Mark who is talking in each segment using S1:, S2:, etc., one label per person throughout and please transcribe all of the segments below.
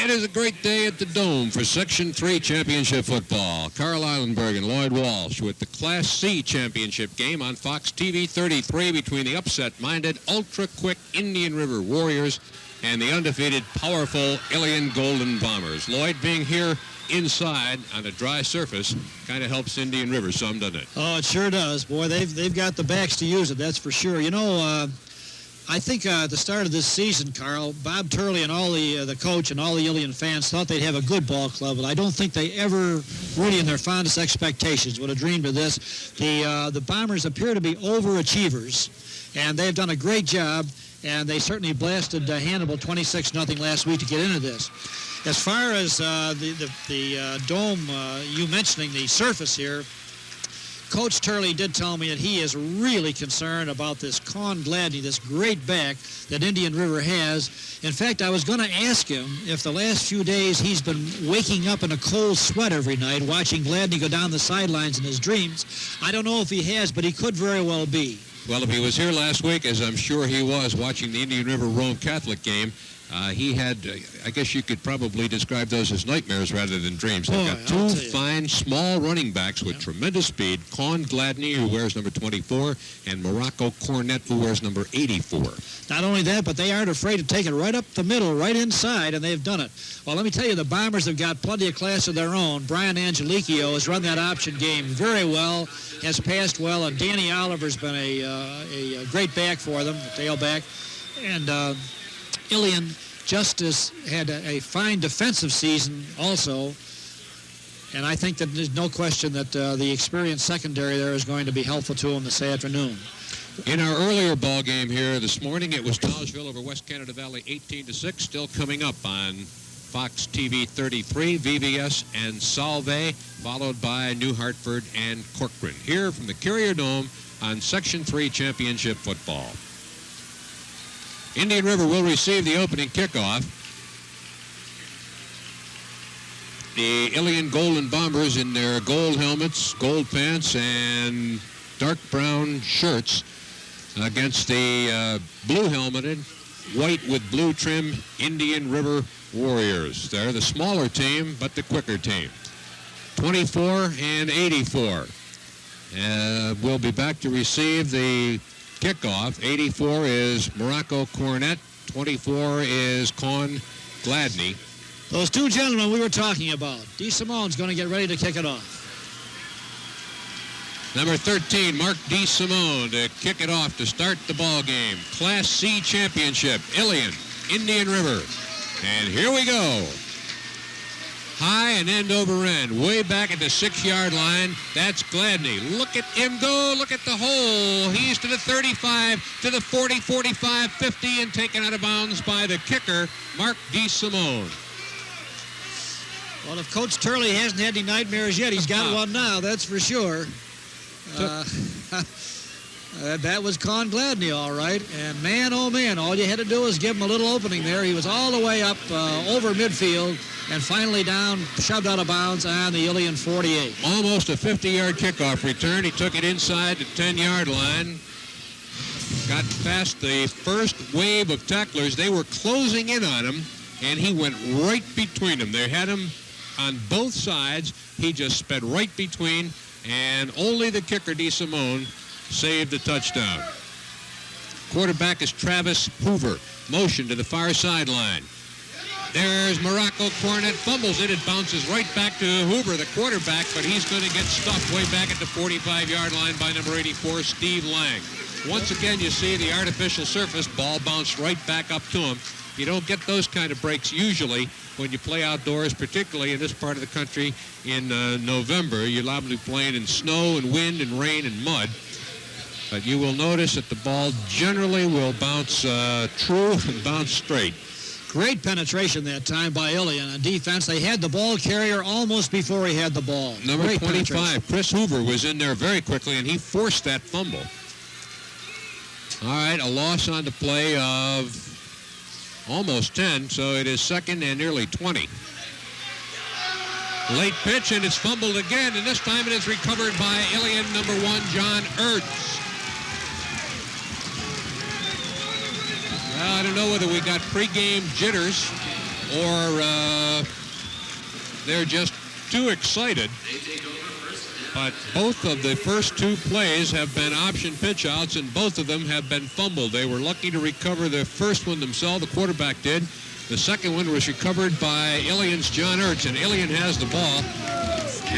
S1: It is a great day at the Dome for Section 3 Championship football. Carl Eilenberg and Lloyd Walsh with the Class C Championship game on Fox TV 33 between the upset-minded, ultra-quick Indian River Warriors and the undefeated, powerful Ilion Golden Bombers. Lloyd, being here inside on a dry surface kind of helps Indian River some, doesn't it?
S2: Oh, it sure does. Boy, they've got the backs to use it, that's for sure. You know, I think at the start of this season, Carl, Bob Turley and all the coach and all the Ilion fans thought they'd have a good ball club, but I don't think they ever really, in their fondest expectations, would have dreamed of this. The Bombers appear to be overachievers, and they've done a great job, and they certainly blasted Hannibal 26-0 last week to get into this. As far as the Dome, you mentioning the surface here, Coach Turley did tell me that he is really concerned about this Con Gladney, this great back that Indian River has. In fact, I was going to ask him if the last few days he's been waking up in a cold sweat every night watching Gladney go down the sidelines in his dreams. I don't know if he has, but he could very well be.
S1: Well, if he was here last week, as I'm sure he was, watching the Indian River Rome Catholic game, he had, I guess you could probably describe those as nightmares rather than dreams. They've got two fine, small running backs with tremendous speed. Con Gladney, who wears number 24, and Morocco Cornett, who wears number 84.
S2: Not only that, but they aren't afraid to take it right up the middle, right inside, and they've done it. Well, let me tell you, the Bombers have got plenty of class of their own. Brian Angelicchio has run that option game very well, has passed well, and Danny Oliver's been a great back for them, tailback. And Ilion just had a fine defensive season also, and I think that there's no question that the experienced secondary there is going to be helpful to them this afternoon.
S1: In our earlier ball game here this morning, it was Dolgeville over West Canada Valley 18-6, still coming up on Fox TV 33, VBS and Solvay, followed by New Hartford and Corcoran. Here from the Carrier Dome on Section 3 Championship football. Indian River will receive the opening kickoff. The Ilion Golden Bombers in their gold helmets, gold pants, and dark brown shirts against the blue-helmeted, white with blue trim Indian River Warriors. They're the smaller team, but the quicker team. 24 and 84. We'll be back to receive the kickoff. 84 is Morocco Cornett. 24 is Con Gladney.
S2: Those two gentlemen we were talking about. DeSimone's going to get ready to kick it off.
S1: Number 13, Mark DeSimone, to kick it off to start the ball game. Class C Championship, Ilion, Indian River. And here we go. High and end over end, way back at the 6-yard line. That's Gladney. Look at him go. Look at the hole. He's to the 35, to the 40, 45, 50, and taken out of bounds by the kicker, Mark DeSimone.
S2: Well, if Coach Turley hasn't had any nightmares yet, he's got one now, that's for sure. That was Con Gladney, all right. And man, oh man, all you had to do was give him a little opening there. He was all the way up over midfield and finally down, shoved out of bounds on the Ilion 48.
S1: Almost a 50-yard kickoff return. He took it inside the 10-yard line. Got past the first wave of tacklers. They were closing in on him, and he went right between them. They had him on both sides. He just sped right between, and only the kicker, DeSimone, saved the touchdown. Quarterback is Travis Hoover. Motion to the far sideline. There's Morocco Cornett, fumbles it. It bounces right back to Hoover, the quarterback, but he's going to get stuffed way back at the 45-yard line by number 84, Steve Lang. Once again, you see the artificial surface, ball bounced right back up to him. You don't get those kind of breaks usually when you play outdoors, particularly in this part of the country in November. You're liable to be playing in snow and wind and rain and mud. But you will notice that the ball generally will bounce true and bounce straight.
S2: Great penetration that time by Ilion on defense. They had the ball carrier almost before he had the ball.
S1: Number 25, Chris Hoover, was in there very quickly, and he forced that fumble. All right, a loss on the play of almost 10, so it is second and nearly 20. Late pitch, and it's fumbled again, and this time it is recovered by Ilion number 1, John Ertz. Well, I don't know whether we got pregame jitters or they're just too excited. But both of the first two plays have been option pitch outs, and both of them have been fumbled. They were lucky to recover the first one themselves. The quarterback did. The second one was recovered by Ilion's John Ertz, and Ilion has the ball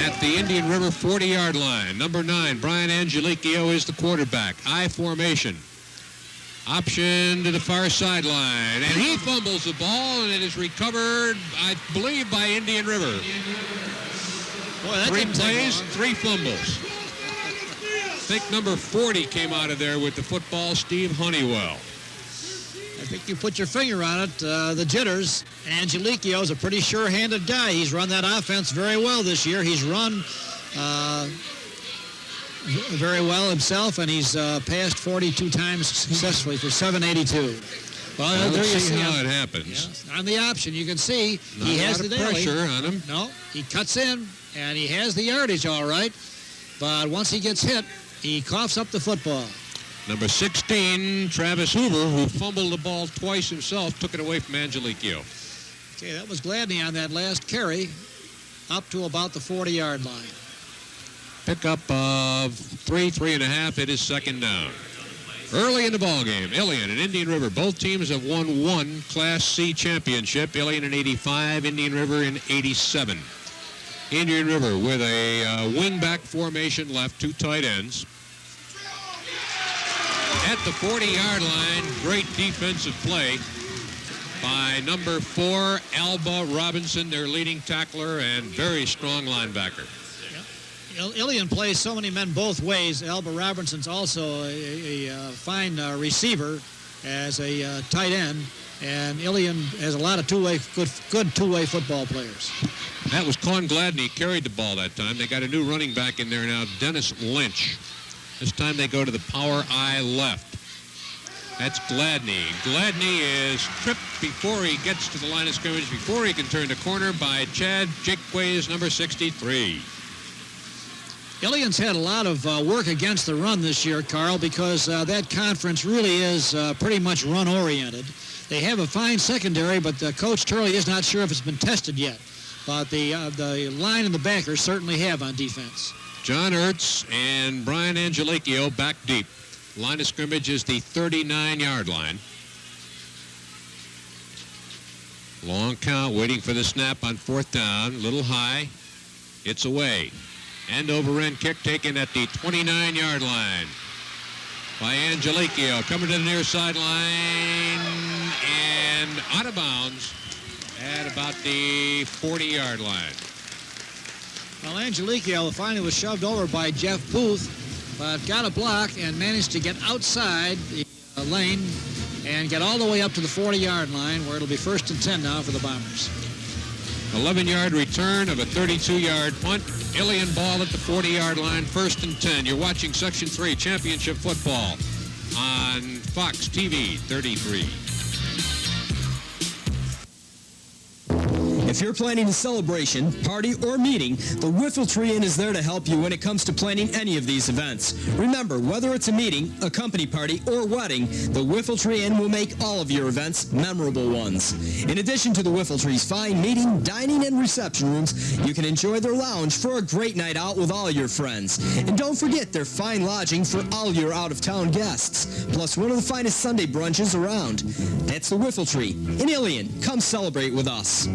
S1: at the Indian River 40-yard line. Number 9, Brian Angelicchio is the quarterback. I formation. Option to the far sideline, and he fumbles the ball, and it is recovered, I believe, by Indian River.
S2: Boy, that
S1: 3
S2: didn't take
S1: plays,
S2: long.
S1: 3 fumbles. I think number 40 came out of there with the football, Steve Honeywell.
S2: I think you put your finger on it. The jitters. Angelicchio is a pretty sure-handed guy. He's run that offense very well this year. He's run very well himself, and he's passed 42 times successfully for 782. Well, there you see
S1: how it happens.
S2: Yeah, on the option, you can see
S1: Not
S2: he
S1: a
S2: has
S1: lot
S2: the
S1: of
S2: daily.
S1: pressure on him.
S2: No, he cuts in, and he has the yardage all right. But once he gets hit, he coughs up the football.
S1: Number 16, Travis Hoover, who fumbled the ball twice himself, took it away from Angelicchio.
S2: Okay, that was Gladney on that last carry, up to about the 40-yard line.
S1: Pickup of 3.5. It is second down. Early in the ball game, Ilion and Indian River, both teams have won one Class C championship. Ilion in 85, Indian River in 87. Indian River with a wing-back formation left, 2 tight ends. At the 40-yard line, great defensive play by number 4, Alba Robinson, their leading tackler and very strong linebacker.
S2: Ilion plays so many men both ways. Alba Robinson's also a fine receiver as a tight end, and Ilion has a lot of good two-way football players.
S1: That was Con Gladney, carried the ball that time. They got a new running back in there now, Dennis Lynch. This time they go to the power I left. That's Gladney. Gladney is tripped before he gets to the line of scrimmage, before he can turn the corner, by Chad Jakeways, number 63.
S2: Ilion's had a lot of work against the run this year, Carl, because that conference really is pretty much run-oriented. They have a fine secondary, but Coach Turley is not sure if it's been tested yet. But the line and the backers certainly have on defense.
S1: John Ertz and Brian Angelicchio back deep. Line of scrimmage is the 39-yard line. Long count, waiting for the snap on 4th down. Little high. It's away. End over end kick taken at the 29-yard line by Angelicchio. Coming to the near sideline and out of bounds at about the 40-yard line.
S2: Well, Angelicchio finally was shoved over by Jeff Booth, but got a block and managed to get outside the lane and get all the way up to the 40-yard line, where it'll be 1st and 10 now for the Bombers.
S1: 11-yard return of a 32-yard punt. Ilion ball at the 40-yard line, 1st and 10. You're watching Section 3 Championship Football on Fox TV 33.
S3: If you're planning a celebration, party, or meeting, the Whiffletree Inn is there to help you when it comes to planning any of these events. Remember, whether it's a meeting, a company party, or wedding, the Whiffletree Inn will make all of your events memorable ones. In addition to the Whiffletree's fine meeting, dining, and reception rooms, you can enjoy their lounge for a great night out with all your friends. And don't forget their fine lodging for all your out-of-town guests, plus one of the finest Sunday brunches around. That's the Whiffletree in Ilion. Come celebrate with us.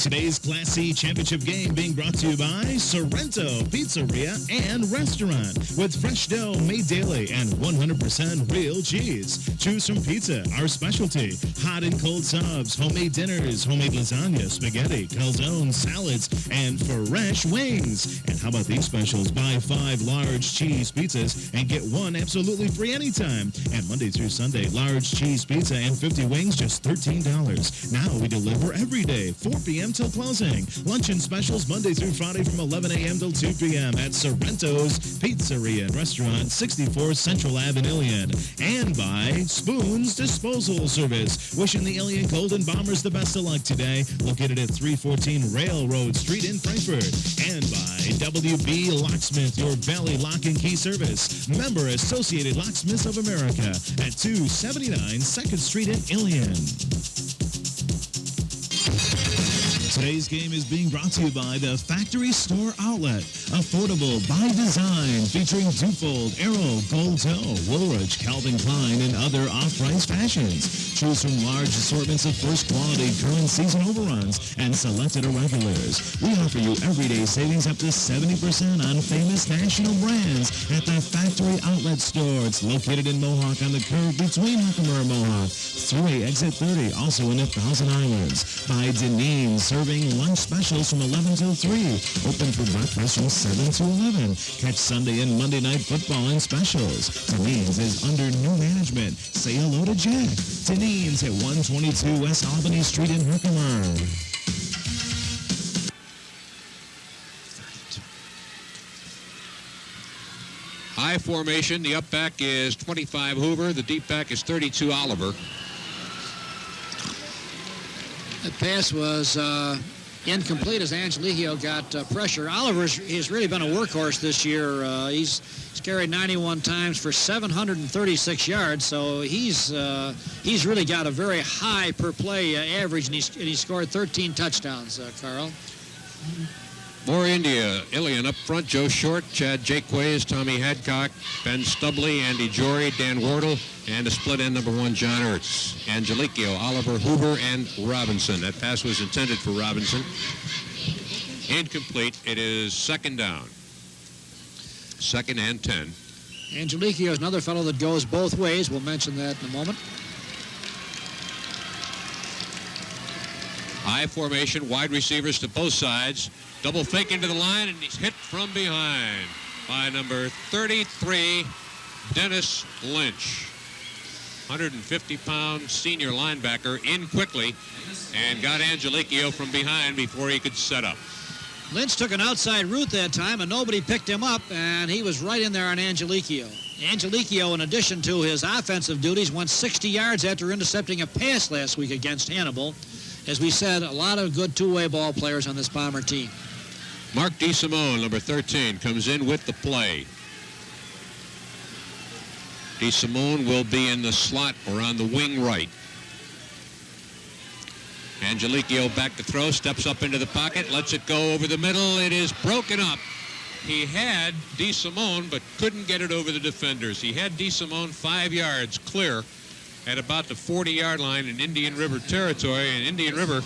S4: Today's Class C championship game being brought to you by Sorrento Pizzeria and Restaurant, with fresh dough made daily and 100% real cheese. Choose from pizza, our specialty, hot and cold subs, homemade dinners, homemade lasagna, spaghetti, calzone, salads, and fresh wings. And how about these specials? Buy 5 large cheese pizzas and get 1 absolutely free anytime. And Monday through Sunday, large cheese pizza and 50 wings, just $13. Now we deliver every day, 4 p.m. till closing. Luncheon specials Monday through Friday from 11 a.m. till 2 p.m. at Sorrento's Pizzeria and Restaurant, 64 Central Ave in Ilion. And by Spoons Disposal Service. Wishing the Ilion Golden Bombers the best of luck today. Located at 314 Railroad Street in Frankfort. And by WB Locksmith, your Valley Lock and Key service. Member Associated Locksmiths of America at 279 2nd Street in Ilion. Today's game is being brought to you by the Factory Store Outlet. Affordable by design, featuring Twofold, Arrow, Gold Toe, Woolrich, Calvin Klein, and other off-price fashions. Choose from large assortments of first-quality current season overruns and selected irregulars. We offer you everyday savings up to 70% on famous national brands at the Factory Outlet Store. It's located in Mohawk on the curve between Herkimer and Mohawk. 3 exit 30, also in 1,000 Islands. By Deneen, serving lunch specials from 11 till 3. Open for breakfast from 7 to 11. Catch Sunday and Monday night football and specials. Deneen's is under new management. Say hello to Jack. Deneen's at 122 West Albany Street in Herkimer.
S1: High formation. The up back is 25 Hoover. The deep back is 32 Oliver.
S2: The pass was incomplete as Angelico got pressure. Oliver's has really been a workhorse this year. He's carried 91 times for 736 yards, so he's really got a very high per play average, and he scored 13 touchdowns, Carl.
S1: More India. Ilion up front. Joe Short, Chad Jaquays, Tommy Hadcock, Ben Stubley, Andy Jory, Dan Wardle, and a split end number 1, John Ertz. Angelico, Oliver, Hoover, and Robinson. That pass was intended for Robinson. Incomplete. It is second down. 2nd and 10.
S2: Angelico is another fellow that goes both ways. We'll mention that in a moment.
S1: High formation, wide receivers to both sides. Double fake into the line, and he's hit from behind by number 33, Dennis Lynch. 150-pound senior linebacker in quickly and got Angelico from behind before he could set up.
S2: Lynch took an outside route that time, and nobody picked him up, and he was right in there on Angelico. Angelico, in addition to his offensive duties, went 60 yards after intercepting a pass last week against Hannibal. As we said, a lot of good two-way ball players on this Bomber team.
S1: Mark DeSimone, number 13, comes in with the play. DeSimone will be in the slot or on the wing right. Angelico back to throw, steps up into the pocket, lets it go over the middle. It is broken up. He had DeSimone, but couldn't get it over the defenders. He had DeSimone 5 yards clear at about the 40-yard line in Indian River territory. And Indian River,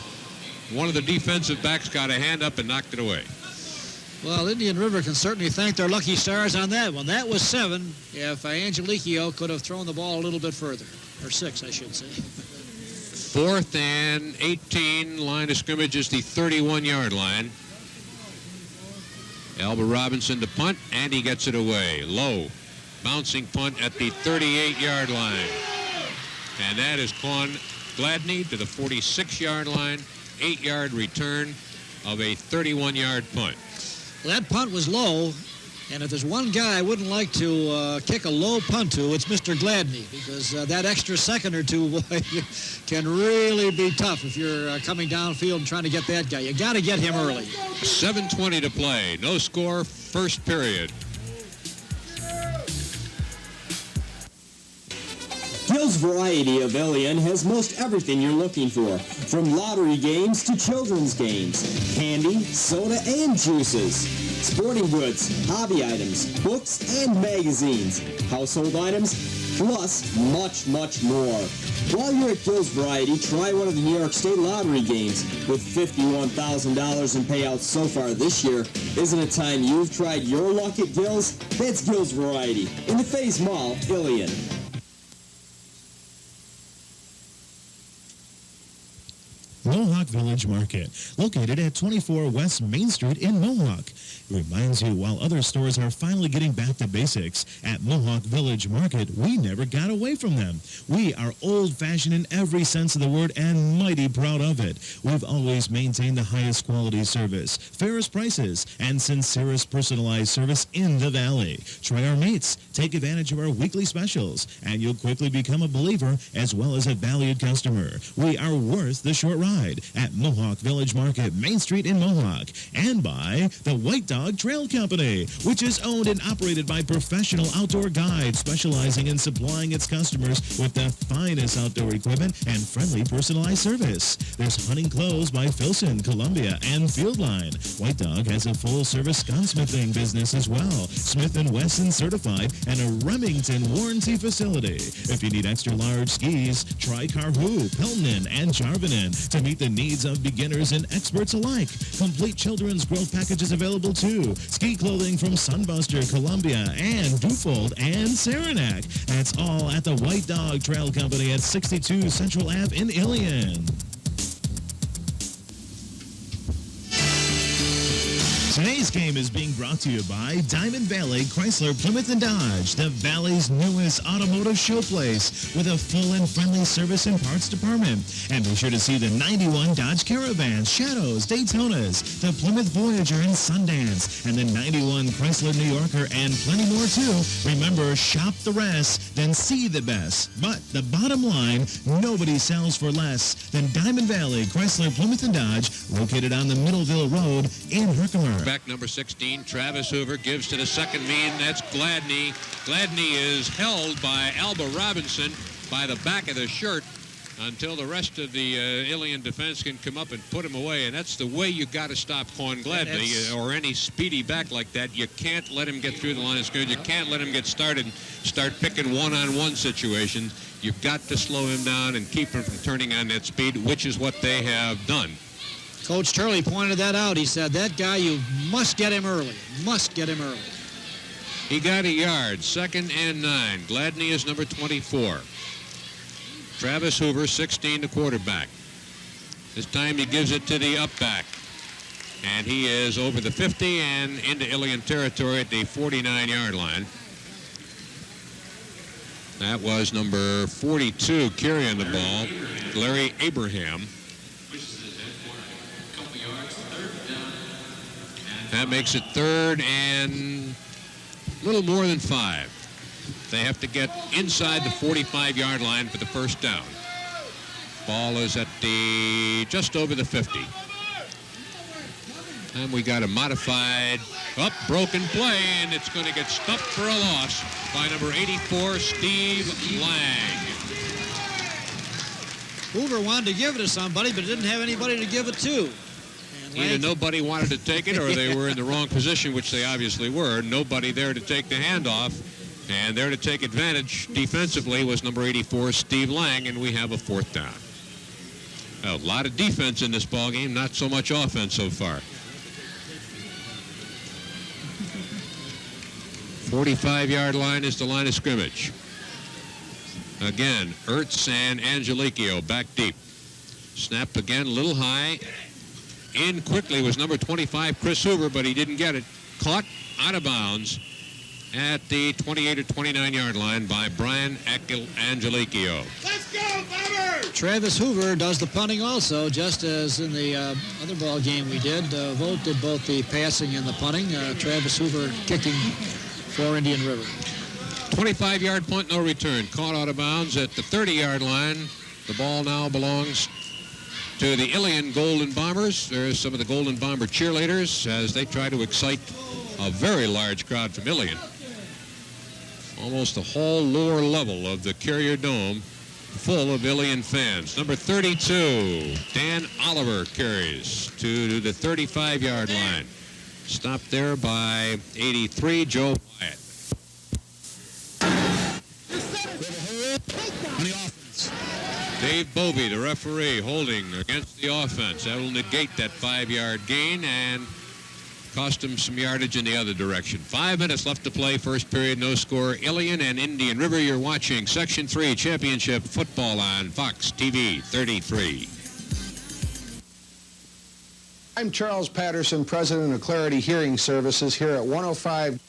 S1: one of the defensive backs got a hand up and knocked it away.
S2: Well, Indian River can certainly thank their lucky stars on that one. That was 7 if Angelico could have thrown the ball a little bit further. Or 6, I should say.
S1: 4th and 18. Line of scrimmage is the 31-yard line. Alba Robinson to punt, and he gets it away. Low. Bouncing punt at the 38-yard line. And that is Quan Gladney to the 46-yard line. 8-yard return of a 31-yard punt.
S2: Well, that punt was low, and if there's one guy I wouldn't like to kick a low punt to, it's Mr. Gladney, because that extra second or two, boy, can really be tough if you're coming downfield and trying to get that guy. You got to get him early.
S1: 7:20 to play. No score, first period.
S3: Gill's variety of Ilion has most everything you're looking for, from lottery games to children's games, candy, soda, and juices, sporting goods, hobby items, books, and magazines, household items, plus much, much more. While you're at Gill's Variety, try one of the New York State Lottery games. With $51,000 in payouts so far this year, isn't it time you've tried your luck at Gill's? That's Gill's Variety in the Faze Mall, Ilion.
S4: Mohawk Village Market, located at 24 West Main Street in Mohawk. It reminds you, while other stores are finally getting back to basics, at Mohawk Village Market, we never got away from them. We are old-fashioned in every sense of the word and mighty proud of it. We've always maintained the highest quality service, fairest prices, and sincerest personalized service in the Valley. Try our meats, take advantage of our weekly specials, and you'll quickly become a believer as well as a valued customer. We are worth the short ride at Mohawk Village Market, Main Street in Mohawk, and by the White Dog Trail Company, which is owned and operated by professional outdoor guides specializing in supplying its customers with the finest outdoor equipment and friendly personalized service. There's hunting clothes by Filson, Columbia, and Fieldline. White Dog has a full-service gunsmithing business as well, Smith & Wesson certified, and a Remington warranty facility. If you need extra large skis, try Carhu, Peltonen, and Jarvinen to meet the needs of beginners and experts alike. Complete children's growth packages available too. Ski clothing from Sunbuster, Columbia, and Dufold and Saranac. That's all at the White Dog Trail Company at 62 Central Ave in Ilion. Today's game is being brought to you by Diamond Valley Chrysler Plymouth and Dodge, the Valley's newest automotive showplace with a full and friendly service and parts department. And be sure to see the 91 Dodge Caravans, Shadows, Daytonas, the Plymouth Voyager and Sundance, and the 91 Chrysler New Yorker, and plenty more too. Remember, shop the rest, then see the best. But the bottom line, nobody sells for less than Diamond Valley Chrysler Plymouth and Dodge, located on the Middleville Road in Herkimer.
S1: Back number 16, Travis Hoover gives to the second man. That's Gladney. Gladney is held by Alba Robinson by the back of the shirt until the rest of the Ilion defense can come up and put him away. And that's the way you got to stop Quan Gladney or any speedy back like that. You can't let him get through the line of scrimmage. You can't let him get started and start picking one-on-one situations. You've got to slow him down and keep him from turning on that speed, which is what they have done.
S2: Coach Turley pointed that out. He said, that guy, you must get him early. Must get him early.
S1: He got a yard, 2nd and 9. Gladney is number 24. Travis Hoover, 16, the quarterback. This time he gives it to the up back. And he is over the 50 and into Ilion territory at the 49-yard line. That was number 42 carrying the ball, Larry Abraham. That makes it 3rd and a little more than 5. They have to get inside the 45-yard line for the first down. Ball is at the just over the 50. And we got a modified broken play, and it's going to get stuffed for a loss by number 84, Steve Lang.
S2: Hoover wanted to give it to somebody, but didn't have anybody to give it to.
S1: Either nobody wanted to take it or they were in the wrong position, which they obviously were. Nobody there to take the handoff. And there to take advantage defensively was number 84, Steve Lang, and we have a 4th down. A lot of defense in this ball game, not so much offense so far. 45-yard line is the line of scrimmage. Again, Ertz and Angelichio back deep. Snap again, a little high. In quickly was number 25, Chris Hoover, but he didn't get it. Caught out of bounds at the 28 or 29-yard line by Brian Angelichio.
S5: Let's go, Bombers!
S2: Travis Hoover does the punting also, just as in the other ball game we did. Vogt did both the passing and the punting. Travis Hoover kicking for Indian River.
S1: 25-yard punt, no return. Caught out of bounds at the 30-yard line. The ball now belongs to the Ilion Golden Bombers. There's some of the Golden Bomber cheerleaders as they try to excite a very large crowd from Ilion. Almost the whole lower level of the Carrier Dome full of Ilion fans. Number 32, Dan Oliver carries to the 35-yard line. Stopped there by 83, Joe Wyatt. Dave Bovey, the referee, holding against the offense. That will negate that 5-yard gain and cost him some yardage in the other direction. 5 minutes left to play. First period, no score. Ilion and Indian River. You're watching Section 3 Championship Football on Fox TV 33.
S6: I'm Charles Patterson, President of Clarity Hearing Services here at 105.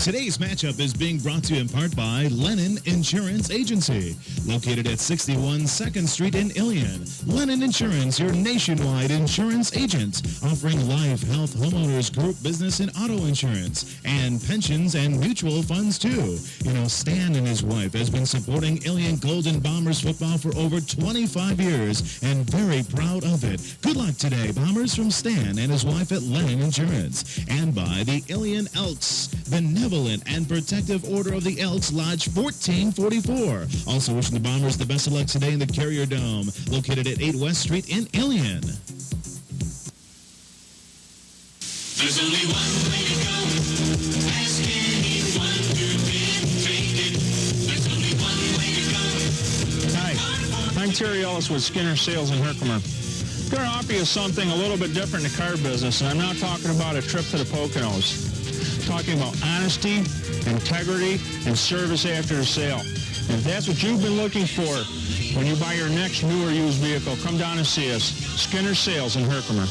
S4: Today's matchup is being brought to you in part by Lennon Insurance Agency, located at 61 2nd Street in Ilion. Lennon Insurance, your nationwide insurance agent, offering life, health, homeowners, group, business, and auto insurance, and pensions and mutual funds, too. You know, Stan and his wife has been supporting Ilion Golden Bombers football for over 25 years, and very proud of it. Good luck today, Bombers, from Stan and his wife at Lennon Insurance. And by the Ilion Elks, Benevolent and Protective Order of the Elks, Lodge 1444. Also wishing the Bombers the best of luck today in the Carrier Dome, located at 8 West Street in Ilion.
S7: There's only one way to go. Ask anyone who's been traded. There's only one way to go.
S8: Hi, I'm Terry Ellis with Skinner Sales in Herkimer. I'm going to offer you something a little bit different in the car business, and I'm not talking about a trip to the Poconos. Talking about honesty, integrity, and service after the sale. And if that's what you've been looking for when you buy your next new or used vehicle, come down and see us. Skinner Sales in Herkimer.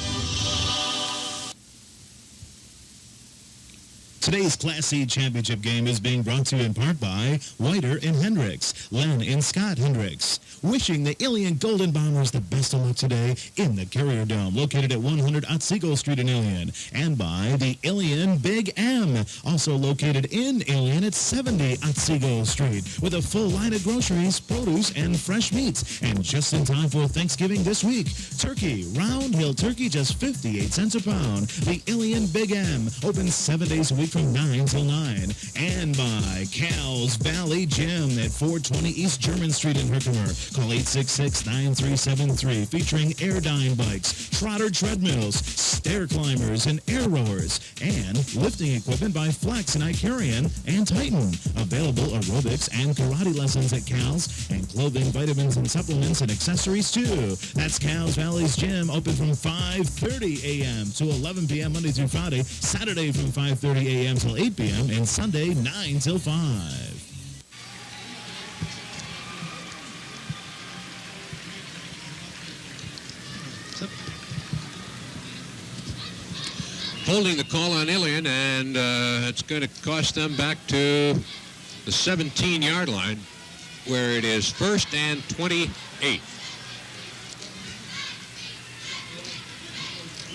S4: Today's Class C championship game is being brought to you in part by Whiter and Hendricks, Len and Scott Hendricks. Wishing the Ilion Golden Bombers the best of luck today in the Carrier Dome, located at 100 Otsego Street in Ilion. And by the Ilion Big M, also located in Ilion at 70 Otsego Street, with a full line of groceries, produce, and fresh meats. And just in time for Thanksgiving this week, turkey, Round Hill turkey, just 58 cents a pound. The Ilion Big M, open 7 days a week from 9 till 9. And by Cal's Valley Gym at 420 East German Street in Herkimer. Call 866-9373, featuring Airdyne bikes, Trotter treadmills, stair climbers, and air rowers, and lifting equipment by Flex and Icarian and Titan. Available aerobics and karate lessons at Cal's, and clothing, vitamins, and supplements and accessories too. That's Cal's Valley's Gym, open from 5:30 a.m. to 11 p.m. Monday through Friday, Saturday from 5:30 a.m. till 8 p.m., and Sunday 9 till 5.
S1: Holding the call on Ilion, and it's going to cost them back to the 17-yard line, where it is 1st and 28.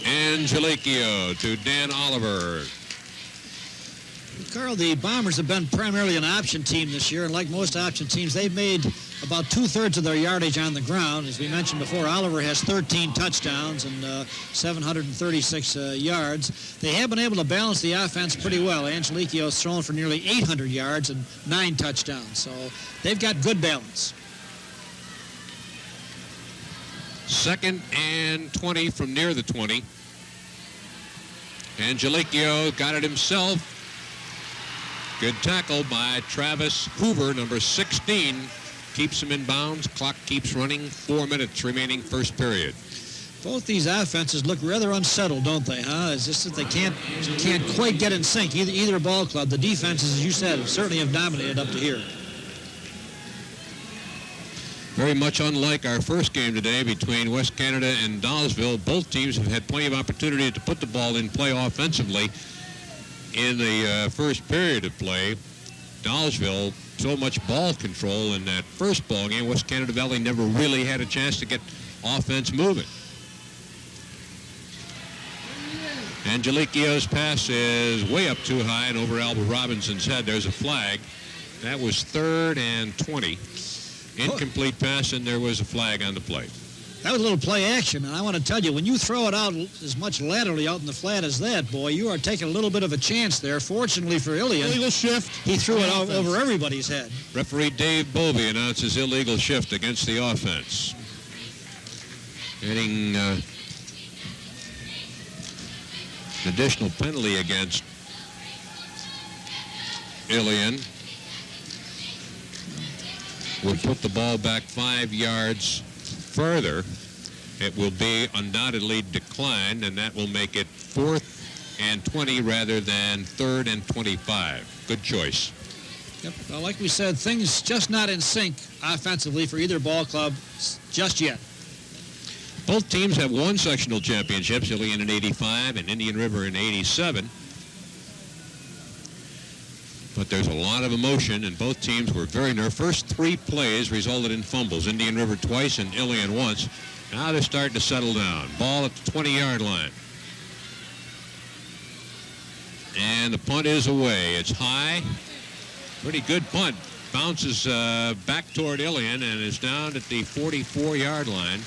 S1: Angelicchio to Dan Oliver.
S2: Carl, the Bombers have been primarily an option team this year, and like most option teams, they've made about 2/3 of their yardage on the ground. As we mentioned before, Oliver has 13 touchdowns and 736 yards. They have been able to balance the offense pretty well. Angelicchio's thrown for nearly 800 yards and 9 touchdowns, so they've got good balance.
S1: 2nd and 20 from near the 20. Angelicchio got it himself. Good tackle by Travis Hoover, number 16. Keeps him in bounds. Clock keeps running. 4 minutes remaining first period.
S2: Both these offenses look rather unsettled, don't they, huh? It's just that they can't quite get in sync, either ball club. The defenses, as you said, certainly have dominated up to here.
S1: Very much unlike our first game today between West Canada and Dawesville. Both teams have had plenty of opportunity to put the ball in play offensively in the first period of play. Dawesville, so much ball control in that first ball game. West Canada Valley never really had a chance to get offense moving. Angelicchio's pass is way up too high and over Albert Robinson's head. There's a flag. That was 3rd and 20. Incomplete pass, and there was a flag on the play.
S2: That was a little play action, and I want to tell you, when you throw it out as much laterally out in the flat as that, boy, you are taking a little bit of a chance there. Fortunately for Ilion,
S5: Illegal shift.
S2: he threw it over everybody's head.
S1: Referee Dave Bovey announces illegal shift against the offense. Getting an additional penalty against Ilion. Will put the ball back 5 yards further. It will be undoubtedly declined, and that will make it 4th and 20 rather than 3rd and 25. Good choice.
S2: Yep. Well, like we said, things just not in sync offensively for either ball club just yet.
S1: Both teams have won sectional championships, Ilion in 85 and Indian River in 87. But there's a lot of emotion, and both teams were very nervous. First 3 plays resulted in fumbles. Indian River twice and Ilion once. Now they're starting to settle down. Ball at the 20-yard line. And the punt is away. It's high. Pretty good punt. Bounces back toward Ilion and is down at the 44-yard line.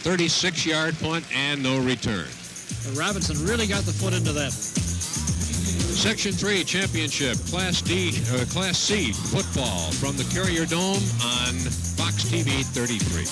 S1: 36-yard punt and no return.
S2: Robinson really got the foot into that.
S1: Section 3 championship, Class C football from the Carrier Dome on Fox TV 33.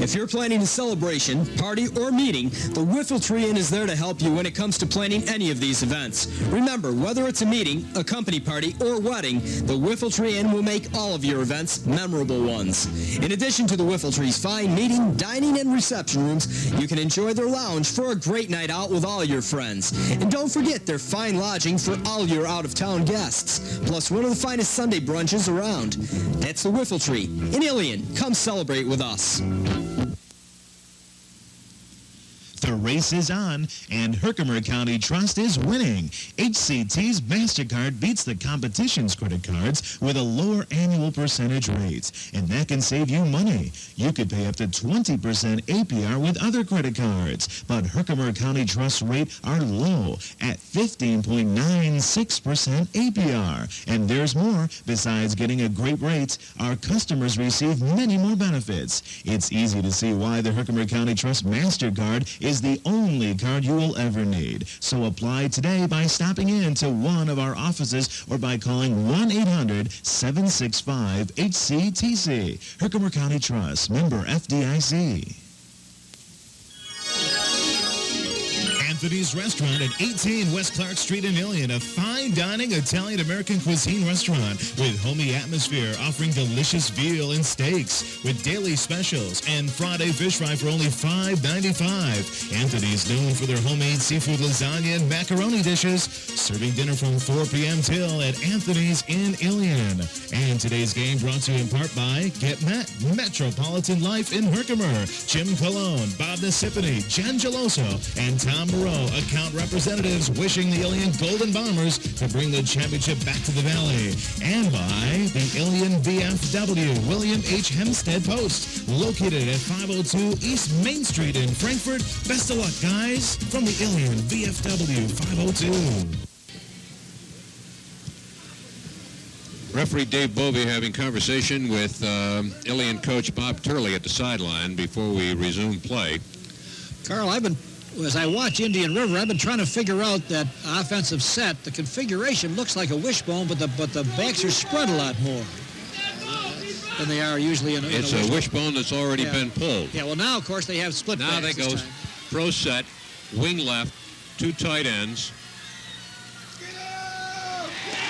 S3: If you're planning a celebration, party, or meeting, the Whiffletree Inn is there to help you when it comes to planning any of these events. Remember, whether it's a meeting, a company party, or wedding, the Whiffletree Inn will make all of your events memorable ones. In addition to the Whiffletree's fine meeting, dining, and reception rooms, you can enjoy their lounge for a great night out with all your friends. And don't forget their fine lodging for all your out-of-town guests, plus one of the finest Sunday brunches around. That's the Whiffletree in Ilion. Come celebrate with us.
S4: The race is on, and Herkimer County Trust is winning. HCT's MasterCard beats the competition's credit cards with a lower annual percentage rate, and that can save you money. You could pay up to 20% APR with other credit cards, but Herkimer County Trust rate are low at 15.96% APR. And there's more. Besides getting a great rate, our customers receive many more benefits. It's easy to see why the Herkimer County Trust MasterCard is the only card you will ever need. So apply today by stopping in to one of our offices or by calling 1-800-765-HCTC. Herkimer County Trust, member FDIC. Anthony's Restaurant at 18 West Clark Street in Ilion, a fine dining Italian-American cuisine restaurant with homey atmosphere, offering delicious veal and steaks with daily specials and Friday fish fry for only $5.95. Anthony's known for their homemade seafood lasagna and macaroni dishes, serving dinner from 4 p.m. till at Anthony's in Ilion. And today's game brought to you in part by Get Met, Metropolitan Life in Herkimer, Jim Colon, Bob Nasipany, Jen Geloso, and Tom Moreau, account representatives, wishing the Ilion Golden Bombers to bring the championship back to the Valley. And by the Ilion VFW, William H. Hempstead Post, located at 502 East Main Street in Frankfort. Best of luck, guys, from the Ilion VFW 502.
S1: Referee Dave Bovey having conversation with Ilion coach Bob Turley at the sideline before we resume play.
S2: Carl, as I watch Indian River, I've been trying to figure out that offensive set. The configuration looks like a wishbone, but the backs are spread a lot more than they are usually in a
S1: It's a wishbone that's already been pulled.
S2: Yeah, well, now, of course, they have split
S1: Now
S2: backs
S1: they go pro set, wing left, 2 tight ends.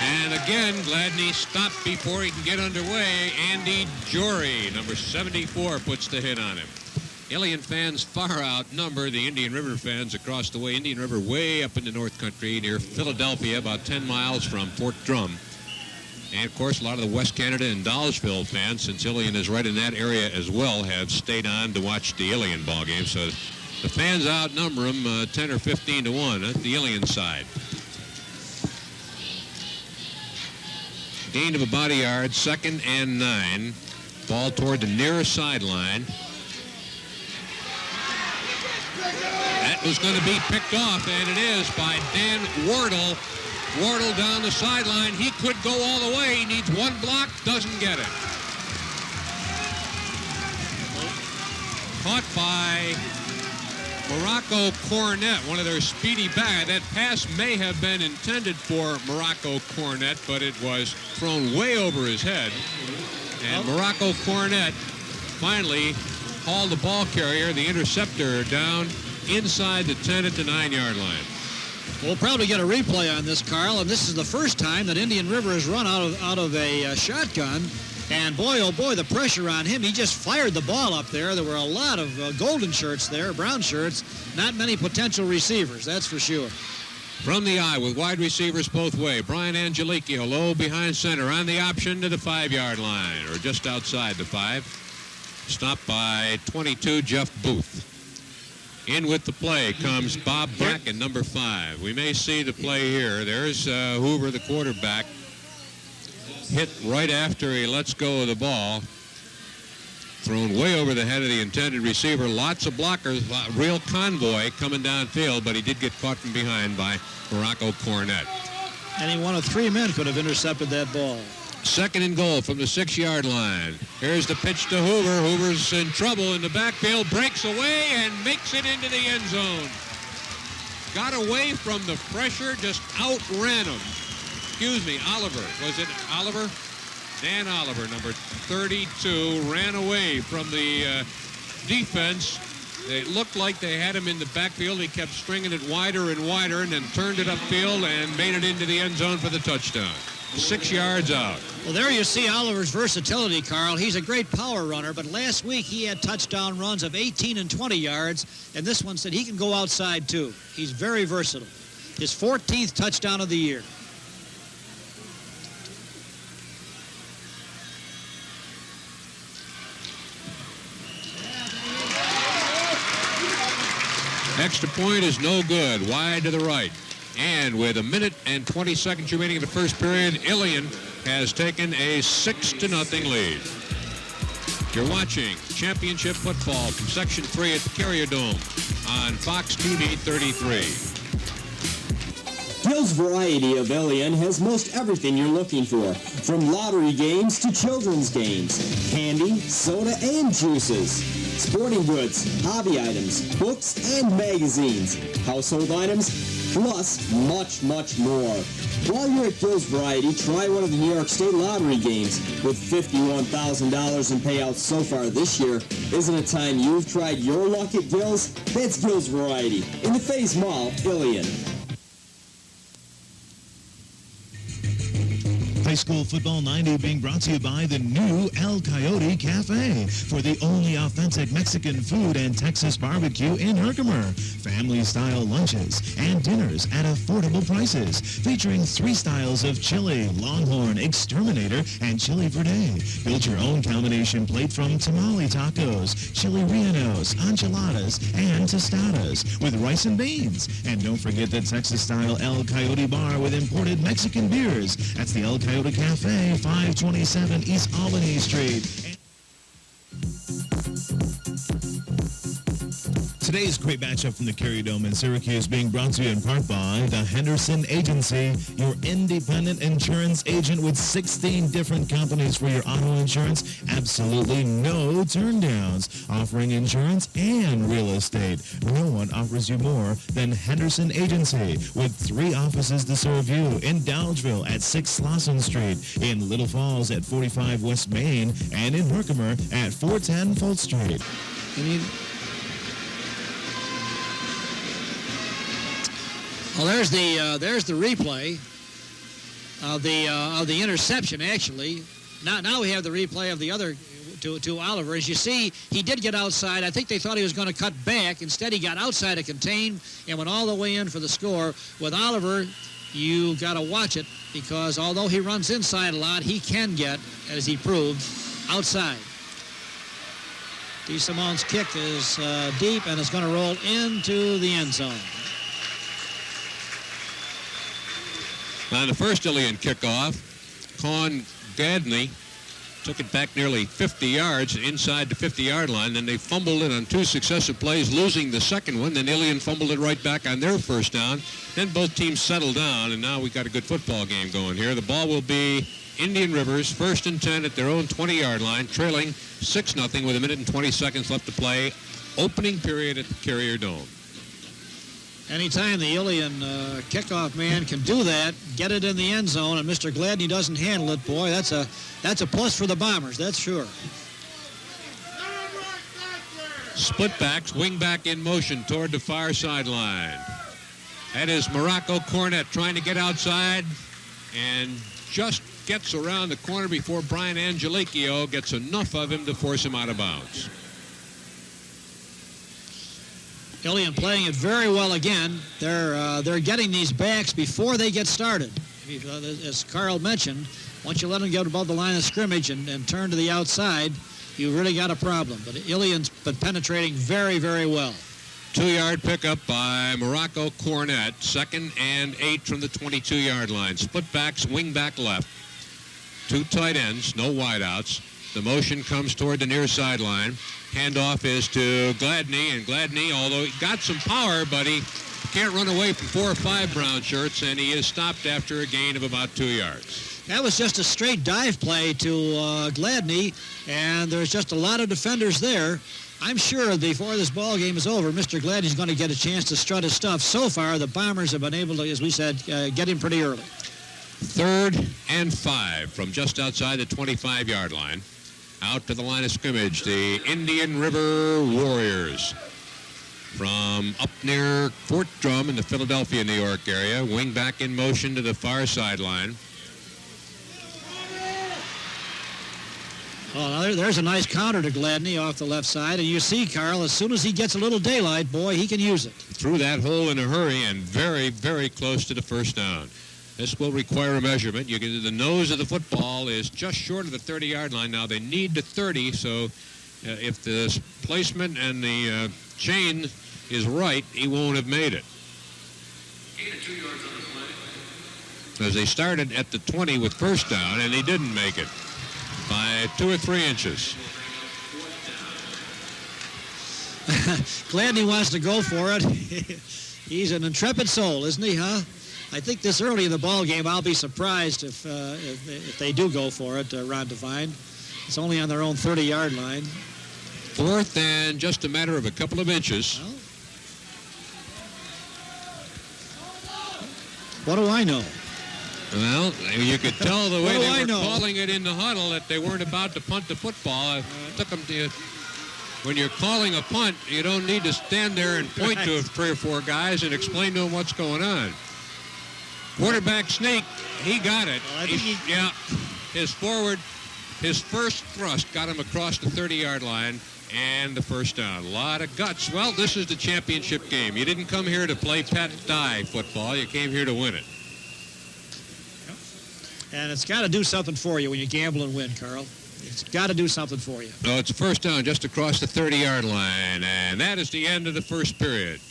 S1: And again, Gladney stopped before he can get underway. Andy Jory, number 74, puts the hit on him. Ilion fans far outnumber the Indian River fans across the way. Indian River way up in the North Country near Philadelphia, about 10 miles from Fort Drum. And, of course, a lot of the West Canada and Dollisville fans, since Ilion is right in that area as well, have stayed on to watch the Ilion ball game. So the fans outnumber them 10 or 15 to 1 at the Ilion side. Gain of a body yard, 2nd and 9. Ball toward the near sideline. That was going to be picked off, and it is by Dan Wardle. Wardle down the sideline. He could go all the way. He needs one block, doesn't get it. Caught by Morocco Cornett, one of their speedy backs. That pass may have been intended for Morocco Cornett, but it was thrown way over his head. And Morocco Cornett finally hauled the ball carrier, the interceptor, down inside the 10 at the 9-yard line.
S2: We'll probably get a replay on this, Carl, and this is the first time that Indian River has run out of a shotgun. And boy, oh boy, the pressure on him. He just fired the ball up there. There were a lot of golden shirts there, brown shirts. Not many potential receivers, that's for sure.
S1: From the eye with wide receivers both way. Brian Angelicchio low behind center on the option to the 5-yard line, or just outside the 5. Stopped by 22, Jeff Booth. In with the play comes Bob Bracken, number 5. We may see the play here. There's Hoover, the quarterback, hit right after he lets go of the ball. Thrown way over the head of the intended receiver. Lots of blockers, real convoy coming downfield, but he did get caught from behind by Morocco Cornett.
S2: Any one of 3 men could have intercepted that ball.
S1: 2nd and goal from the 6-yard line. Here's the pitch to Hoover. Hoover's in trouble in the backfield, breaks away and makes it into the end zone. Got away from the pressure, just outran him. Excuse me, Oliver. Was it Oliver? Dan Oliver, number 32, ran away from the defense. It looked like they had him in the backfield. He kept stringing it wider and wider and then turned it upfield and made it into the end zone for the touchdown. 6 yards out.
S2: Well, there you see Oliver's versatility, Carl. He's a great power runner, but last week he had touchdown runs of 18 and 20 yards, and this one said he can go outside too. He's very versatile. His 14th touchdown of the year.
S1: Extra point is no good. Wide to the right. And with 1 minute and 20 seconds remaining in the first period, Ilion has taken a 6-0 lead. You're watching championship football from Section 3 at the Carrier Dome on Fox TV 33.
S3: Gill's variety of Ilion has most everything you're looking for, from lottery games to children's games, candy, soda, and juices, sporting goods, hobby items, books, and magazines, household items, plus much, much more. While you're at Gill's Variety, try one of the New York State Lottery games. With $51,000 in payouts so far this year, isn't it time you've tried your luck at Gill's? That's Gill's Variety in the Faze Mall, Ilion.
S4: High School Football 90 being brought to you by the new El Coyote Cafe for the only authentic Mexican food and Texas barbecue in Herkimer. Family-style lunches and dinners at affordable prices, featuring 3 styles of chili, Longhorn, Exterminator, and Chili Verde. Build your own combination plate from tamale tacos, chili rellenos, enchiladas, and tostadas with rice and beans. And don't forget the Texas-style El Coyote Bar with imported Mexican beers. That's the El Coyote Cafe, 527 East Albany Street. Today's great matchup from the Carrier Dome in Syracuse being brought to you in part by the Henderson Agency, your independent insurance agent with 16 different companies for your auto insurance. Absolutely no turndowns, offering insurance and real estate. No one offers you more than Henderson Agency, with 3 offices to serve you in Dowdesville at 6 Slauson Street, in Little Falls at 45 West Main, and in Herkimer at 410 Fulton Street.
S2: Well, there's the replay of the interception. Actually, now we have the replay of the other to Oliver. As you see, he did get outside. I think they thought he was going to cut back. Instead, he got outside to contain and went all the way in for the score. With Oliver, you got to watch it, because although he runs inside a lot, he can get, as he proved, outside. DeSimone's kick is deep, and it's going to roll into the end zone.
S1: On the first Ilion kickoff, Con Gadney took it back nearly 50 yards inside the 50-yard line. Then they fumbled it on 2 successive plays, losing the second one. Then Ilion fumbled it right back on their first down. Then both teams settled down, and now we got a good football game going here. The ball will be Indian Rivers, 1st and 10 at their own 20-yard line, trailing 6-0 with 1 minute and 20 seconds left to play. Opening period at the Carrier Dome.
S2: Anytime the Ilion kickoff man can do that, get it in the end zone, and Mr. Gladney doesn't handle it, boy, that's a plus for the Bombers, that's sure.
S1: Split backs, wing back in motion toward the far sideline. That is Morocco Cornett trying to get outside and just gets around the corner before Brian Angelicchio gets enough of him to force him out of bounds.
S2: Ilion playing it very well again. They're getting these backs before they get started. As Carl mentioned, once you let them get above the line of scrimmage and turn to the outside, you really got a problem. But Ilion's been penetrating very, very well.
S1: 2-yard pickup by Morocco Cornett. 2nd and 8 from the 22-yard line. Split backs, wing back left. 2 tight ends, no wideouts. The motion comes toward the near sideline. Handoff is to Gladney, and Gladney, although he got some power, but he can't run away from 4 or 5 brown shirts, and he is stopped after a gain of about 2 yards.
S2: That was just a straight dive play to Gladney, and there's just a lot of defenders there. I'm sure before this ball game is over, Mr. Gladney's going to get a chance to strut his stuff. So far, the Bombers have been able to, as we said, get him pretty early.
S1: 3rd and 5 from just outside the 25-yard line. Out to the line of scrimmage, the Indian River Warriors. From up near Fort Drum in the Philadelphia, New York area. Wing back in motion to the far sideline.
S2: Well, there's a nice counter to Gladney off the left side. And you see, Carl, as soon as he gets a little daylight, boy, he can use it.
S1: Through that hole in a hurry and very, very close to the first down. This will require a measurement. The nose of the football is just short of the 30-yard line. Now, they need the 30, so if the placement and the chain is right, he won't have made it. As they started at the 20 with first down, and he didn't make it by 2 or 3 inches.
S2: Gladney wants to go for it. He's an intrepid soul, isn't he, huh? I think this early in the ball game, I'll be surprised if they do go for it, Ron Devine. It's only on their own 30-yard line.
S1: 4th and just a matter of a couple of inches.
S2: What do I know?
S1: Well, you could tell the way they were
S2: calling
S1: it in the huddle that they weren't about to punt the football. It took them to... When you're calling a punt, you don't need to stand there and point to 3 or 4 guys and explain to them what's going on. Quarterback sneak, he got it. His first thrust got him across the 30-yard line and the first down. A lot of guts. Well, this is the championship game. You didn't come here to play pat-die football. You came here to win it.
S2: And it's got to do something for you when you gamble and win, Carl. It's got to do something for you.
S1: No, it's a first down just across the 30-yard line, and that is the end of the first period.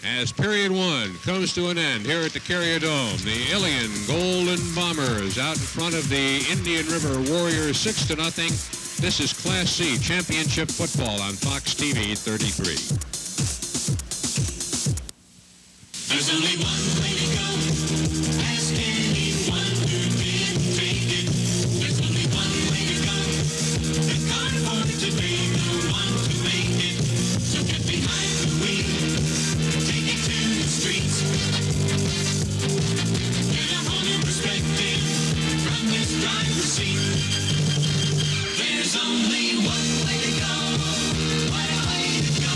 S1: As period 1 comes to an end here at the Carrier Dome, the Ilion Golden Bombers out in front of the Indian River Warriors 6-0. This is Class C Championship Football on Fox TV 33.
S7: There's only one way to go. Ask anyone who didn't take it. There's only one way to go. The cardboard to be the one to make it. So get behind the wheel. Take it to the streets. Get a whole new perspective from this driver's seat. There's only one way to go. What a way to go.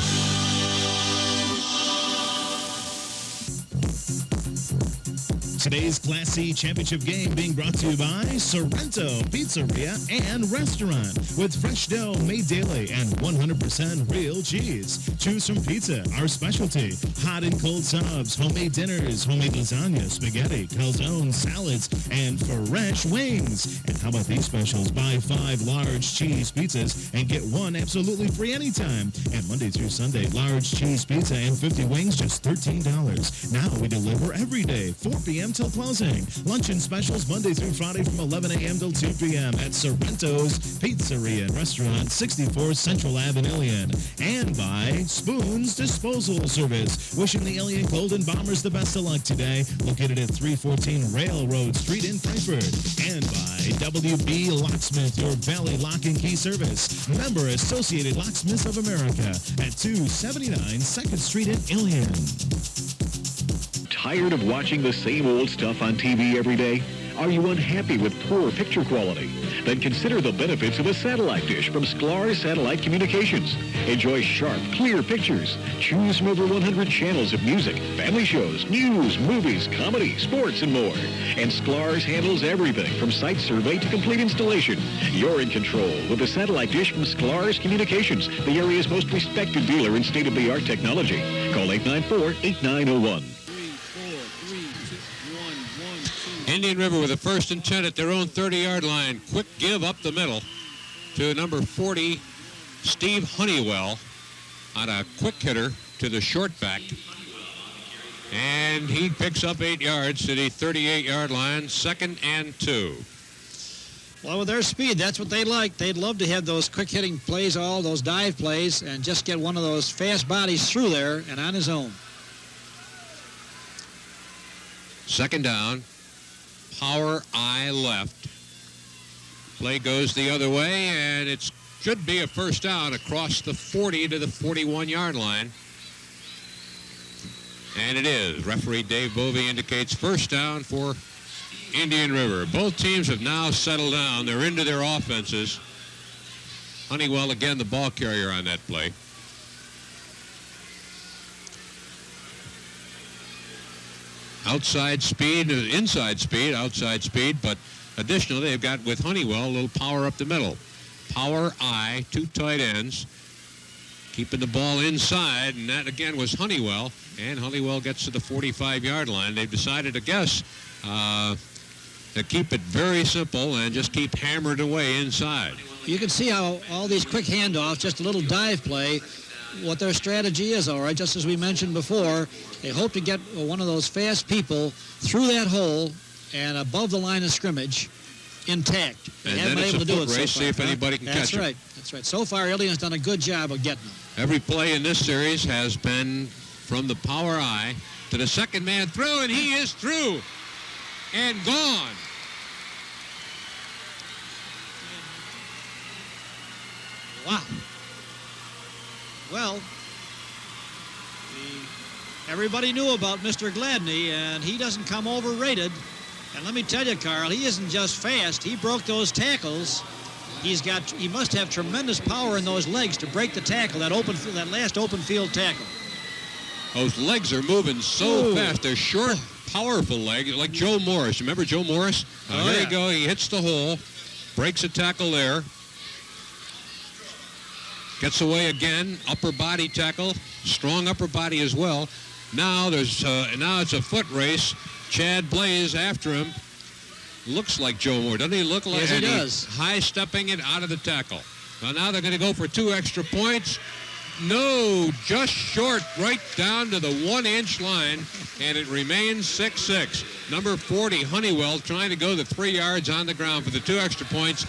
S4: Today's Class C Championship game being brought to you by Sorrento Pizzeria and Restaurant with fresh dough made daily and 100% real cheese. Choose from pizza, our specialty, hot and cold subs, homemade dinners, homemade lasagna, spaghetti, calzone, salads, and fresh wings. And how about these specials? Buy 5 large cheese pizzas and get 1 absolutely free anytime. And Monday through Sunday, large cheese pizza and 50 wings, just $13. Now we deliver every day, 4 p.m. till closing. Luncheon specials Monday through Friday from 11 a.m. till 2 p.m. at Sorrento's Pizzeria and Restaurant, 64 Central Ave in Ilion. And by Spoon's Disposal Service. Wishing the Ilion Golden Bombers the best of luck today. Located at 314 Railroad Street in Frankfort. And by WB Locksmith, your Valley Lock and Key Service. Member Associated Locksmiths of America at 279 2nd Street in Ilion.
S9: Tired of watching the same old stuff on TV every day? Are you unhappy with poor picture quality? Then consider the benefits of a satellite dish from Sklar Satellite Communications. Enjoy sharp, clear pictures. Choose from over 100 channels of music, family shows, news, movies, comedy, sports, and more. And Sklar's handles everything from site survey to complete installation. You're in control with a satellite dish from Sklar's Communications, the area's most respected dealer in state-of-the-art technology. Call 894-8901.
S1: Indian River with a 1st and 10 at their own 30-yard line. Quick give up the middle to number 40, Steve Honeywell, on a quick hitter to the short back. And he picks up 8 yards to the 38-yard line, 2nd and 2.
S2: Well, with their speed, that's what they like. They'd love to have those quick-hitting plays, all those dive plays, and just get one of those fast bodies through there and on his own.
S1: 2nd down. Power I left. Play goes the other way, and it should be a 1st down across the 40 to the 41-yard line. And it is. Referee Dave Bovey indicates 1st down for Indian River. Both teams have now settled down. They're into their offenses. Honeywell, again, the ball carrier on that play. Outside speed, inside speed, outside speed, but additionally, they've got, with Honeywell, a little power up the middle. Power I, 2 tight ends, keeping the ball inside, and that, again, was Honeywell, and Honeywell gets to the 45-yard line. They've decided, I guess, to keep it very simple and just keep hammering away inside.
S2: You can see how all these quick handoffs, just a little dive play, what their strategy is, all right, just as we mentioned before. They hope to get one of those fast people through that hole and above the line of scrimmage intact. They
S1: and
S2: haven't
S1: then
S2: been
S1: it's
S2: able
S1: a
S2: to do
S1: foot
S2: it
S1: race,
S2: so
S1: see
S2: far.
S1: if anybody can catch
S2: That's
S1: it.
S2: That's right. So far, Ilion's done a good job of getting them.
S1: Every play in this series has been from the power I to the second man through, and he is through and gone.
S2: Wow. Well, everybody knew about Mr. Gladney, and he doesn't come overrated. And let me tell you, Carl, he isn't just fast. He broke those tackles. He must have tremendous power in those legs to break the tackle, that last open field tackle.
S1: Those legs are moving so fast. They're short, powerful legs, like Joe Morris. Remember Joe Morris? There you go. He hits the hole, breaks a tackle there. Gets away again, upper body tackle, strong upper body as well. Now it's a foot race. Chad Blaze after him. Looks like Joe Moore. Doesn't he look like?
S2: Yes, he does.
S1: High-stepping it out of the tackle. Well, now they're going to go for 2 extra points. No, just short, right down to the 1-inch line, and it remains 6-6. Number 40, Honeywell, trying to go the 3 yards on the ground for the 2 extra points.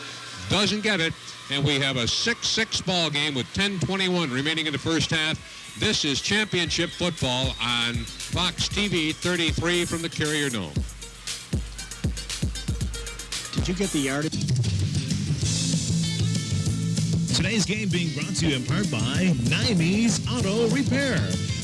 S1: Doesn't get it, and we have a 6-6 ball game with 10:21 remaining in the first half. This is championship football on Fox TV 33 from the Carrier Dome.
S2: Did you get the yardage?
S4: Today's game being brought to you in part by Nimes Auto Repair.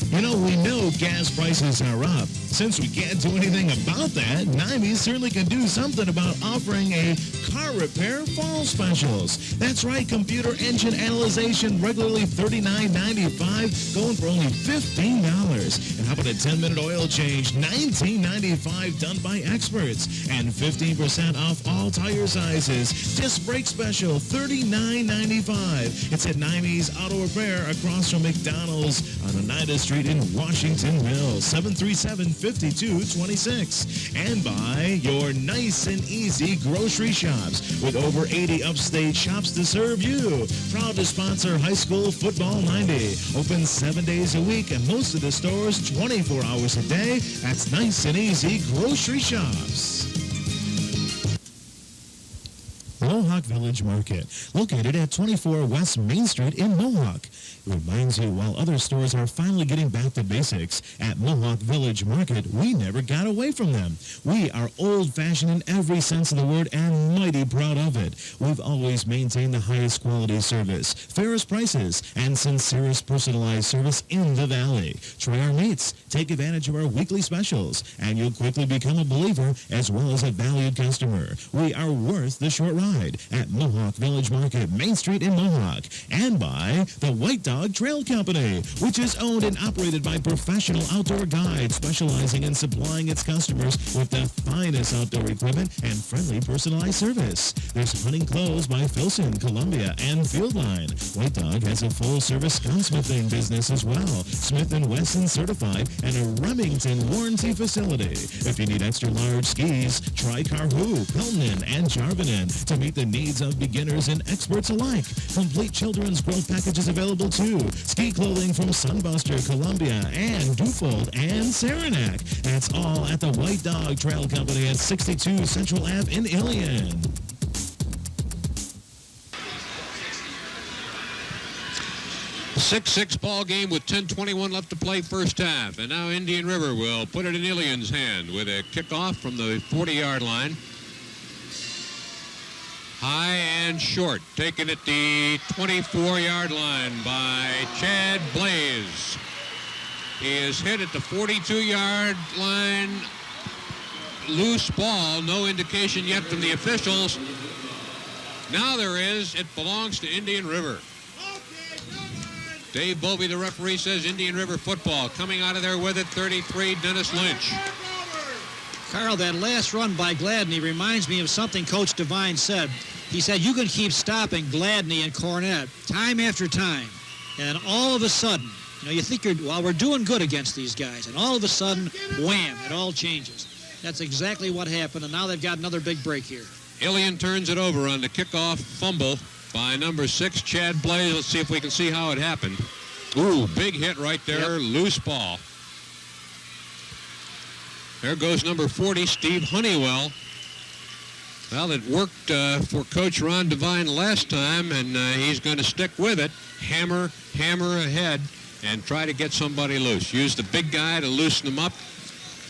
S4: You know, we know gas prices are up. Since we can't do anything about that, Nimes certainly can do something about offering a car repair fall specials. That's right, computer engine analyzation, regularly $39.95, going for only $15. And how about a 10-minute oil change, $19.95, done by experts. And 15% off all tire sizes. Disc brake special, $39.95. It's at Nimes Auto Repair across from McDonald's on Oneida Street in Washington Mills, 737-5226. And by your nice and easy grocery shops with over 80 upstate shops to serve you. Proud to sponsor High School Football 90. Open 7 days a week and most of the stores 24 hours a day. That's nice and easy grocery shops. Mohawk Village Market, located at 24 West Main Street in Mohawk. It reminds you, while other stores are finally getting back to basics, at Mohawk Village Market, we never got away from them. We are old-fashioned in every sense of the word and mighty proud of it. We've always maintained the highest quality service, fairest prices, and sincerest personalized service in the Valley. Try our meats, take advantage of our weekly specials, and you'll quickly become a believer as well as a valued customer. We are worth the short ride at Mohawk Village Market, Main Street in Mohawk, and by the White Dog Trail Company, which is owned and operated by professional outdoor guides specializing in supplying its customers with the finest outdoor equipment and friendly personalized service. There's hunting clothes by Filson, Columbia, and Fieldline. White Dog has a full-service gunsmithing business as well, Smith & Wesson certified, and a Remington warranty facility. If you need extra large skis, try Carhu, Pelton, and Jarvinen to meet the needs of beginners and experts alike. Complete children's growth packages available too. Ski clothing from Sunbuster, Columbia, and Dufold and Saranac. That's all at the White Dog Trail Company at 62 Central Ave in Ilion.
S1: Six ball game with 10:21 left to play first half. And now Indian River will put it in Ilion's hand with a kickoff from the 40-yard line. High and short, taken at the 24-yard line by Chad Blaze. He is hit at the 42-yard line. Loose ball, no indication yet from the officials. Now there is. It belongs to Indian River. Dave Bovey, the referee, says Indian River football. Coming out of there with it, 33, Dennis Lynch.
S2: Carl, that last run by Gladney reminds me of something Coach Devine said. He said, you can keep stopping Gladney and Cornett time after time. And all of a sudden, you think we're doing good against these guys. And all of a sudden, wham, it all changes. That's exactly what happened. And now they've got another big break here.
S1: Ilion turns it over on the kickoff fumble by number 6, Chad Blaze. Let's see if we can see how it happened. Ooh, big hit right there, loose ball. There goes number 40, Steve Honeywell. Well, it worked for Coach Ron Devine last time, and he's going to stick with it. Hammer ahead, and try to get somebody loose. Use the big guy to loosen him up,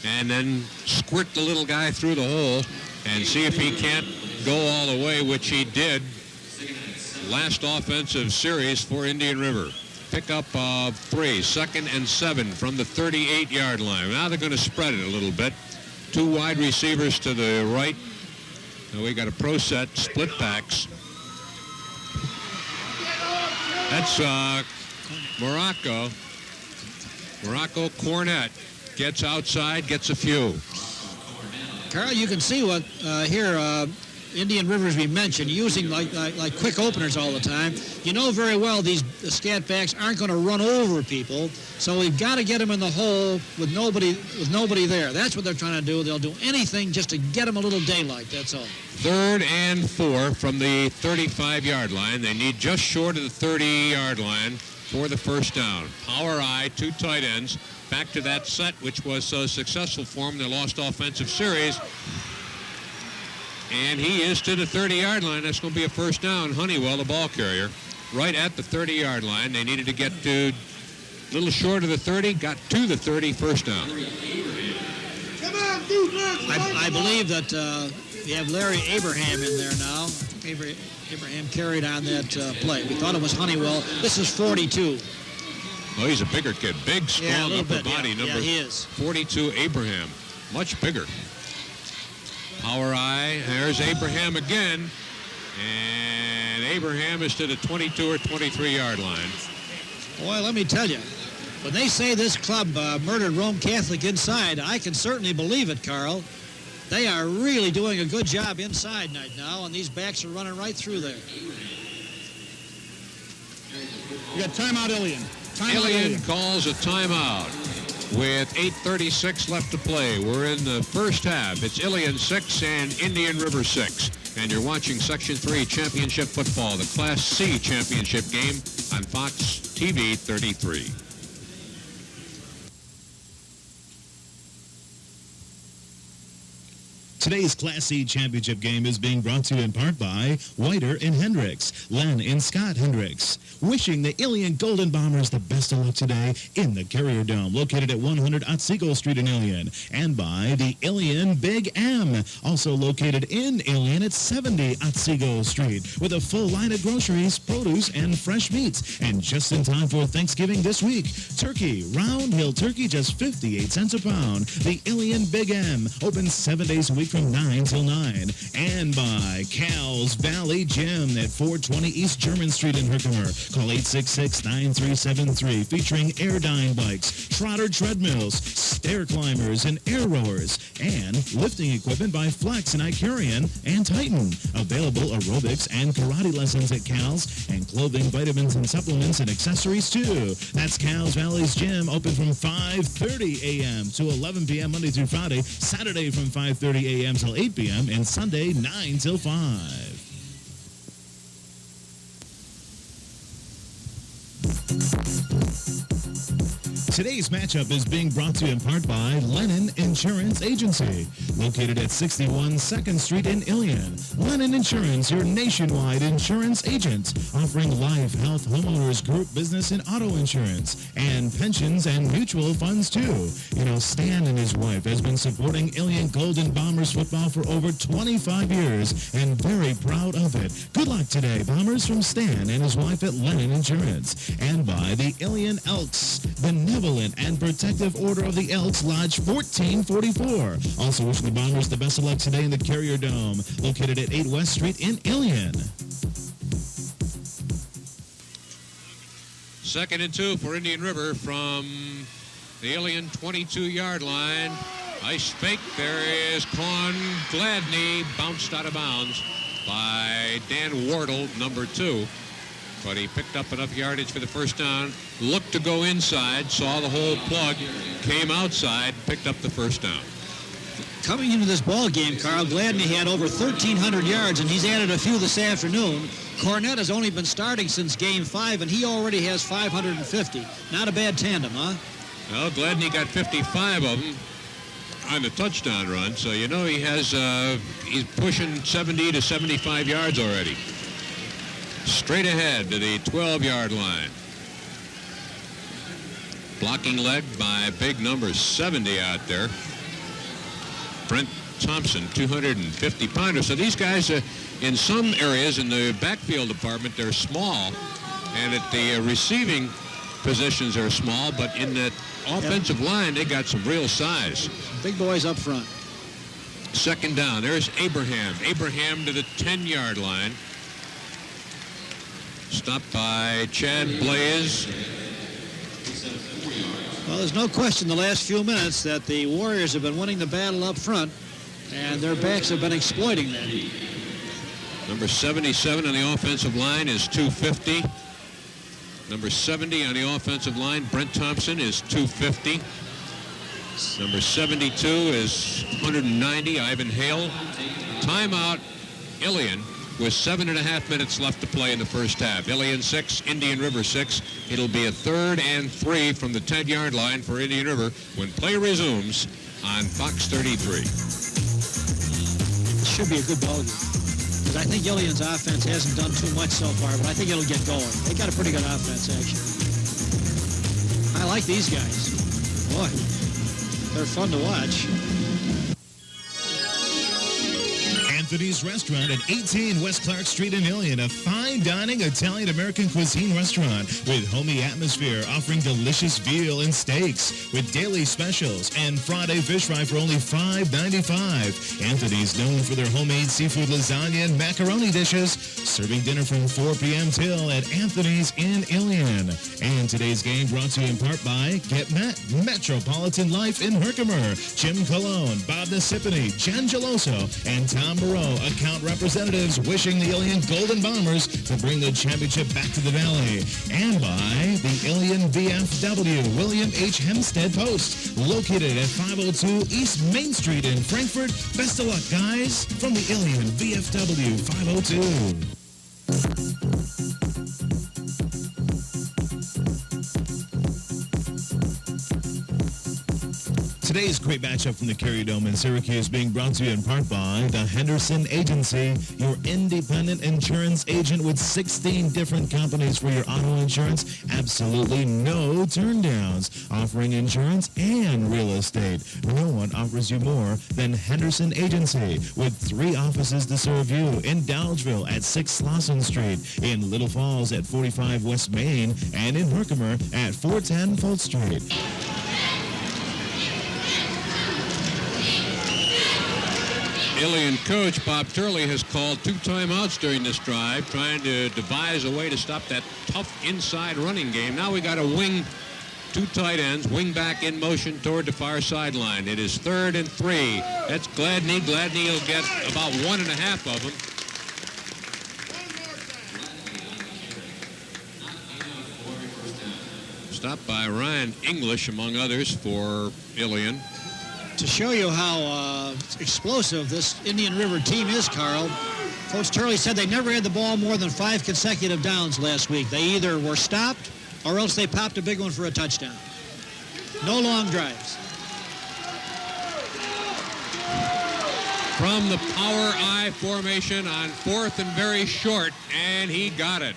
S1: and then squirt the little guy through the hole, and see if he can't go all the way, which he did last offensive series for Indian River. Pickup of 3, 2nd and 7 from the 38-yard line. Now they're going to spread it a little bit. 2 wide receivers to the right. Now we got a pro set, split backs. That's Morocco. Morocco Cornett gets outside, gets a few.
S2: Carl, you can see what here Indian River, as we mentioned, using like quick openers all the time. You know very well these scat backs aren't going to run over people, so we've got to get them in the hole with nobody there. That's what they're trying to do. They'll do anything just to get them a little daylight, that's all.
S1: 3rd and 4 from the 35-yard line. They need just short of the 30-yard line for the first down. Power I, 2 tight ends. Back to that set, which was so successful for them, their lost offensive series. And he is to the 30-yard line. That's going to be a first down. Honeywell, the ball carrier, right at the 30-yard line. They needed to get to a little short of the 30, got to the 30, first down.
S2: I believe that we have Larry Abraham in there now. Abraham carried on that play. We thought it was Honeywell. This is 42.
S1: Oh, he's a bigger kid. Big, strong upper body.
S2: Yeah, he is.
S1: 42, Abraham. Much bigger. Power I. There's Abraham again. And Abraham is to the 22 or 23-yard line.
S2: Boy, let me tell you, when they say this club murdered Rome Catholic inside, I can certainly believe it, Carl. They are really doing a good job inside right now, and these backs are running right through there.
S5: You got timeout, Ilion.
S1: Ilion calls a timeout with 8:36 left to play. We're in the first half. It's Ilion 6 and Indian River 6. And you're watching Section 3 Championship Football, the Class C Championship game on Fox TV 33.
S4: Today's Class C championship game is being brought to you in part by Whiter and Hendricks, Len and Scott Hendricks. Wishing the Ilion Golden Bombers the best of luck today in the Carrier Dome, located at 100 Otsego Street in Ilion. And by the Ilion Big M, also located in Ilion at 70 Otsego Street, with a full line of groceries, produce, and fresh meats. And just in time for Thanksgiving this week, turkey, Round Hill turkey, just 58 cents a pound. The Ilion Big M, open 7 days a week from 9 till 9. And by Cal's Valley Gym at 420 East German Street in Herkimer. Call 866-9373, featuring Airdyne bikes, Trotter treadmills, stair climbers, and air rowers, and lifting equipment by Flex and Icarian and Titan. Available aerobics and karate lessons at Cal's, and clothing, vitamins, and supplements and accessories too. That's Cal's Valley's Gym, open from 5:30 a.m. to 11 p.m. Monday through Friday, Saturday from 5:30 a.m. till 8 p.m., and Sunday 9 till 5. Today's matchup is being brought to you in part by Lennon Insurance Agency, located at 61 2nd Street in Ilion. Lennon Insurance, your nationwide insurance agent, offering life, health, homeowners, group, business, and auto insurance, and pensions and mutual funds too. You know, Stan and his wife has been supporting Ilion Golden Bombers football for over 25 years, and very proud of it. Good luck today, Bombers, from Stan and his wife at Lennon Insurance. And by the Ilion Elks, Benevolent and Protective Order of the Elks, Lodge 1444. Also wishing the Bombers the best of luck today in the Carrier Dome, located at 8 West Street in Ilion.
S1: 2nd and 2 for Indian River from the Ilion 22-yard line. Ice fake. There is Con Gladney, bounced out of bounds by Dan Wardle, number 2. But he picked up enough yardage for the first down, looked to go inside, saw the hole plug, came outside, picked up the first down.
S2: Coming into this ball game, Carl, Gladney had over 1,300 yards, and he's added a few this afternoon. Cornett has only been starting since Game 5, and he already has 550. Not a bad tandem, huh?
S1: Well, Gladney got 55 of them on the touchdown run, so you know he's pushing 70 to 75 yards already. Straight ahead to the 12-yard line. Blocking leg by big number 70 out there. Brent Thompson, 250-pounder. So these guys, in some areas in the backfield department, they're small. And at the receiving positions are small, but in that offensive line, they got some real size.
S2: Big boys up front.
S1: 2nd down. There's Abraham. Abraham to the 10-yard line. Stopped by Chad Blaze.
S2: Well, there's no question the last few minutes that the Warriors have been winning the battle up front, and their backs have been exploiting that.
S1: Number 77 on the offensive line is 250. Number 70 on the offensive line, Brent Thompson, is 250. Number 72 is 190, Ivan Hale. Timeout, Ilion, with 7.5 minutes left to play in the first half. Ilion 6, Indian River 6. It'll be a 3rd and 3 from the 10-yard line for Indian River when play resumes on Fox 33.
S2: It should be a good ball game, because I think Ilion's offense hasn't done too much so far, but I think it'll get going. They got a pretty good offense, actually. I like these guys. Boy, they're fun to watch.
S4: Anthony's Restaurant at 18 West Clark Street in Ilion, a fine dining Italian-American cuisine restaurant with homey atmosphere, offering delicious veal and steaks with daily specials and Friday fish fry for only $5.95. Anthony's known for their homemade seafood lasagna and macaroni dishes, serving dinner from 4 p.m. till at Anthony's in Ilion. And today's game brought to you in part by Get Met, Metropolitan Life in Herkimer, Jim Colon, Bob Nasipany, Jen Geloso, and Tom Moreau, account representatives, wishing the Ilion Golden Bombers to bring the championship back to the Valley. And by the Ilion VFW William H. Hempstead Post, located at 502 East Main Street in Frankfort. Best of luck, guys, from the Ilion VFW 502. Today's great matchup from the Carrier Dome in Syracuse being brought to you in part by the Henderson Agency, your independent insurance agent with 16 different companies for your auto insurance. Absolutely no turndowns, offering insurance and real estate. No one offers you more than Henderson Agency, with 3 offices to serve you in Dowdesville at 6 Slauson Street, in Little Falls at 45 West Main, and in Herkimer at 410 Fulton Street.
S1: Ilion coach Bob Turley has called 2 timeouts during this drive, trying to devise a way to stop that tough inside running game. Now we got a wing, 2 tight ends, wing back in motion toward the far sideline. It is 3rd and 3. That's Gladney. Gladney will get about 1.5 of them. Stopped by Ryan English, among others, for Ilion.
S2: To show you how explosive this Indian River team is, Carl, Coach Turley said they never had the ball more than 5 consecutive downs last week. They either were stopped or else they popped a big one for a touchdown. No long drives.
S1: From the power I formation on 4th and very short, and he got it.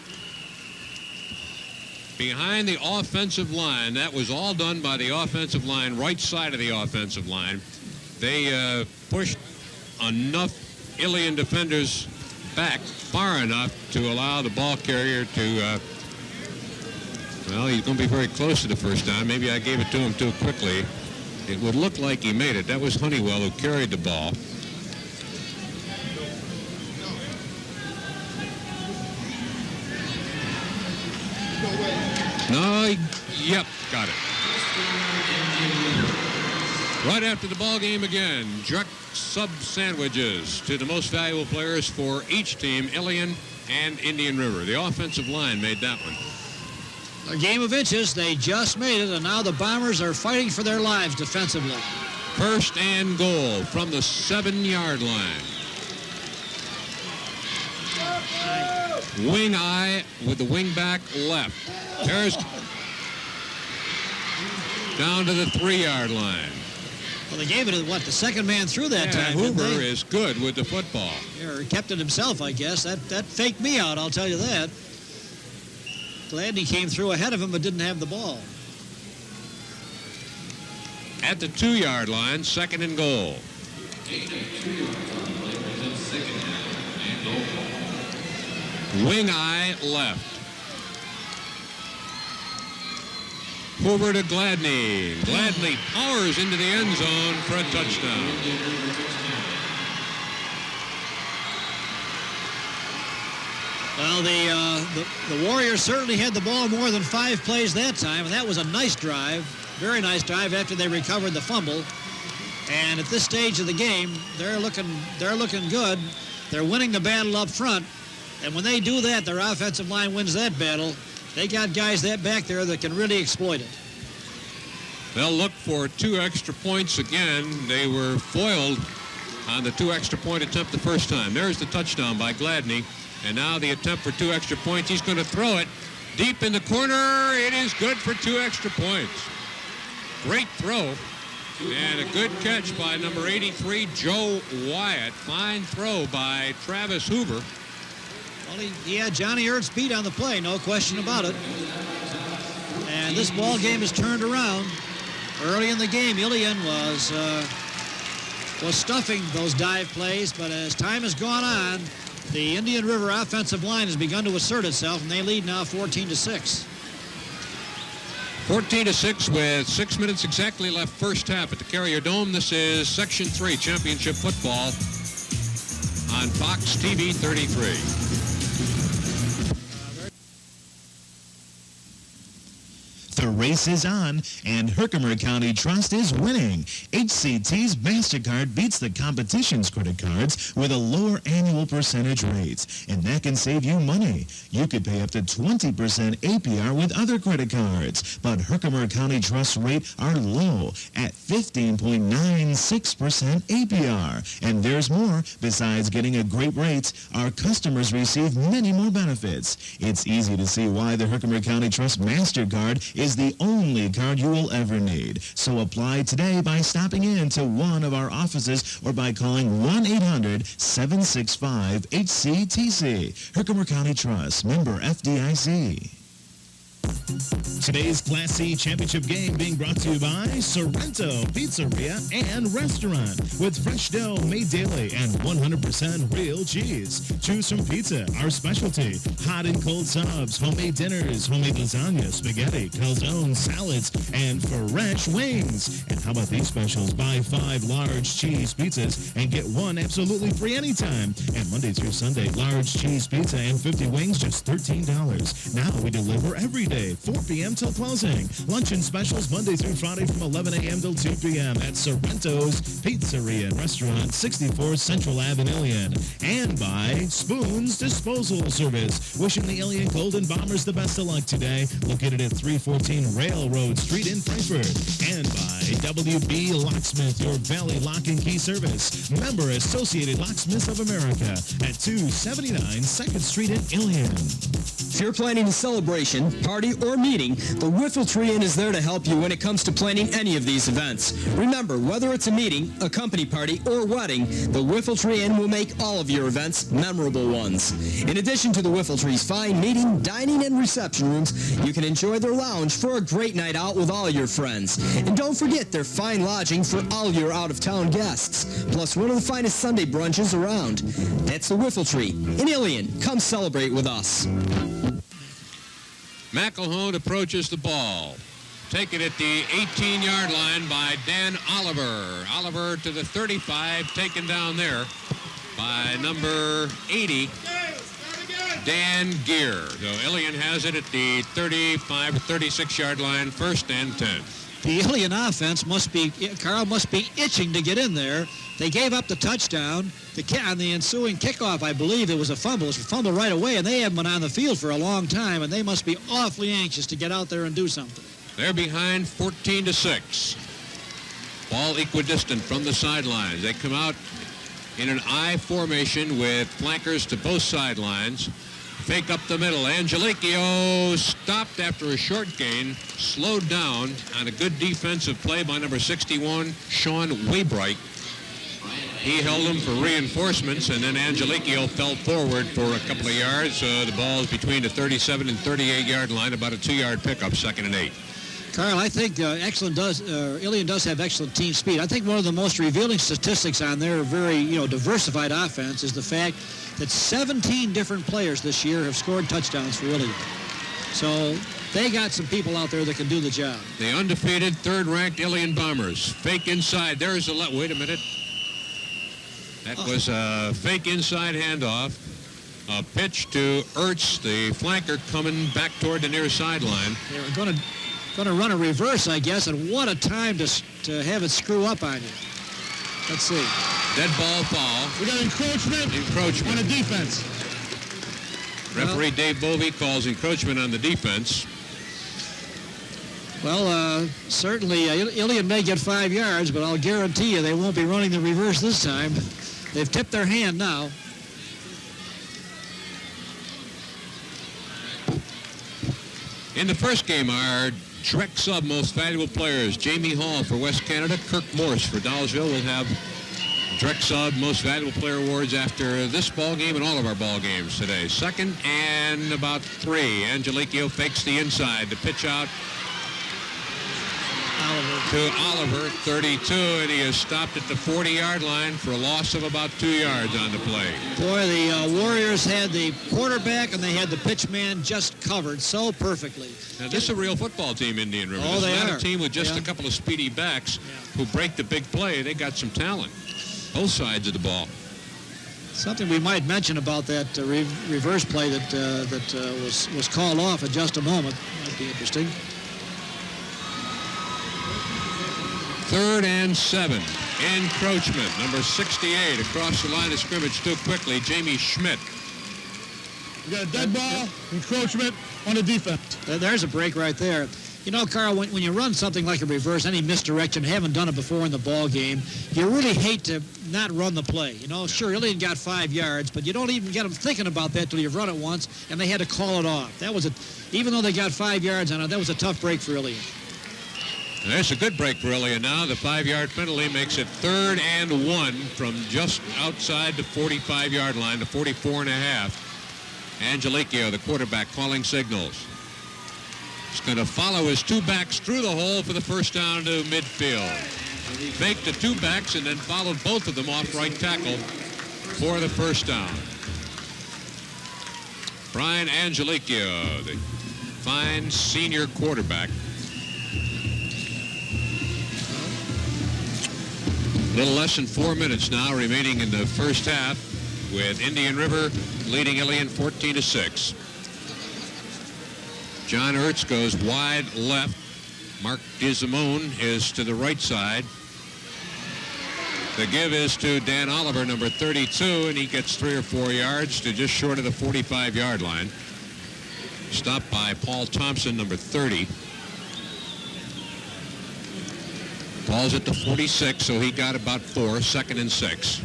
S1: Behind the offensive line. That was all done by the offensive line, right side of the offensive line. They pushed enough Ilion defenders back far enough to allow the ball carrier to, well, he's going to be very close to the first down. Maybe I gave it to him too quickly. It would look like he made it. That was Honeywell who carried the ball. No, yep, got it. Right after the ball game again, Jerk sub sandwiches to the most valuable players for each team, Ilion and Indian River. The offensive line made that one.
S2: A game of inches. They just made it, and now the Bombers are fighting for their lives defensively.
S1: 1st and goal from the 7-yard line. Wing eye with the wing back left. There's down to the 3-yard line.
S2: Well, they gave it to, what, the second man through that time,
S1: Hoover
S2: didn't they?
S1: is good with the football.
S2: Yeah, he kept it himself, I guess. That faked me out, I'll tell you that. Gladney came through ahead of him but didn't have the ball.
S1: At the 2-yard line, 2nd and goal. Wing eye left. Hoover to Gladney. Gladney powers into the end zone for a touchdown.
S2: Well, the Warriors certainly had the ball more than 5 plays that time, and that was a nice drive, very nice drive after they recovered the fumble. And at this stage of the game, they're looking good. They're winning the battle up front, and when they do that, their offensive line wins that battle. They got guys that back there that can really exploit it.
S1: They'll look for 2 extra points again. They were foiled on the 2 extra point attempt the first time. There's the touchdown by Gladney. And now the attempt for 2 extra points. He's going to throw it deep in the corner. It is good for 2 extra points. Great throw. And a good catch by number 83, Joe Wyatt. Fine throw by Travis Hoover.
S2: Well, he had Johnny Ertz beat on the play, no question about it. And this ball game is turned around. Early in the game, Ilion was stuffing those dive plays, but as time has gone on, the Indian River offensive line has begun to assert itself, and they lead now 14-6.
S1: 14-6 with 6 minutes exactly left first half at the Carrier Dome. This is Section 3 Championship Football on Fox TV 33.
S4: The race is on, and Herkimer County Trust is winning. HCT's MasterCard beats the competition's credit cards with a lower annual percentage rates, and that can save you money. You could pay up to 20% APR with other credit cards, but Herkimer County Trust rates are low at 15.96% APR. And there's more. Besides getting a great rate, our customers receive many more benefits. It's easy to see why the Herkimer County Trust MasterCard is the the only card you will ever need. So apply today by stopping in to one of our offices or by calling 1-800-765-HCTC. Herkimer County Trust, member FDIC. Today's Class C championship game being brought to you by Sorrento Pizzeria and Restaurant with fresh dough made daily and 100% real cheese. Choose from pizza, our specialty, hot and cold subs, homemade dinners, homemade lasagna, spaghetti, calzone, salads, and fresh wings. And how about these specials? Buy 5 large cheese pizzas and get 1 absolutely free anytime. And Monday through Sunday, large cheese pizza and 50 wings, just $13. Now we deliver every day, 4 p.m. till closing. Luncheon specials Monday through Friday from 11 a.m. till 2 p.m. at Sorrento's Pizzeria and Restaurant, 64 Central Ave in Ilion. And by Spoon's Disposal Service. Wishing the Ilion Golden Bombers the best of luck today. Located at 314 Railroad Street in Frankfort. And by WB Locksmith, your Valley Lock and Key Service. Member Associated Locksmiths of America at 279 2nd Street in Ilion.
S3: If you're planning a celebration, party, or meeting, the Wiffle Tree Inn is there to help you when it comes to planning any of these events. Remember, whether it's a meeting, a company party, or wedding, the Wiffle Tree Inn will make all of your events memorable ones. In addition to the Wiffle Tree's fine meeting, dining, and reception rooms, you can enjoy their lounge for a great night out with all your friends. And don't forget their fine lodging for all your out-of-town guests, plus one of the finest Sunday brunches around. That's the Wiffle Tree in Ilion. Come celebrate with us.
S1: McElhone approaches the ball. Taken at the 18-yard line by Dan Oliver. Oliver to the 35, taken down there by number 80, Dan Gear. So Ilion has it at the 35 or 36-yard line, 1st and 10.
S2: The Ilion offense must be itching to get in there. They gave up the touchdown. On the ensuing kickoff, I believe it was a fumble. It was a fumble right away, and they haven't been on the field for a long time, and they must be awfully anxious to get out there and do something.
S1: They're behind 14-6. Ball equidistant from the sidelines. They come out in an I formation with flankers to both sidelines. Fake up the middle. Angelicchio stopped after a short gain, slowed down on a good defensive play by number 61, Sean Waybright. He held him for reinforcements, and then Angelicchio fell forward for a couple of yards. The ball is between the 37 and 38-yard line, about a 2-yard pickup, 2nd and 8.
S2: Carl, I think Ilion does have excellent team speed. I think one of the most revealing statistics on their very diversified offense is the fact that 17 different players this year have scored touchdowns for Ilion. So they got some people out there that can do the job.
S1: The undefeated 3rd-ranked Ilion Bombers. Fake inside. There's the wait a minute. That was a fake inside handoff. A pitch to Ertz, the flanker, coming back toward the near sideline.
S2: They were going to run a reverse, I guess, and what a time to have it screw up on you. Let's see.
S1: Dead ball foul.
S5: We got encroachment on the defense.
S1: Referee Dave Bovey calls encroachment on the defense.
S2: Well, certainly Ilion may get 5 yards, but I'll guarantee you they won't be running the reverse this time. They've tipped their hand now.
S1: In the first game, our direct sub most valuable players, Jamie Hall for West Canada, Kirk Morse for Dowsville, will have direct sub most valuable player awards after this ball game and all of our ball games today. 2nd and about 3. Angelicchio fakes the inside. The pitch out to Oliver, 32, and he is stopped at the 40-yard line for a loss of about 2 yards on the play.
S2: Boy, the Warriors had the quarterback and they had the pitch man just covered so perfectly.
S1: Now, this is a real football team, Indian River.
S2: Oh,
S1: this
S2: they
S1: is not
S2: are.
S1: a team with just a couple of speedy backs who break the big play. They got some talent, both sides of the ball.
S2: Something we might mention about that reverse play that was called off in just a moment. Might be interesting.
S1: 3rd and 7. Encroachment. Number 68 across the line of scrimmage too quickly. Jamie Schmidt.
S5: We got a dead ball, encroachment on the defense.
S2: There's a break right there. You know, Carl, when you run something like a reverse, any misdirection, haven't done it before in the ball game, you really hate to not run the play. You know, sure, Ilion got 5 yards, but you don't even get them thinking about that till you've run it once, and they had to call it off. That was even though they got 5 yards on it, that was a tough break for Ilion.
S1: There's a good break for Ilion now. The 5-yard penalty makes it 3rd and 1 from just outside the 45-yard line to 44 and a half. Angeliquio, the quarterback, calling signals. He's going to follow his 2 backs through the hole for the first down to midfield. Faked the 2 backs and then followed both of them off right tackle for the first down. Brian Angeliquio, the fine senior quarterback. A little less than 4 minutes now remaining in the first half, with Indian River leading Ilion 14-6. John Ertz goes wide left. Mark DeZimone is to the right side. The give is to Dan Oliver, number 32, and he gets 3 or 4 yards to just short of the 45-yard line. Stopped by Paul Thompson, number 30. Ball's at the 46, so he got about 4, 2nd and 6.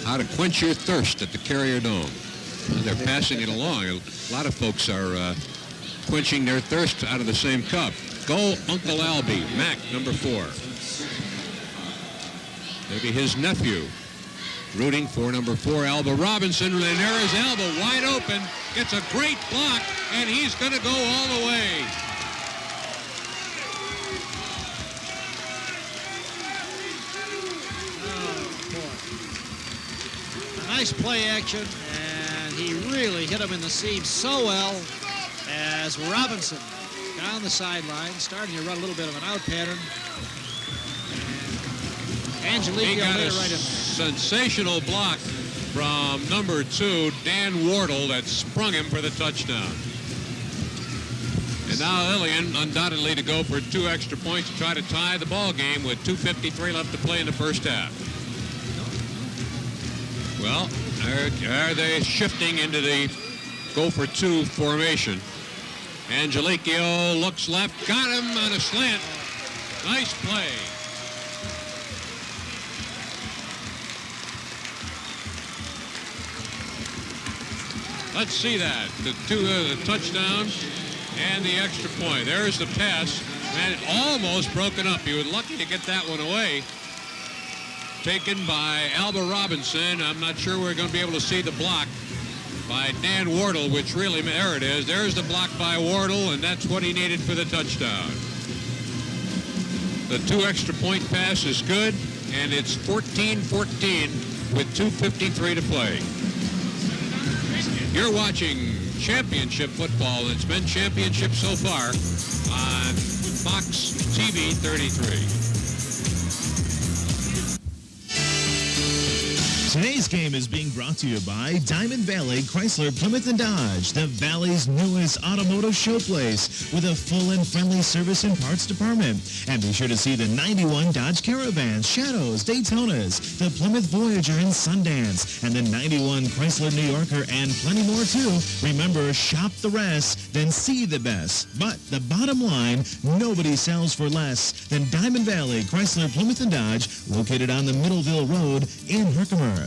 S1: How to quench your thirst at the Carrier Dome. They're passing it along. A lot of folks are quenching their thirst out of the same cup. Go Uncle Albie, Mac, number 4. Maybe his nephew rooting for number 4, Alba Robinson. And there is Alba wide open. Gets a great block, and he's going to go all the way.
S2: Nice play action, and he really hit him in the seam so well as Robinson down the sideline, starting to run a little bit of an out pattern. Angeliquio
S1: He got
S2: laid
S1: a
S2: it right in there.
S1: sensational block from number 2, Dan Wardle, that sprung him for the touchdown. And now Ilion undoubtedly to go for 2 extra points to try to tie the ball game with 2:53 left to play in the first half. Well, are they shifting into the go for 2 formation? Angeliquio looks left, got him on a slant. Nice play. Let's see that. The touchdown and the extra point. There's the pass. Man, almost broken up. He was lucky to get that one away. Taken by Alba Robinson. I'm not sure we're going to be able to see the block by Dan Wardle, which really, there it is. There's the block by Wardle, and that's what he needed for the touchdown. The 2 extra point pass is good, and it's 14-14 with 2:53 to play. You're watching championship football, and it's been championship so far on Fox TV 33.
S4: Today's game is being brought to you by Diamond Valley Chrysler Plymouth & Dodge, the Valley's newest automotive showplace with a full and friendly service and parts department. And be sure to see the 91 Dodge Caravans, Shadows, Daytonas, the Plymouth Voyager and Sundance, and the 91 Chrysler New Yorker, and plenty more too. Remember, shop the rest, then see the best. But the bottom line, nobody sells for less than Diamond Valley Chrysler Plymouth & Dodge, located on the Middleville Road in Herkimer.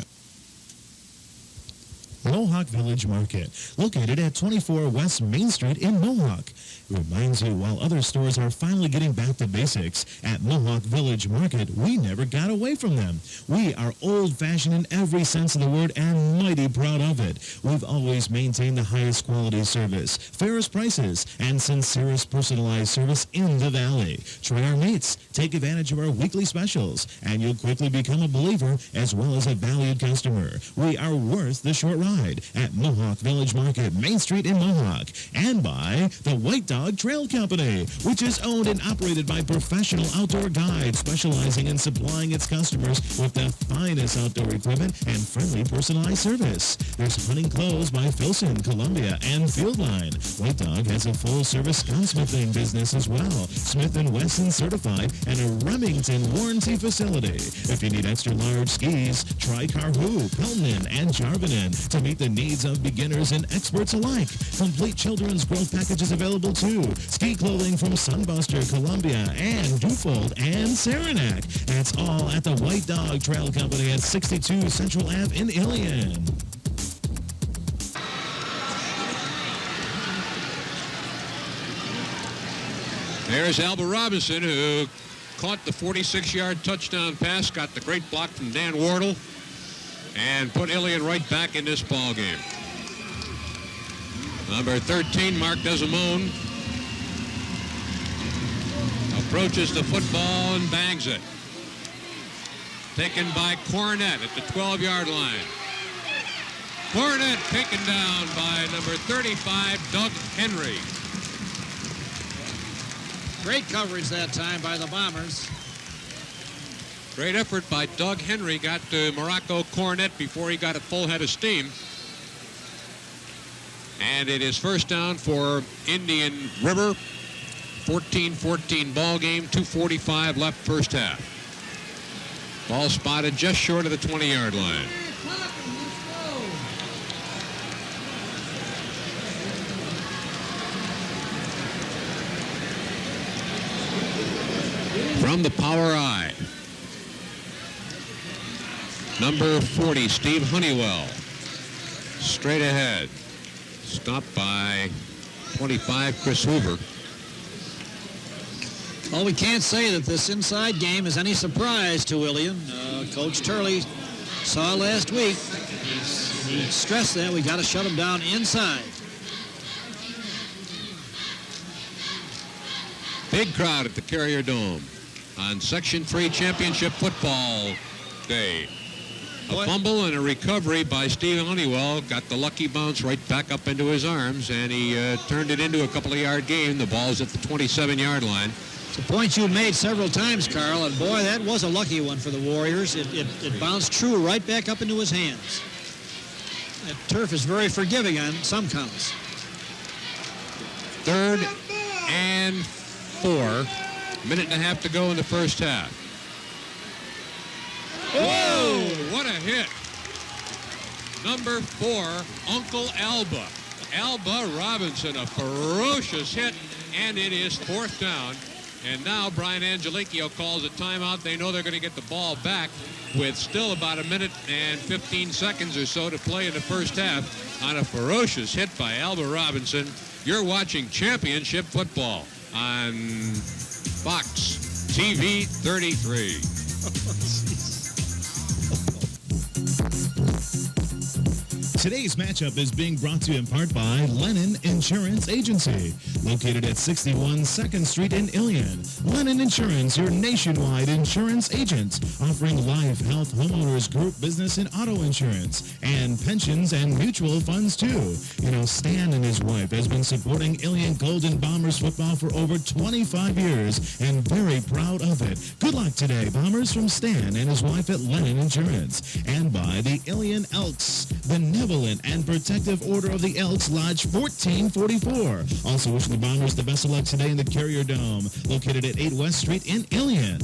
S4: Mohawk Village Market, located at 24 West Main Street in Mohawk. It reminds you, while other stores are finally getting back to basics, at Mohawk Village Market, we never got away from them. We are old-fashioned in every sense of the word and mighty proud of it. We've always maintained the highest quality service, fairest prices, and sincerest personalized service in the Valley. Try our meats, take advantage of our weekly specials, and you'll quickly become a believer as well as a valued customer. We are worth the short ride at Mohawk Village Market, Main Street in Mohawk, and by the White Dog Trail Company, which is owned and operated by professional outdoor guides specializing in supplying its customers with the finest outdoor equipment and friendly personalized service. There's hunting clothes by Filson, Columbia, and Fieldline. White Dog has a full-service gunsmithing business as well, Smith & Wesson certified, and a Remington warranty facility. If you need extra large skis, try Carhu, Pelton, and Jarvinen. To meet the needs of beginners and experts alike. Complete children's growth packages available too. Ski clothing from Sunbuster, Columbia, and Dufold and Saranac. That's all at the White Dog Trail Company at 62 Central Ave in Ilion.
S1: There's Alba Robinson, who caught the 46-yard touchdown pass, got the great block from Dan Wardle, and put Ilion right back in this ball game. Number 13, Mark Desimone, approaches the football and bangs it. Taken by Cornett at the 12-yard line. Cornett taken down by number 35, Doug Henry.
S2: Great coverage that time by the Bombers.
S1: Great effort by Doug Henry. Got to Morocco Cornett before he got a full head of steam. And it is first down for Indian River. 14-14 ball game. 2:45 left first half. Ball spotted just short of the 20-yard line. From the power I, number 40, Steve Honeywell, straight ahead, stopped by 25, Chris Hoover.
S2: Well, we can't say that this inside game is any surprise to Ilion. Coach Turley saw last week. He stressed that we got to shut them down inside.
S1: Big crowd at the Carrier Dome on Section 3 Championship Football Day. A fumble and a recovery by Steve Honeywell got the lucky bounce right back up into his arms, and he turned it into a couple of yard gain. The ball's at the 27-yard line.
S2: It's a point you made several times, Carl, and boy, that was a lucky one for the Warriors. It bounced true right back up into his hands. That turf is very forgiving on some counts.
S1: 3rd and 4. Minute and a half to go in the first half. Whoa! What a hit. Number 4, Uncle Alba. Alba Robinson, a ferocious hit, and it is 4th down. And now Brian Angelicchio calls a timeout. They know they're going to get the ball back with still about a minute and 15 seconds or so to play in the first half on a ferocious hit by Alba Robinson. You're watching championship football on Fox TV 33.
S4: Today's matchup is being brought to you in part by Lennon Insurance Agency, located at 61 2nd Street in Ilion. Lennon Insurance, your nationwide insurance agent, offering life, health, homeowners, group, business, and auto insurance, and pensions and mutual funds, too. You know, Stan and his wife has been supporting Ilion Golden Bombers football for over 25 years, and very proud of it. Good luck today, Bombers, from Stan and his wife at Lennon Insurance, and by the Ilion Elks, Benevolent and Protective Order of the Elks, Lodge 1444. Also wishing the Bombers the best of luck today in the Carrier Dome, located at 8 West Street in Ilion.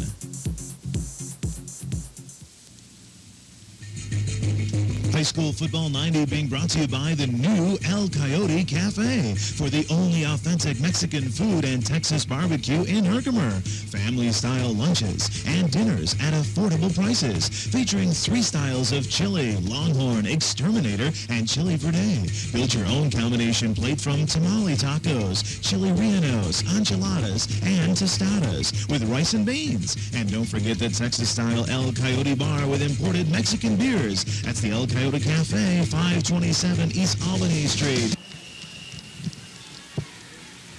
S4: High School Football 90 being brought to you by the new El Coyote Cafe for the only authentic Mexican food and Texas barbecue in Herkimer. Family-style lunches and dinners at affordable prices, featuring 3 styles of chili, Longhorn, Exterminator, and Chili Verde. Build your own combination plate from tamale tacos, chili rellenos, enchiladas, and tostadas with rice and beans. And don't forget the Texas-style El Coyote Bar with imported Mexican beers. That's the El Coyote Cafe, 527 East Albany Street.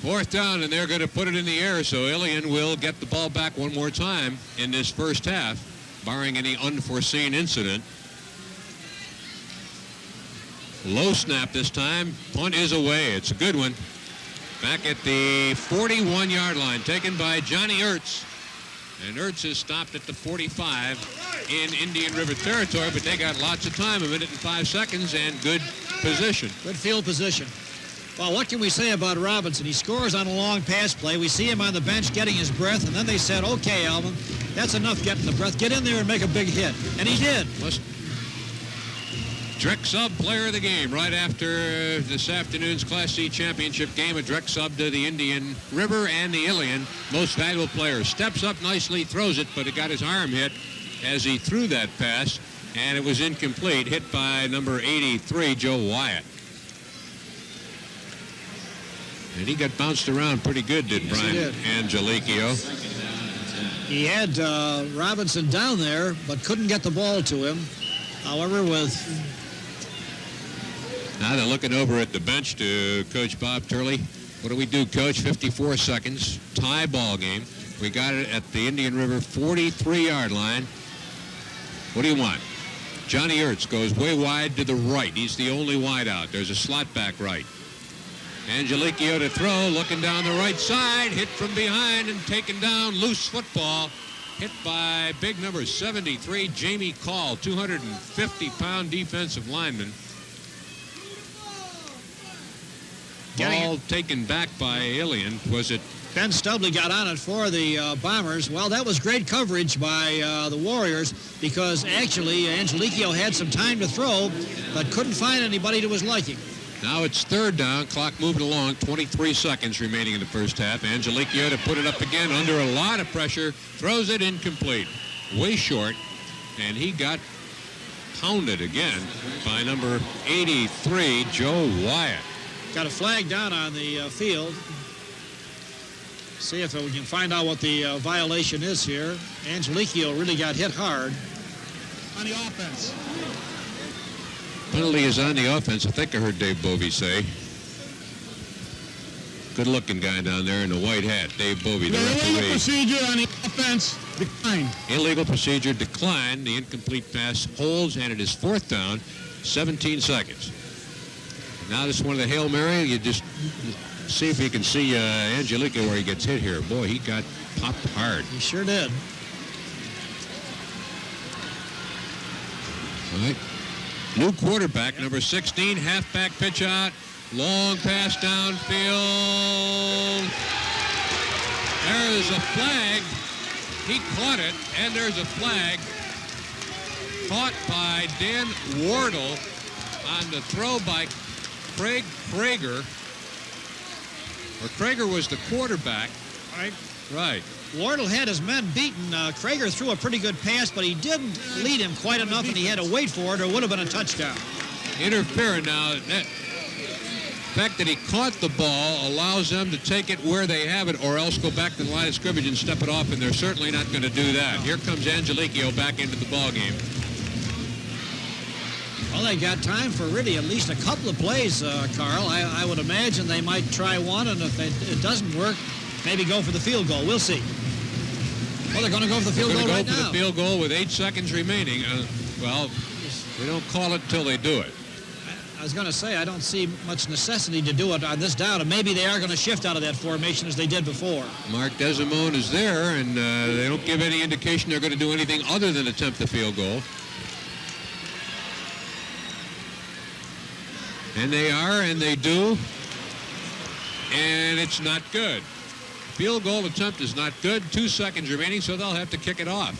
S1: 4th down, and they're going to put it in the air, so Ilion will get the ball back one more time in this first half, barring any unforeseen incident. Low snap this time. Punt is away. It's a good one. Back at the 41-yard line, taken by Johnny Ertz. And Ertz is stopped at the 45 in Indian River territory, but they got lots of time, 1 minute and 5 seconds, and good position.
S2: Good field position. Well, what can we say about Robinson? He scores on a long pass play. We see him on the bench getting his breath, and then they said, okay, Alvin, that's enough getting the breath. Get in there and make a big hit. And he did.
S1: Drek Sub player of the game right after this afternoon's Class C championship game. A Drek Sub to the Indian River and the Ilion. Most valuable player. Steps up nicely, throws it, but it got his arm hit as he threw that pass, and it was incomplete. Hit by number 83, Joe Wyatt. And he got bounced around pretty good, did Brian Angelicchio.
S2: He had Robinson down there, but couldn't get the ball to him. However,
S1: Now they're looking over at the bench to Coach Bob Turley. What do we do, Coach? 54 seconds. Tie ball game. We got it at the Indian River 43-yard line. What do you want? Johnny Ertz goes way wide to the right. He's the only wide out. There's a slot back right. Angelicchio to throw, looking down the right side, hit from behind and taken down. Loose football, hit by big number 73, Jamie Call, 250-pound defensive lineman. Ball taken back by Ilion. Was it?
S2: Ben Stubley got on it for the Bombers. Well, that was great coverage by the Warriors because actually Angelicchio had some time to throw but couldn't find anybody to his liking.
S1: Now it's third down. Clock moving along. 23 seconds remaining in the first half. Angelicchio to put it up again under a lot of pressure. Throws it incomplete. Way short. And he got pounded again by number 83, Joe Wyatt.
S2: Got a flag down on the field. See if we can find out what the violation is here. Angelicchio really got hit hard.
S5: On the offense.
S1: Penalty is on the offense. I think I heard Dave Bovee say. Good-looking guy down there in the white hat, Dave Bovee, the referee.
S5: Illegal procedure on the offense, decline.
S1: Illegal procedure, decline. The incomplete pass holds, and it is fourth down, 17 seconds. Now this is one of the Hail Mary. You just see if you can see Angelicchio where he gets hit here. Boy, he got popped hard.
S2: He sure did.
S1: All right. New quarterback, number 16, halfback pitch out. Long pass downfield. There's a flag. He caught it, and there's a flag. Caught by Dan Wardle on the throw by Craig Krager. Or Krager was the quarterback. Right.
S2: Wardle had his men beaten. Krager threw a pretty good pass, but he didn't lead him quite enough, and he had to wait for it, or it would have been a touchdown.
S1: Interfering now. The fact that he caught the ball allows them to take it where they have it, or else go back to the line of scrimmage and step it off, and they're certainly not going to do that. Here comes Angelicchio back into the ball game.
S2: Well, they got time for really at least a couple of plays, Carl. I would imagine they might try one, and if it doesn't work, maybe go for the field goal. We'll see. Well, they're going to go for the field goal right now.
S1: The field goal with 8 seconds remaining. Well, they don't call it until they do it.
S2: I was going to say, I don't see much necessity to do it on this down, and maybe they are going to shift out of that formation as they did before.
S1: Mark Desimone is there, and they don't give any indication they're going to do anything other than attempt the field goal. And they are, and they do, and it's not good. Field goal attempt is not good. 2 seconds remaining, so they'll have to kick it off.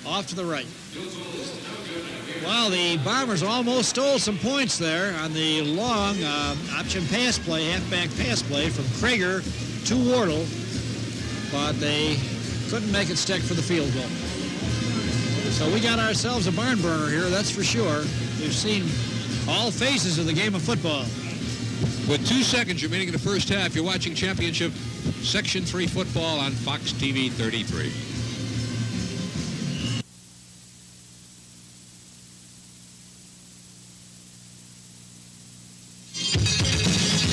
S2: Off to the right. Well, the Bombers almost stole some points there on the long option pass play, halfback pass play from Krager to Wardle, but they couldn't make it stick for the field goal. So we got ourselves a barn burner here, that's for sure. We've seen all phases of the game of football.
S1: With 2 seconds remaining in the first half, you're watching Championship Section 3 football on Fox TV 33.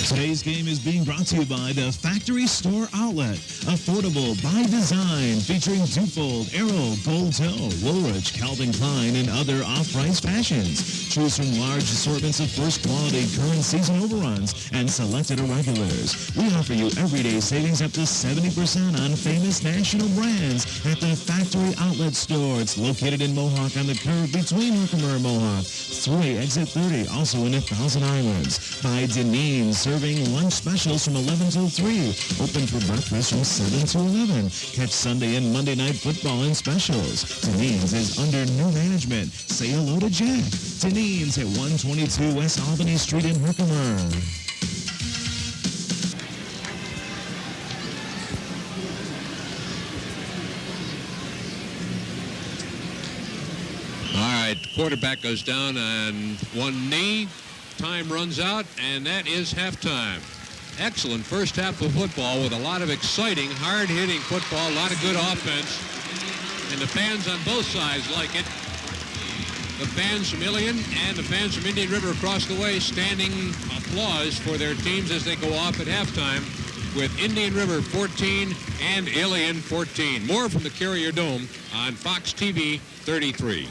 S4: Today's game is being brought to you by the Factory Store Outlet. Affordable by design, featuring Twofold, Arrow, Gold Toe, Woolrich, Calvin Klein, and other off-price fashions. Choose from large assortments of first-quality current season overruns and selected irregulars. We offer you everyday savings up to 70% on famous national brands at the Factory Outlet Store. It's located in Mohawk on the curve between Herkimer and Mohawk. 3 exit 30, also in 1,000 Islands. By Deneen, serving serving lunch specials from 11 till 3. Open for breakfast from 7 to 11. Catch Sunday and Monday night football and specials. Tanneen's is under new management. Say hello to Jack. Tanneen's at 122 West Albany Street in Herkimer.
S1: All right, quarterback goes down on one knee. Time runs out, and that is halftime. Excellent first half of football with a lot of exciting, hard-hitting football, a lot of good offense. And the fans on both sides like it. The fans from Ilion and the fans from Indian River across the way standing applause for their teams as they go off at halftime with Indian River 14 and Ilion 14. More from the Carrier Dome on Fox TV 33.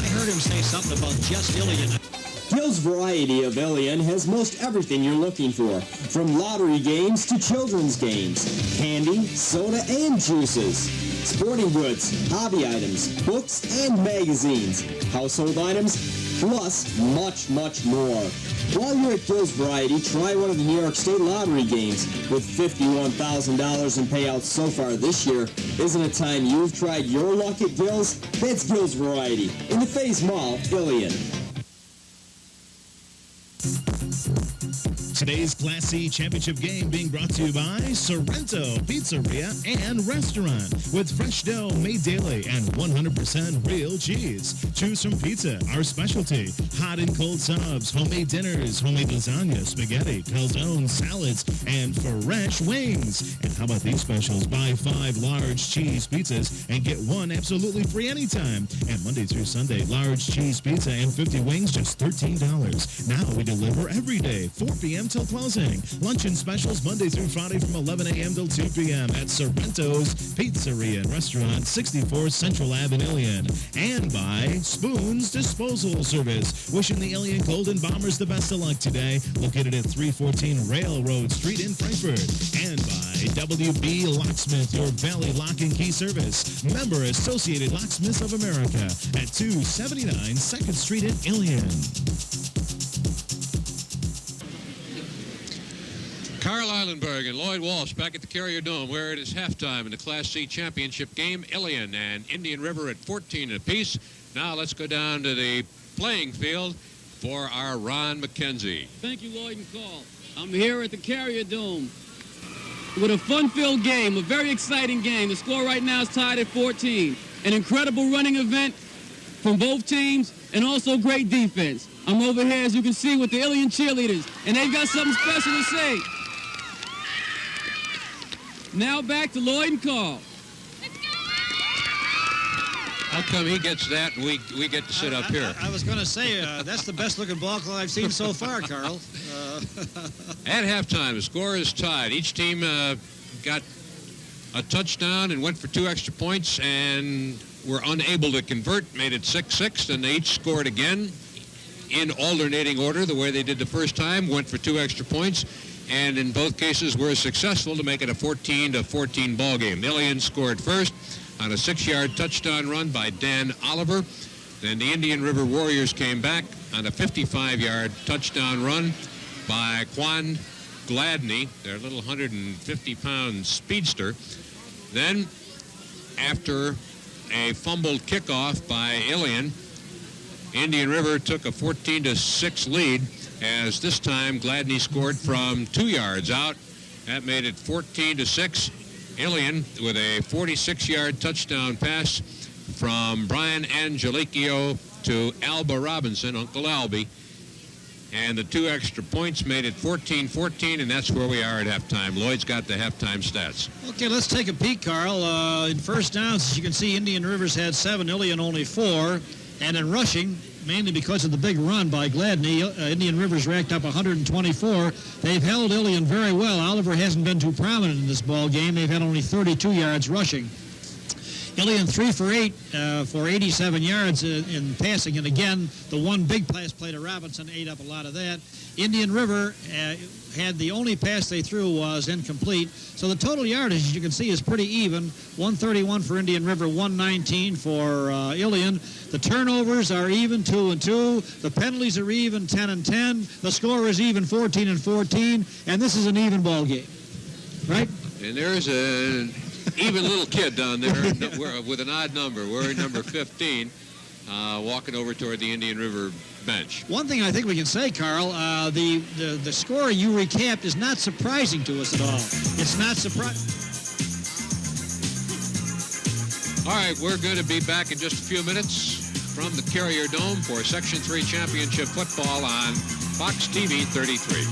S2: I heard him say something about just Ilion.
S3: Gill's variety of Ilion has most everything you're looking for, from lottery games to children's games, candy, soda, and juices, sporting goods, hobby items, books, and magazines, household items, plus much, much more. While you're at Gill's Variety, try one of the New York State Lottery games. With $51,000 in payouts so far this year, isn't it time you've tried your luck at Gill's? That's Gill's Variety in the Faze Mall, Ilion.
S4: Today's Class C championship game being brought to you by Sorrento Pizzeria and Restaurant with fresh dough made daily and 100% real cheese. Choose from pizza, our specialty, hot and cold subs, homemade dinners, homemade lasagna, spaghetti, calzone, salads, and fresh wings. And how about these specials? Buy 5 large cheese pizzas and get 1 absolutely free anytime. And Monday through Sunday, large cheese pizza and 50 wings, just $13. Now we deliver every day, 4 p.m. till closing. Luncheon specials Monday through Friday from 11 a.m. till 2 p.m. at Sorrento's Pizzeria and Restaurant, 64 Central Ave in Ilion. And by Spoon's Disposal Service. Wishing the Ilion Golden Bombers the best of luck today. Located at 314 Railroad Street in Frankfort. And by WB Locksmith, your Valley Lock and Key Service. Member Associated Locksmiths of America at 279 2nd Street in Ilion.
S1: Carl Eilenberg and Lloyd Walsh back at the Carrier Dome where it is halftime in the Class C championship game. Ilion and Indian River at 14 apiece. Now let's go down to the playing field for our Ron McKenzie.
S10: Thank you, Lloyd and Carl. I'm here at the Carrier Dome with a fun-filled game, a very exciting game. The score right now is tied at 14. An incredible running event from both teams and also great defense. I'm over here, as you can see, with the Ilion cheerleaders, and they've got something special to say. Now back to Lloyd and Carl.
S1: How come he gets that and we get to sit up here?
S2: I was going to say, that's the best-looking ball club I've seen so far, Carl.
S1: At halftime, the score is tied. Each team got a touchdown and went for 2 extra points and were unable to convert, made it 6-6, and they each scored again in alternating order the way they did the first time, went for 2 extra points, and in both cases were successful to make it a 14-14 ball game. Ilion scored first on a 6-yard touchdown run by Dan Oliver. Then the Indian River Warriors came back on a 55-yard touchdown run by Quan Gladney, their little 150-pound speedster. Then, after a fumbled kickoff by Ilion, Indian River took a 14-6 lead, as this time Gladney scored from 2 yards out. That made it 14-6. Ilion with a 46-yard touchdown pass from Brian Angelicchio to Alba Robinson, Uncle Albie. And the 2 extra points made it 14-14, and that's where we are at halftime. Lloyd's got the halftime stats.
S2: Okay, let's take a peek, Carl. In first downs, as you can see, Indian Rivers had 7, Ilion only 4. And in rushing, mainly because of the big run by Gladney, Indian Rivers racked up 124. They've held Ilion very well. Oliver hasn't been too prominent in this ball game. They've had only 32 yards rushing. Ilion 3 for 8 for 87 yards in passing. And again, the one big pass play to Robinson ate up a lot of that. Indian River had the only pass they threw was incomplete. So the total yardage, as you can see, is pretty even. 131 for Indian River, 119 for Ilion. The turnovers are even, 2-2. The penalties are even, 10-10. The score is even, 14-14. And this is an even ball game, right?
S1: And there's an even little kid down there with an odd number, wearing number 15, walking over toward the Indian River bench.
S2: One thing I think we can say, Carl, the score you recapped is not surprising to us at all. It's not surprising.
S1: All right, we're going to be back in just a few minutes from the Carrier Dome for Section 3 Championship Football on Fox TV 33.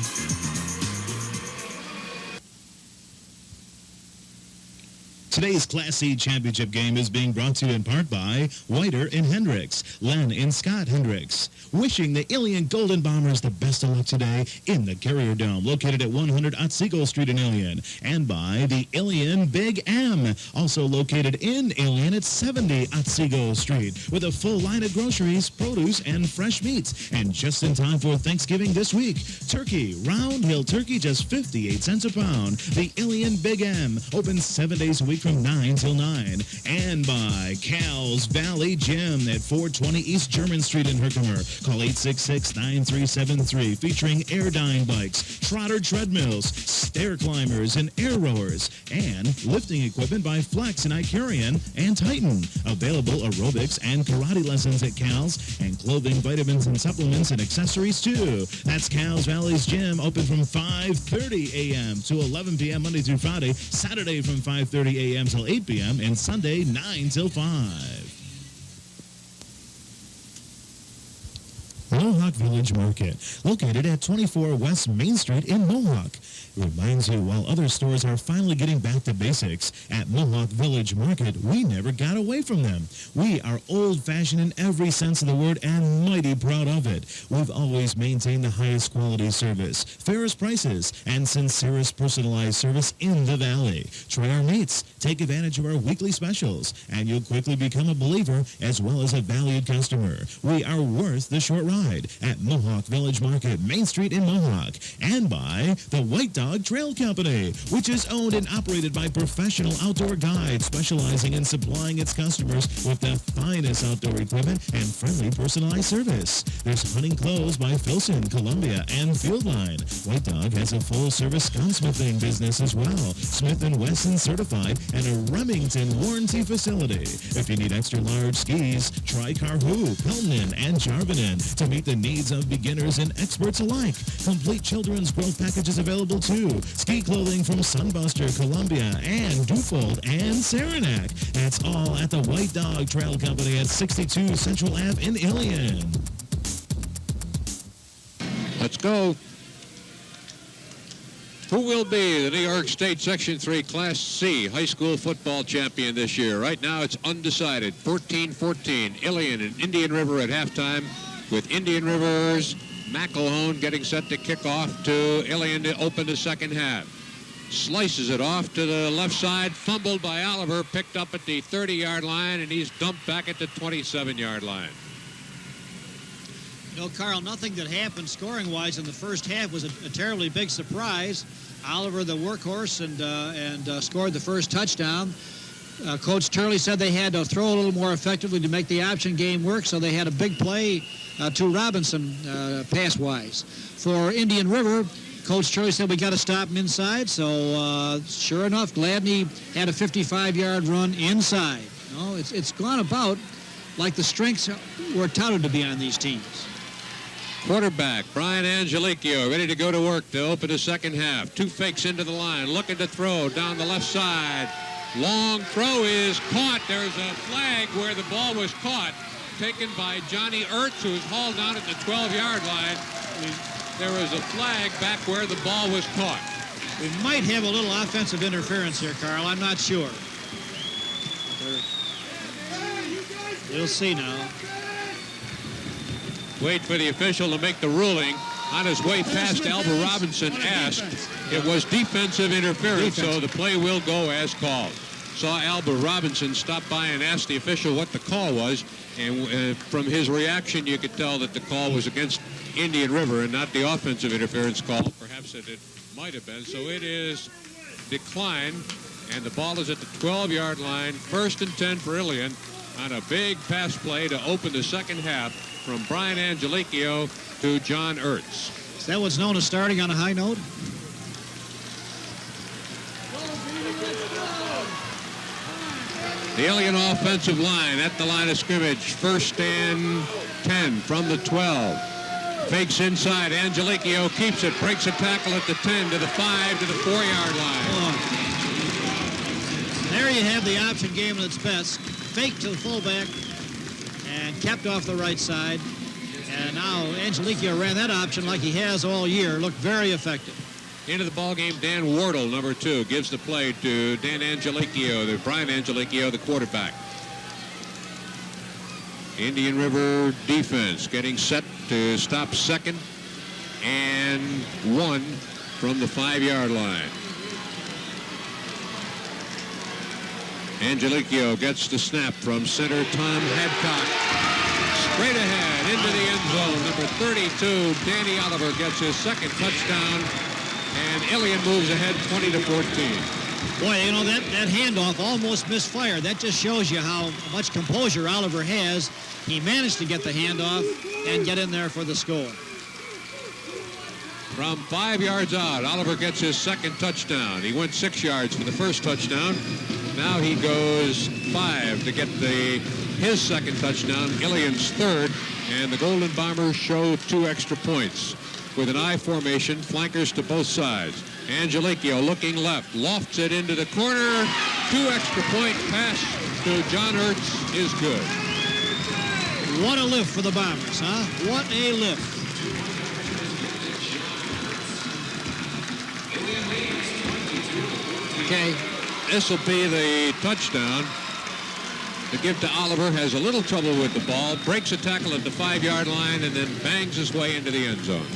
S4: Today's Class C championship game is being brought to you in part by Whiter and Hendricks, Len and Scott Hendricks. Wishing the Ilion Golden Bombers the best of luck today in the Carrier Dome, located at 100 Otsego Street in Ilion. And by the Ilion Big M, also located in Ilion at 70 Otsego Street, with a full line of groceries, produce, and fresh meats. And just in time for Thanksgiving this week, turkey, Round Hill turkey, just 58 cents a pound. The Ilion Big M, open 7 days a week from 9 till 9. And by Cal's Valley Gym at 420 East German Street in Herkimer. Call 866-9373, featuring Airdyne bikes, Trotter treadmills, stair climbers, and air rowers, and lifting equipment by Flex and Icarian and Titan. Available aerobics and karate lessons at Cal's, and clothing, vitamins, and supplements and accessories too. That's Cal's Valley's Gym, open from 5:30 a.m. to 11 p.m. Monday through Friday, Saturday from 5:30 a.m. till 8 p.m., and Sunday 9 till 5. Mohawk Village Market, located at 24 West Main Street in Mohawk. It reminds you, while other stores are finally getting back to basics, at Mohawk Village Market, we never got away from them. We are old-fashioned in every sense of the word and mighty proud of it. We've always maintained the highest quality service, fairest prices, and sincerest personalized service in the Valley. Try our meats, take advantage of our weekly specials, and you'll quickly become a believer as well as a valued customer. We are worth the short ride at Mohawk Village Market, Main Street in Mohawk, and by the White Dog Trail Company, which is owned and operated by professional outdoor guides specializing in supplying its customers with the finest outdoor equipment and friendly personalized service. There's hunting clothes by Filson, Columbia, and Fieldline. White Dog has a full-service gunsmithing business as well, Smith & Wesson certified, and a Remington warranty facility. If you need extra large skis, try Carhu, Pelton, and Jarvinen to meet the needs of beginners and experts alike. Complete children's growth packages available too. Ski clothing from Sunbuster, Columbia, and Dufold and Saranac. That's all at the White Dog Trail Company at 62 Central Ave in Ilion.
S1: Let's go. Who will be the New York State Section 3 Class C high school football champion this year? Right now it's undecided. 14-14. Ilion and Indian River at halftime, with Indian River's McElhone getting set to kick off to Ilion to open the second half. Slices it off to the left side, fumbled by Oliver, picked up at the 30-yard line, and he's dumped back at the 27-yard line.
S2: You know, Carl, nothing that happened scoring-wise in the first half was a terribly big surprise. Oliver, the workhorse, and scored the first touchdown. Coach Turley said they had to throw a little more effectively to make the option game work, so they had a big play to Robinson pass-wise. For Indian River, Coach Turley said we got to stop him inside, so sure enough, Gladney had a 55-yard run inside. You know, it's gone about like the strengths were touted to be on these teams.
S1: Quarterback Brian Angelicchio ready to go to work to open the second half. Two fakes into the line, looking to throw down the left side. Long throw is caught. There's a flag where the ball was caught, taken by Johnny Ertz, who was hauled down at the 12-yard line. There was a flag back where the ball was caught.
S2: We might have a little offensive interference here, Carl. I'm not sure. We'll see now.
S1: Wait for the official to make the ruling. On his way past, Albert Robinson asked. It was defensive interference, so the play will go as called. saw Albert Robinson stop by and ask the official what the call was, and from his reaction you could tell that the call was against Indian River and not the offensive interference call. Perhaps it might have been. So it is declined, and the ball is at the 12-yard line. 1st and 10 for Ilion on a big pass play to open the second half from Brian Angelicchio to John Ertz.
S2: Is that what's known as starting on a high note?
S1: The Ilion offensive line at the line of scrimmage. 1st and 10 from the 12. Fakes inside. Angelicchio keeps it. Breaks a tackle at the 10 to the 5 to the 4-yard line.
S2: There you have the option game at its best. Fake to the fullback and kept off the right side. And now Angelicchio ran that option like he has all year. Looked very effective.
S1: Into the ball game, Dan Wardle, number 2, gives the play to Dan Angelicchio, Brian Angelicchio, the quarterback. Indian River defense getting set to stop 2nd and 1 from the 5-yard line. Angelicchio gets the snap from center Tom Hadcock. Straight ahead into the end zone. Number 32, Danny Oliver gets his 2nd touchdown. And Ilion moves ahead 20-14.
S2: Boy, you know, that handoff almost misfired. That just shows you how much composure Oliver has. He managed to get the handoff and get in there for the score.
S1: From 5 yards out, Oliver gets his 2nd touchdown. He went 6 yards for the first touchdown. Now he goes 5 to get his 2nd touchdown, Ilion's 3rd, and the Golden Bombers show 2 extra points. With an I formation, flankers to both sides. Angelicchio looking left, lofts it into the corner. 2 extra point pass to John Ertz is good.
S2: What a lift for the Bombers, huh? What a lift.
S1: Okay, this will be the touchdown. To give to Oliver, has a little trouble with the ball, breaks a tackle at the 5-yard line, and then bangs his way into the end zone.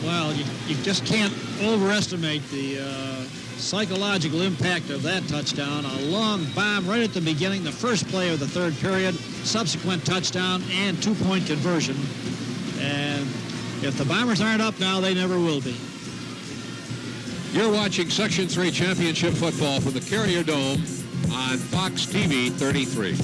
S2: Well, you just can't overestimate the psychological impact of that touchdown. A long bomb right at the beginning, the first play of the 3rd period, subsequent touchdown, and 2-point conversion. And if the Bombers aren't up now, they never will be.
S1: You're watching Section 3 Championship football from the Carrier Dome on Fox TV 33.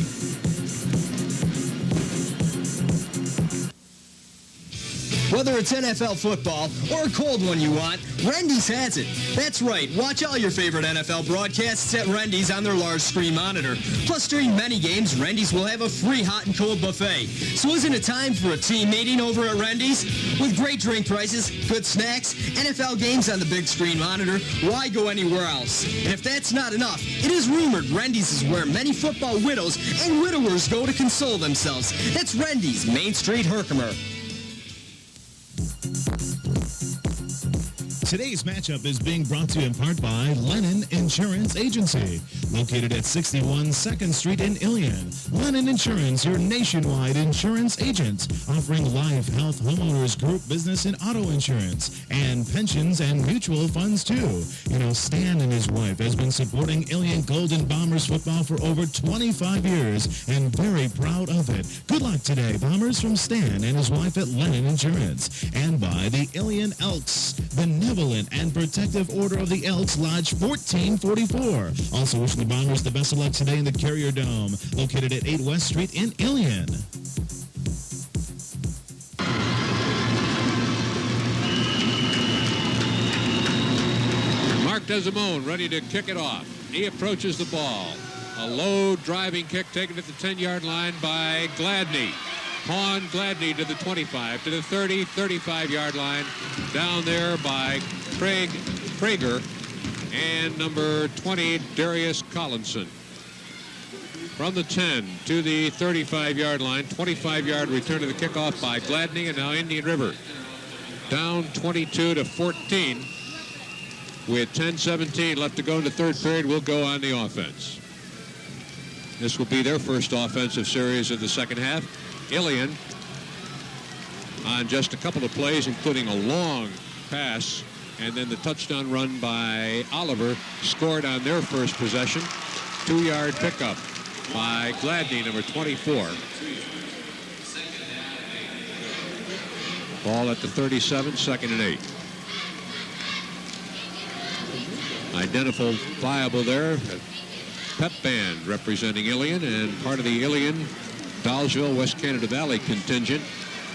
S3: Whether it's NFL football or a cold one you want, Rendy's has it. That's right. Watch all your favorite NFL broadcasts at Rendy's on their large screen monitor. Plus, during many games, Rendy's will have a free hot and cold buffet. So isn't it time for a team meeting over at Rendy's? With great drink prices, good snacks, NFL games on the big screen monitor, why go anywhere else? And if that's not enough, it is rumored Rendy's is where many football widows and widowers go to console themselves. That's Rendy's, Main Street, Herkimer.
S4: Today's matchup is being brought to you in part by Lennon Insurance Agency, located at 61 2nd Street in Ilion. Lennon Insurance, your nationwide insurance agent, offering life, health, homeowners, group, business, and auto insurance, and pensions and mutual funds, too. You know, Stan and his wife has been supporting Ilion Golden Bombers football for over 25 years, and very proud of it. Good luck today, Bombers, from Stan and his wife at Lennon Insurance. And by the Ilion Elks, Benevolent and Protective Order of the Elks, Lodge 1444. Also wishing the Bombers the best of luck today in the Carrier Dome, located at 8 West Street in Ilion.
S1: Mark Desimone ready to kick it off. He approaches the ball. A low driving kick taken at the 10-yard line by Gladney. Pawn Gladney to the 25, to the 30, 35-yard line. Down there by Prager and number 20, Darius Collinson. From the 10 to the 35-yard line, 25-yard return to the kickoff by Gladney, and now Indian River down 22-14 with 10:17 left to go in the 3rd period. Will go on the offense. This will be their first offensive series of the 2nd half. Ilion on just a couple of plays, including a long pass And then the touchdown run by Oliver scored on their first possession. 2-yard pickup by Gladney, number 24. Ball at the 37, 2nd and 8. Identifiable there. Pep band representing Ilion and part of the Ilion, Dolgeville, West Canada Valley contingent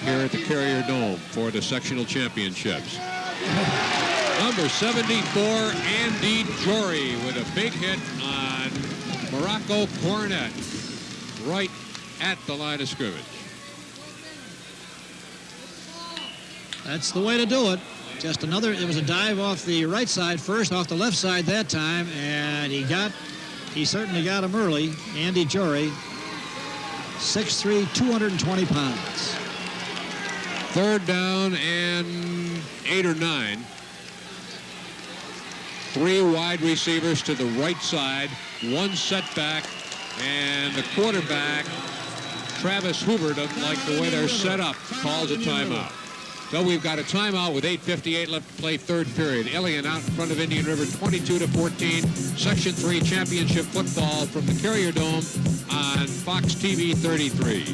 S1: here at the Carrier Dome for the sectional championships. Number 74, Andy Jory with a big hit on Morocco Cornet right at the line of scrimmage.
S2: That's the way to do it. Just another, it was a dive off the right side first, off the left side that time, and he certainly got him early. Andy Jory, 6'3", 220 pounds.
S1: 3rd down and 8 or 9. 3 wide receivers to the right side, 1 setback, and the quarterback, Travis Hoover, doesn't like the way they're set up, calls a timeout. So we've got a timeout with 8:58 left to play, 3rd period. Ilion out in front of Indian River, 22-14. Section 3 championship football from the Carrier Dome on Fox TV 33.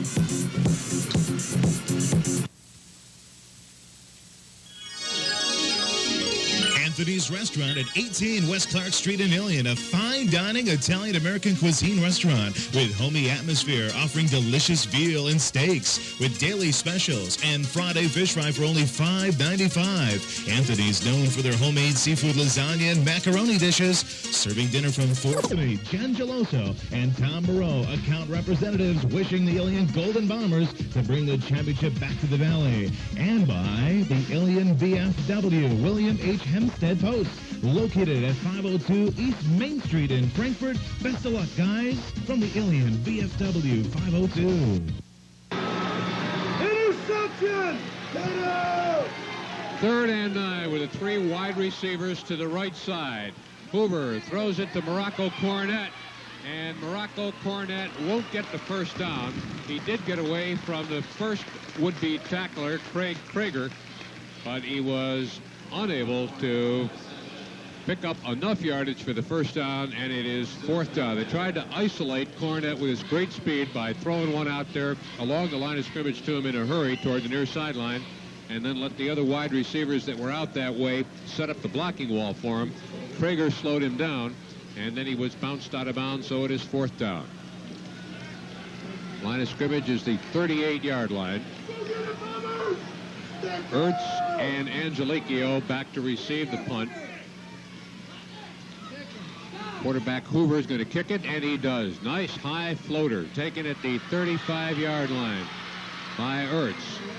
S4: Anthony's Restaurant at 18 West Clark Street in Ilion, a fine dining Italian-American cuisine restaurant with homey atmosphere, offering delicious veal and steaks with daily specials and Friday fish fry for only $5.95. Anthony's known for their homemade seafood lasagna and macaroni dishes, serving dinner from 4 to 8. Jen Geloso and Tom Moreau, account representatives, wishing the Ilion Golden Bombers to bring the championship back to the Valley. And by the Ilion VFW, William H. Hempstead Post, located at 502 East Main Street in Frankfort. Best of luck, guys, from the Ilion VFW 502.
S7: Interception!
S1: 3rd and 9 with the 3 wide receivers to the right side. Hoover throws it to Morocco Cornet, and Morocco Cornet won't get the first down. He did get away from the first would-be tackler, Craig Prager, but he was unable to pick up enough yardage for the first down, and it is 4th down. They tried to isolate Cornet with his great speed by throwing one out there along the line of scrimmage to him in a hurry toward the near sideline, and then let the other wide receivers that were out that way set up the blocking wall for him. Prager slowed him down, and then he was bounced out of bounds, so it is 4th down. Line of scrimmage is the 38-yard line. Ertz and Angelicchio back to receive the punt. Quarterback Hoover is going to kick it, and he does. Nice high floater taken at the 35-yard line by Ertz.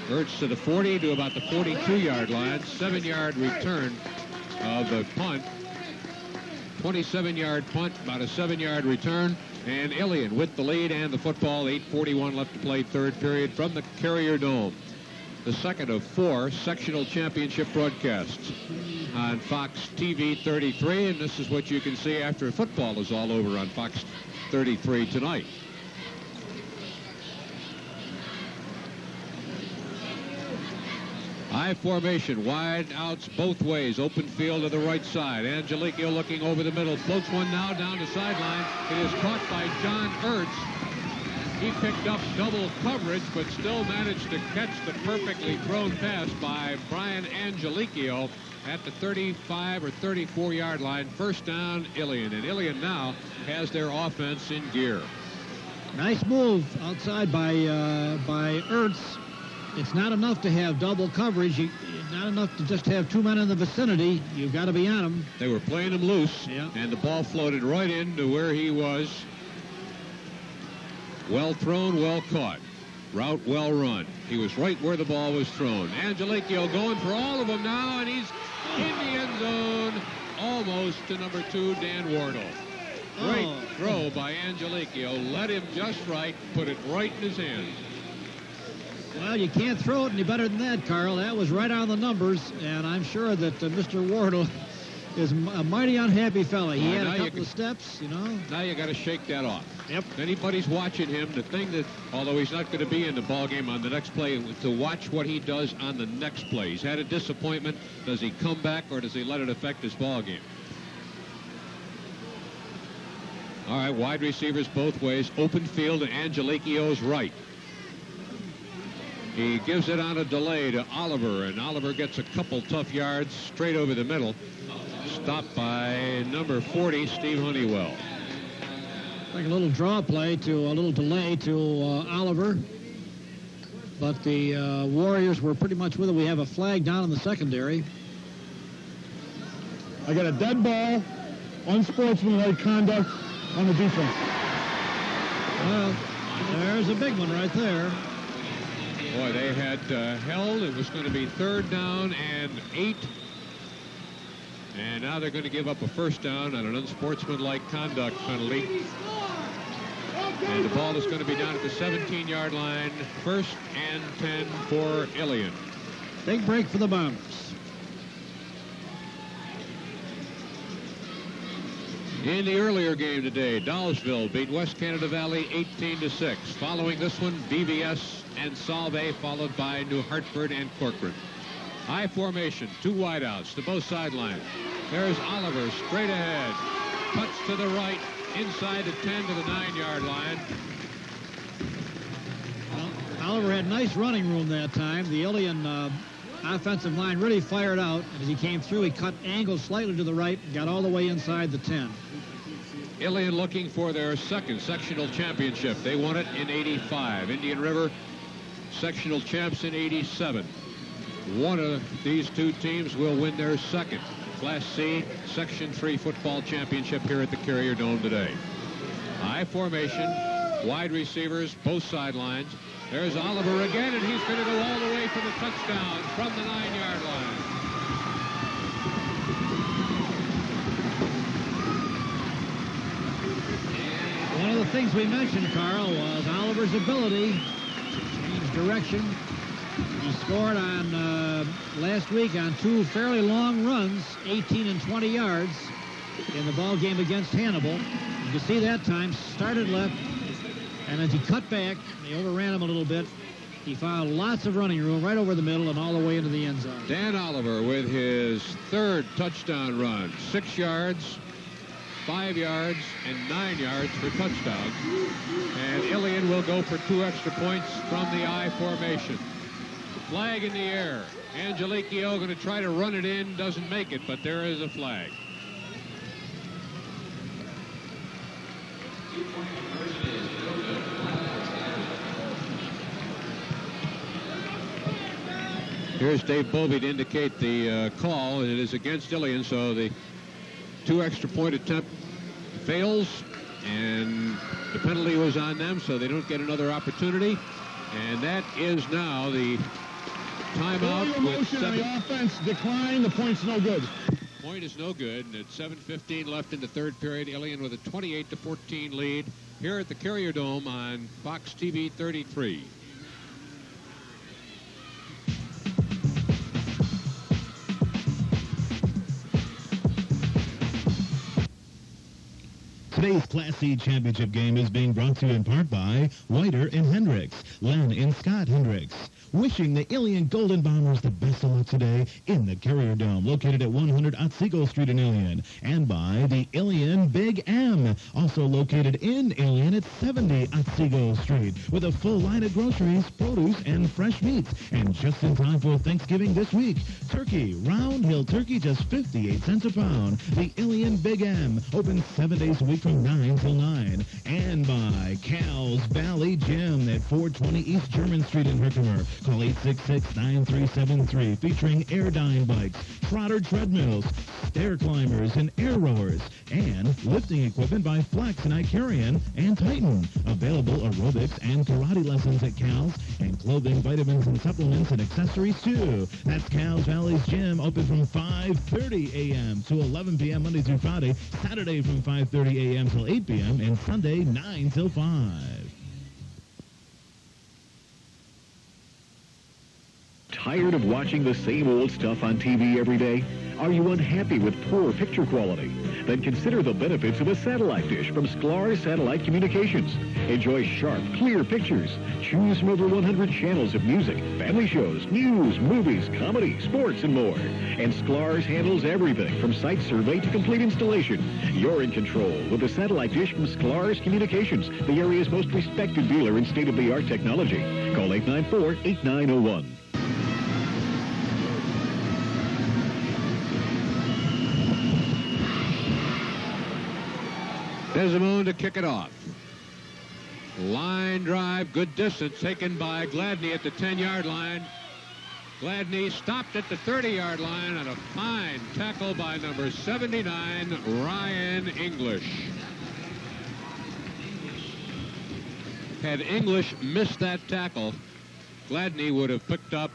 S1: Ertz to the 40 to about the 42-yard line. 7-yard return of the punt. 27-yard punt, about a 7-yard return. And Ilion with the lead and the football. 8:41 left to play, 3rd period from the Carrier Dome. The second of 4 sectional championship broadcasts on Fox TV 33, and this is what you can see after football is all over on Fox 33 tonight. High formation, wide outs both ways, open field to the right side. Angelicchio looking over the middle, floats one now down the sideline. It is caught by John Ertz. He picked up double coverage, but still managed to catch the perfectly thrown pass by Brian Angelicchio at the 35 or 34-yard line. First down, Ilion. And Ilion now has their offense in gear.
S2: Nice move outside by Ertz. It's not enough to have double coverage. Not enough to just have 2 men in the vicinity. You've got to be on him.
S1: They were playing him loose, and the ball floated right into where he was. Well thrown, well caught. Route well run. He was right where the ball was thrown. Angelicchio going for all of them now, and he's in the end zone, almost to number 2, Dan Wardle. Great throw by Angelicchio. Led him just right, put it right in his hands.
S2: Well, you can't throw it any better than that, Carl. That was right on the numbers, and I'm sure that Mr. Wardle is a mighty unhappy fella. He had
S1: now
S2: a
S1: you
S2: couple of steps, you know.
S1: Now you got to shake that off.
S2: Yep.
S1: If anybody's watching him, the thing that, although he's not going to be in the ball game on the next play, to watch what he does on the next play. He's had a disappointment. Does he come back or does he let it affect his ball game? All right, wide receivers both ways. Open field to Angelicchio's right. He gives it on a delay to Oliver, and Oliver gets a couple tough yards straight over the middle. Stopped by number 40, Steve Honeywell.
S2: Like a little draw play to a little delay to Oliver. But the Warriors were pretty much with it. We have a flag down in the secondary.
S5: I got a dead ball, unsportsmanlike conduct on the defense.
S2: Well, there's a big one right there.
S1: Boy, they had held. It was going to be 3rd down and 8. And now they're going to give up a first down on an unsportsmanlike conduct penalty. And the ball is going to be down at the 17-yard line. 1st and 10 for Ilion.
S2: Big break for the Bombers.
S1: In the earlier game today, Dowsville beat West Canada Valley 18-6. Following this one, BVS and Solvay, followed by New Hartford and Corcoran. High formation, 2 wideouts to both sidelines. There's Oliver straight ahead. Cuts to the right, inside the 10 to the 9-yard line.
S2: Well, Oliver had nice running room that time. The Ilion offensive line really fired out. As he came through, he cut angled slightly to the right, got all the way inside the 10.
S1: Ilion looking for their second sectional championship. They won it in '85. Indian River, sectional champs in '87. One of these two teams will win their second Class C Section 3 football championship here at the Carrier Dome today. High formation, wide receivers, both sidelines. There's Oliver again, and he's going to go all the way for the touchdown from the 9-yard line.
S2: One of the things we mentioned, Carl, was Oliver's ability to change direction. He scored on last week on 2 fairly long runs, 18 and 20 yards in the ball game against Hannibal. You can see that time, started left, and as he cut back, he overran him a little bit. He found lots of running room right over the middle and all the way into the end zone.
S1: Dan Oliver with his 3rd touchdown run, 6 yards, 5 yards, and 9 yards for touchdowns. And Ilion will go for 2 extra points from the I formation. Flag in the air. Angelicchio going to try to run it in, doesn't make it, but there is a flag. Here's Dave Bovey to indicate the call, and it is against Ilion, so the 2 extra point attempt fails, and the penalty was on them, so they don't get another opportunity. And that is now the timeout with 7.
S5: On the offense decline. The point's no good.
S1: Point is no good, and at 7:15 left in the 3rd period, Ilion with a 28-14 lead here at the Carrier Dome on Fox TV 33.
S4: Today's Class C championship game is being brought to you in part by Whiter and Hendricks, Len and Scott Hendricks. Wishing the Ilion Golden Bombers the best of luck today in the Carrier Dome, located at 100 Otsego Street in Ilion. And by the Ilion Big M, also located in Ilion at 70 Otsego Street, with a full line of groceries, produce, and fresh meats. And just in time for Thanksgiving this week, turkey, Round Hill turkey, just 58 cents a pound. The Ilion Big M, open 7 days a week from 9 till 9. And by Cal's Valley Gym at 420 East German Street in Herkimer. Call 866-9373, featuring Airdyne bikes, Trotter treadmills, stair climbers, and air rowers, and lifting equipment by Flex and Icarian and Titan. Available aerobics and karate lessons at Cal's, and clothing, vitamins, and supplements and accessories too. That's Cal's Valley's Gym, open from 5:30 a.m. to 11 p.m. Monday through Friday, Saturday from 5:30 a.m. till 8 p.m., and Sunday 9 till 5.
S9: Tired of watching the same old stuff on TV every day? Are you unhappy with poor picture quality? Then consider the benefits of a satellite dish from Sklar Satellite Communications. Enjoy sharp, clear pictures. Choose from over 100 channels of music, family shows, news, movies, comedy, sports, and more. And Sklar's handles everything from site survey to complete installation. You're in control with the satellite dish from Sklar's Communications, the area's most respected dealer in state-of-the-art technology. Call 894-8901.
S1: Desimone to kick it off. Line drive, good distance, taken by Gladney at the 10-yard line. Gladney stopped at the 30-yard line on a fine tackle by number 79, Ryan English. Had English missed that tackle, Gladney would have picked up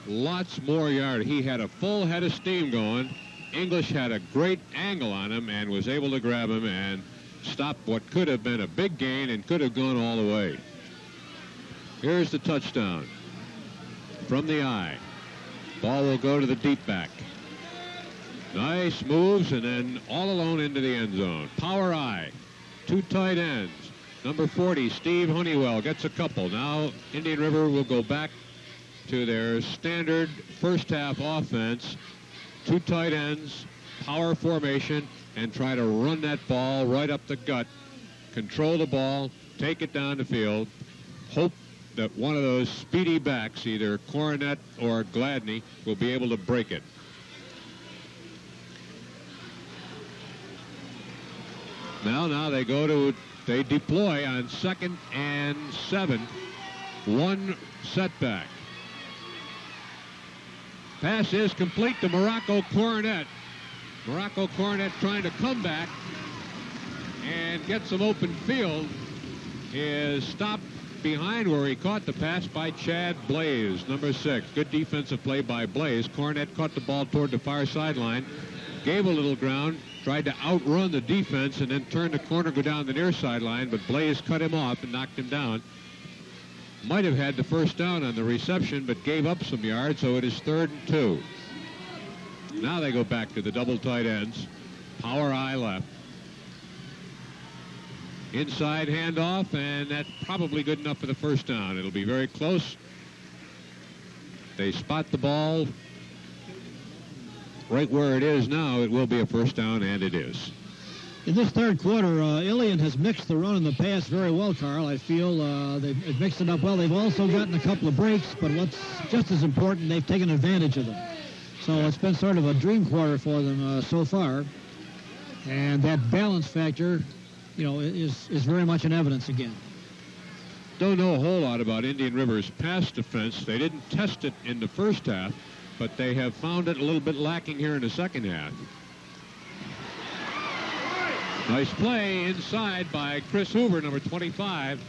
S1: lots more yard. He had a full head of steam going. English had a great angle on him and was able to grab him and stop what could have been a big gain and could have gone all the way. Here's the touchdown from the eye. Ball will go to the deep back. Nice moves, and then all alone into the end zone. Power eye. Two tight ends. Number 40, Steve Honeywell, gets a couple. Now Indian River will go back to their standard first half offense. Two tight ends, power formation, and try to run that ball right up the gut. Control the ball, take it down the field, hope that one of those speedy backs, either Coronet or Gladney, will be able to break it. Now they deploy on 2nd and 7. One setback. Pass is complete to Morocco Coronet. Morocco Coronet trying to come back and get some open field. Is stopped behind where he caught the pass by Chad Blaze, number 6. Good defensive play by Blaze. Coronet caught the ball toward the far sideline, gave a little ground, tried to outrun the defense, and then turned the corner, go down the near sideline, but Blaze cut him off and knocked him down. Might have had the first down on the reception, but gave up some yards, so it is 3rd and 2. Now they go back to the double tight ends. Power eye left. Inside handoff, and that's probably good enough for the first down. It'll be very close. They spot the ball right where it is now. It will be a first down, and it is.
S2: In this third quarter, Ilion has mixed the run and the pass very well, Carl. I feel they've mixed it up well. They've also gotten a couple of breaks, but what's just as important, they've taken advantage of them. So it's been sort of a dream quarter for them so far. And that balance factor, is very much in evidence again.
S1: Don't know a whole lot about Indian River's pass defense. They didn't test it in the first half, but they have found it a little bit lacking here in the second half. Nice play inside by Chris Hoover, number 25.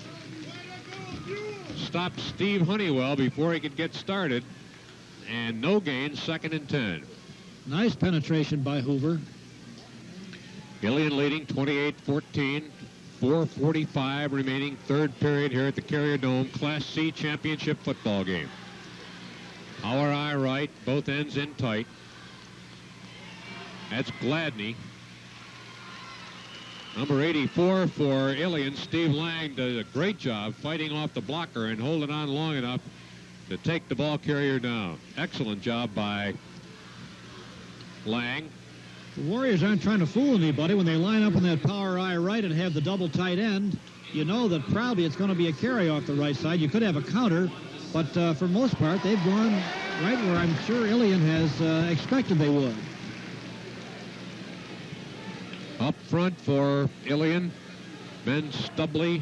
S1: Stopped Steve Honeywell before he could get started. And no gain, 2nd and 10.
S2: Nice penetration by Hoover.
S1: Ilion leading 28-14. 4:45 remaining, third period here at the Carrier Dome Class C championship football game. Power eye right, both ends in tight. That's Gladney. Number 84 for Ilion, Steve Lang, does a great job fighting off the blocker and holding on long enough to take the ball carrier down. Excellent job by Lang.
S2: The Warriors aren't trying to fool anybody when they line up on that power eye right and have the double tight end. You know that probably it's going to be a carry off the right side. You could have a counter, but for most part, they've gone right where I'm sure Ilion has expected they would.
S1: Up front for Ilion, Ben Stubley,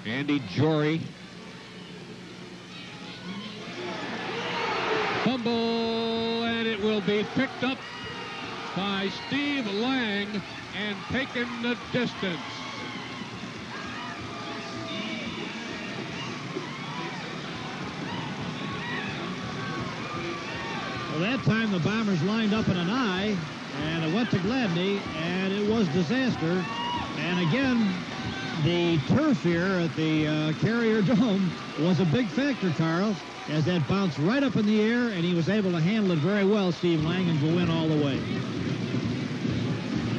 S1: Andy Jory. Fumble, and it will be picked up by Steve Lang and taken the distance.
S2: Well, that time the Bombers lined up in an eye, and it went to Gladney, and it was disaster. And again, the turf here at the Carrier Dome was a big factor, Carl, as that bounced right up in the air, and he was able to handle it very well, Steve Lang, and go in all the way.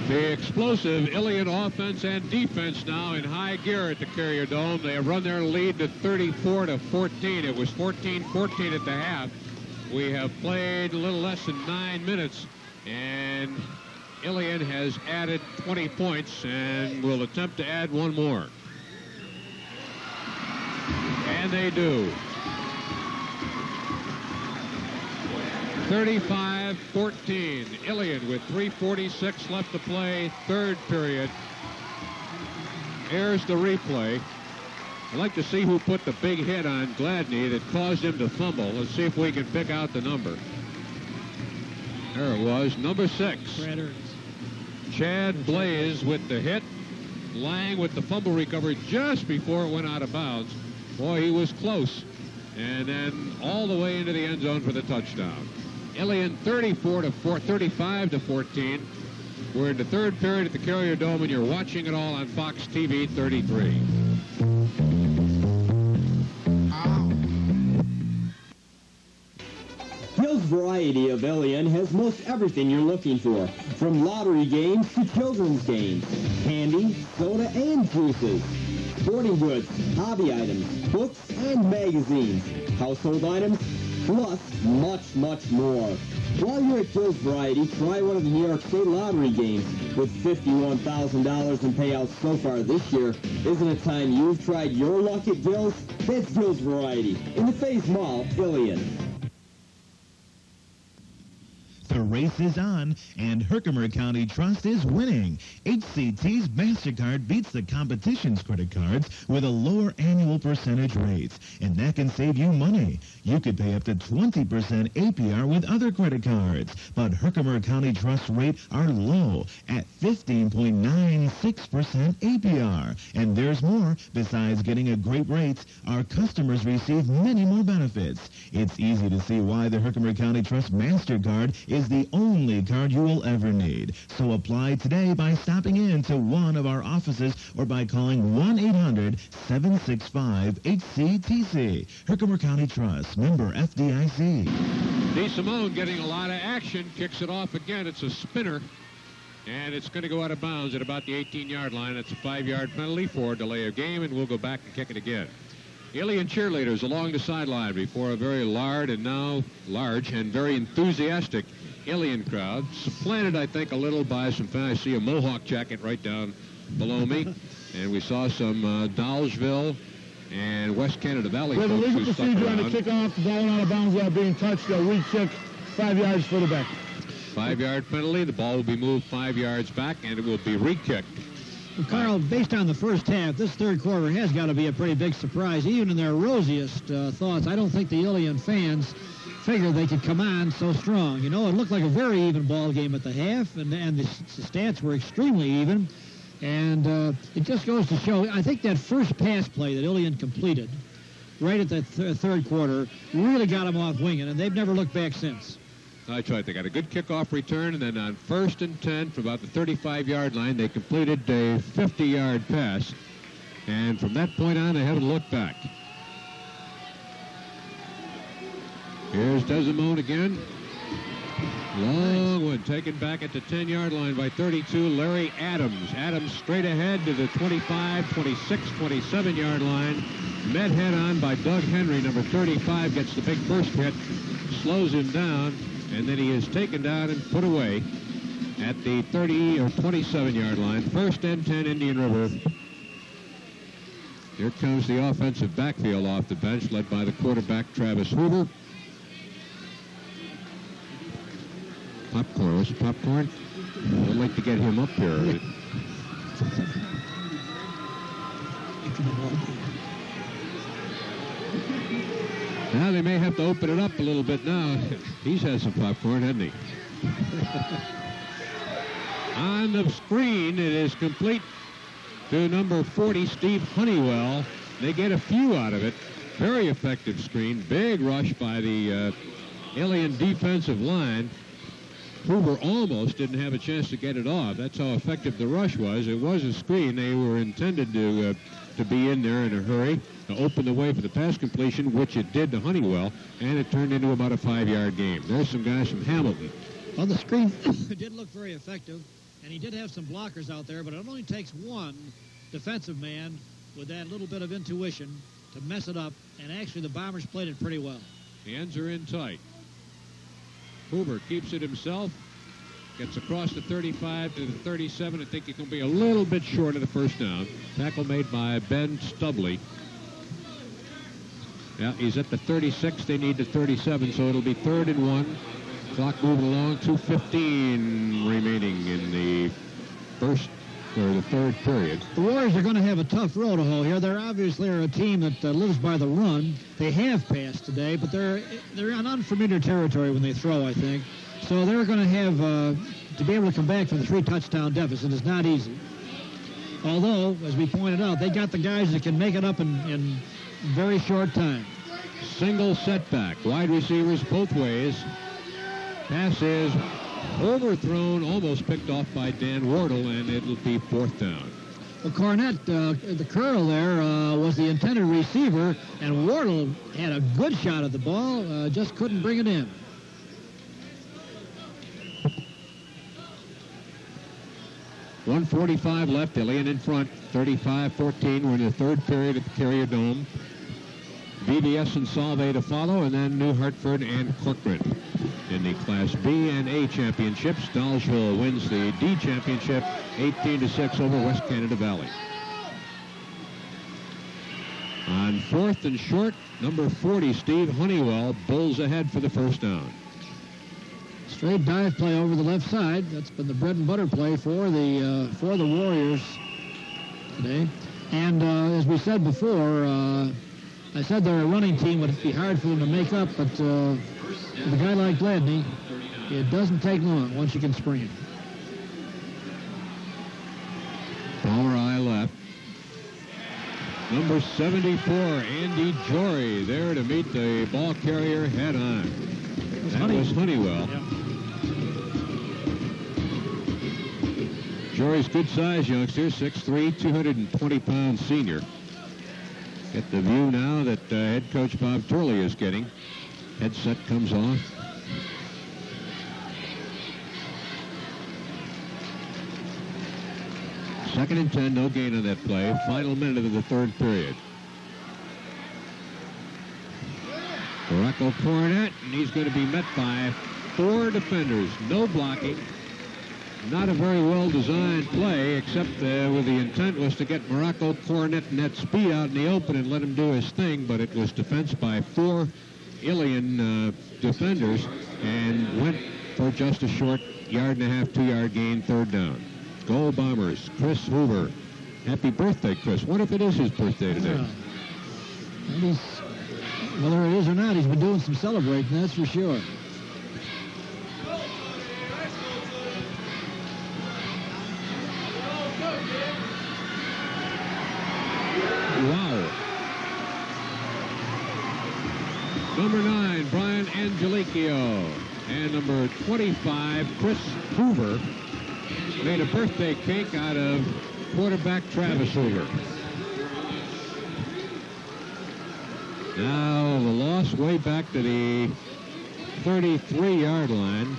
S1: The explosive Ilion offense and defense now in high gear at the Carrier Dome. They have run their lead to 34-14. It was 14-14 at the half. We have played a little less than 9 minutes, and Ilion has added 20 points and will attempt to add one more. And they do. 35-14. Ilion with 3:46 left to play, third period. Here's the replay. I'd like to see who put the big hit on Gladney that caused him to fumble. Let's see if we can pick out the number. There it was, number 6. Chad Blaze with the hit. Lang with the fumble recovery just before it went out of bounds. Boy, he was close. And then all the way into the end zone for the touchdown. Ilion 35-14. We're in the third period at the Carrier Dome, and you're watching it all on Fox TV 33.
S3: Gill's variety of Ilion has most everything you're looking for, from lottery games to children's games, candy, soda, and juices, sporting goods, hobby items, books, and magazines, household items, plus much, much more. While you're at Gill's Variety, try one of the New York State Lottery games. With $51,000 in payouts so far this year, isn't it time you've tried your luck at Gill's? That's Gill's Variety in the Faze Mall, Ilion.
S4: The race is on, and Herkimer County Trust is winning. HCT's MasterCard beats the competition's credit cards with a lower annual percentage rates, and that can save you money. You could pay up to 20% APR with other credit cards, but Herkimer County Trust rates are low at 15.96% APR. And there's more. Besides getting a great rate, our customers receive many more benefits. It's easy to see why the Herkimer County Trust MasterCard is the only card you will ever need. So apply today by stopping in to one of our offices or by calling 1-800-765-HCTC. Herkimer County Trust, member FDIC.
S1: DeSimone getting a lot of action, kicks it off again. It's a spinner, and it's going to go out of bounds at about the 18-yard line. It's a 5-yard penalty for delay of game, and we'll go back and kick it again. Ilion cheerleaders along the sideline before a very large and very enthusiastic Ilion crowd, supplanted, I think, a little by some fans. I see a Mohawk jacket right down below me, and we saw some Dolgeville and West Canada Valley
S5: We have a
S1: folks
S5: legal
S1: who stuck
S5: procedure on the
S1: around.
S5: kickoff. The ball went out of bounds without being touched. We kick 5 yards further back.
S1: 5-yard penalty. The ball will be moved 5 yards back, and it will be re-kicked.
S2: Well, Carl, based on the first half, this third quarter has got to be a pretty big surprise. Even in their rosiest thoughts, I don't think the Ilion fans figured they could come on so strong. You know, it looked like a very even ball game at the half, and the stats were extremely even. And it just goes to show, I think that first pass play that Ilion completed right at the third quarter really got them off winging, and they've never looked back since.
S1: That's right. They got a good kickoff return, and then on 1st and 10 from about the 35-yard line, they completed a 50-yard pass. And from that point on, they haven't looked back. Here's DeSimone again. Long one taken back at the 10-yard line by 32, Larry Adams. Adams straight ahead to the 25, 26, 27-yard line. Met head on by Doug Henry, number 35, gets the big first hit, slows him down, and then he is taken down and put away at the 30 or 27-yard line. 1st and 10, Indian River. Here comes the offensive backfield off the bench, led by the quarterback, Travis Hoover. Popcorn. What's popcorn? I'd like to get him up here. Now they may have to open it up a little bit now. He's had some popcorn, hasn't he? On the screen, it is complete to number 40, Steve Honeywell. They get a few out of it. Very effective screen. Big rush by the Ilion defensive line. Hoover almost didn't have a chance to get it off. That's how effective the rush was. It was a screen. They were intended to be in there in a hurry to open the way for the pass completion, which it did to Honeywell, and it turned into about a 5-yard game. There's some guys from Hamilton.
S2: Well, the screen did look very effective, and he did have some blockers out there, but it only takes one defensive man with that little bit of intuition to mess it up, and actually the Bombers played it pretty well.
S1: The ends are in tight. Hoover keeps it himself, gets across the 35 to the 37. I think he can be a little bit short of the first down. Tackle made by Ben Stubley. Yeah, he's at the 36. They need the 37, so it'll be 3rd and 1. Clock moving along, 2:15 remaining in the third period.
S2: The Warriors are going to have a tough road to hoe here. They're obviously a team that lives by the run. They have passed today, but they're on unfamiliar territory when they throw, I think. So they're going to have to be able to come back from the 3-touchdown deficit is not easy. Although, as we pointed out, they got the guys that can make it up in very short time.
S1: Single setback. Wide receivers both ways. Pass is overthrown, almost picked off by Dan Wardle, and it'll be 4th down.
S2: Well, Cornett, the curl there was the intended receiver, and Wardle had a good shot at the ball, just couldn't bring it in.
S1: .145 left, Ilion in front, 35-14. We're in the third period at the Carrier Dome. VBS and Solvay to follow, and then New Hartford and Corcoran. In the Class B and A championships, Dolgeville wins the D championship 18-6 over West Canada Valley. On 4th and short, number 40, Steve Honeywell, bulls ahead for the first down.
S2: Straight dive play over the left side. That's been the bread and butter play for the Warriors today. And as we said before, I said they're a running team. Would be hard for them to make up, but with a guy like Gladney, it doesn't take long once you can spring it.
S1: Power eye left. Number 74, Andy Jory, there to meet the ball carrier head on. That was Honeywell.
S2: Yeah.
S1: Jory's good-sized youngster, 6'3", 220-pound senior. Get the view now that head coach Bob Turley is getting. Headset comes off. Second and 10, no gain on that play. Final minute of the third period. Morocco Cornett, and he's going to be met by 4 defenders. No blocking. Not a very well-designed play, except with the intent was to get Morocco Cornett net speed out in the open and let him do his thing, but it was defense by 4 Ilion defenders and went for just a short 1.5-yard, 2-yard gain, 3rd down. Go Bombers. Chris Hoover. Happy birthday, Chris. What if it is his birthday today?
S2: Yeah. Whether it is or not, he's been doing some celebrating, that's for sure.
S1: Wow. Number 9, Brian Angelicchio. And number 25, Chris Hoover, made a birthday cake out of quarterback Travis Hoover. Now the loss way back to the 33-yard line.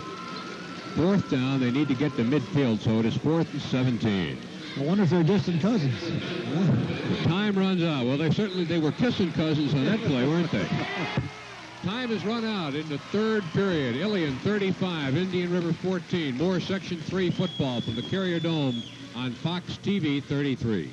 S1: 4th down, they need to get to midfield, so it is 4th and 17.
S2: I wonder if they're distant cousins.
S1: The time runs out. Well, they were kissing cousins on that play, weren't they? Time has run out in the third period. Ilion 35, Indian River 14. More Section 3 football from the Carrier Dome on Fox TV 33.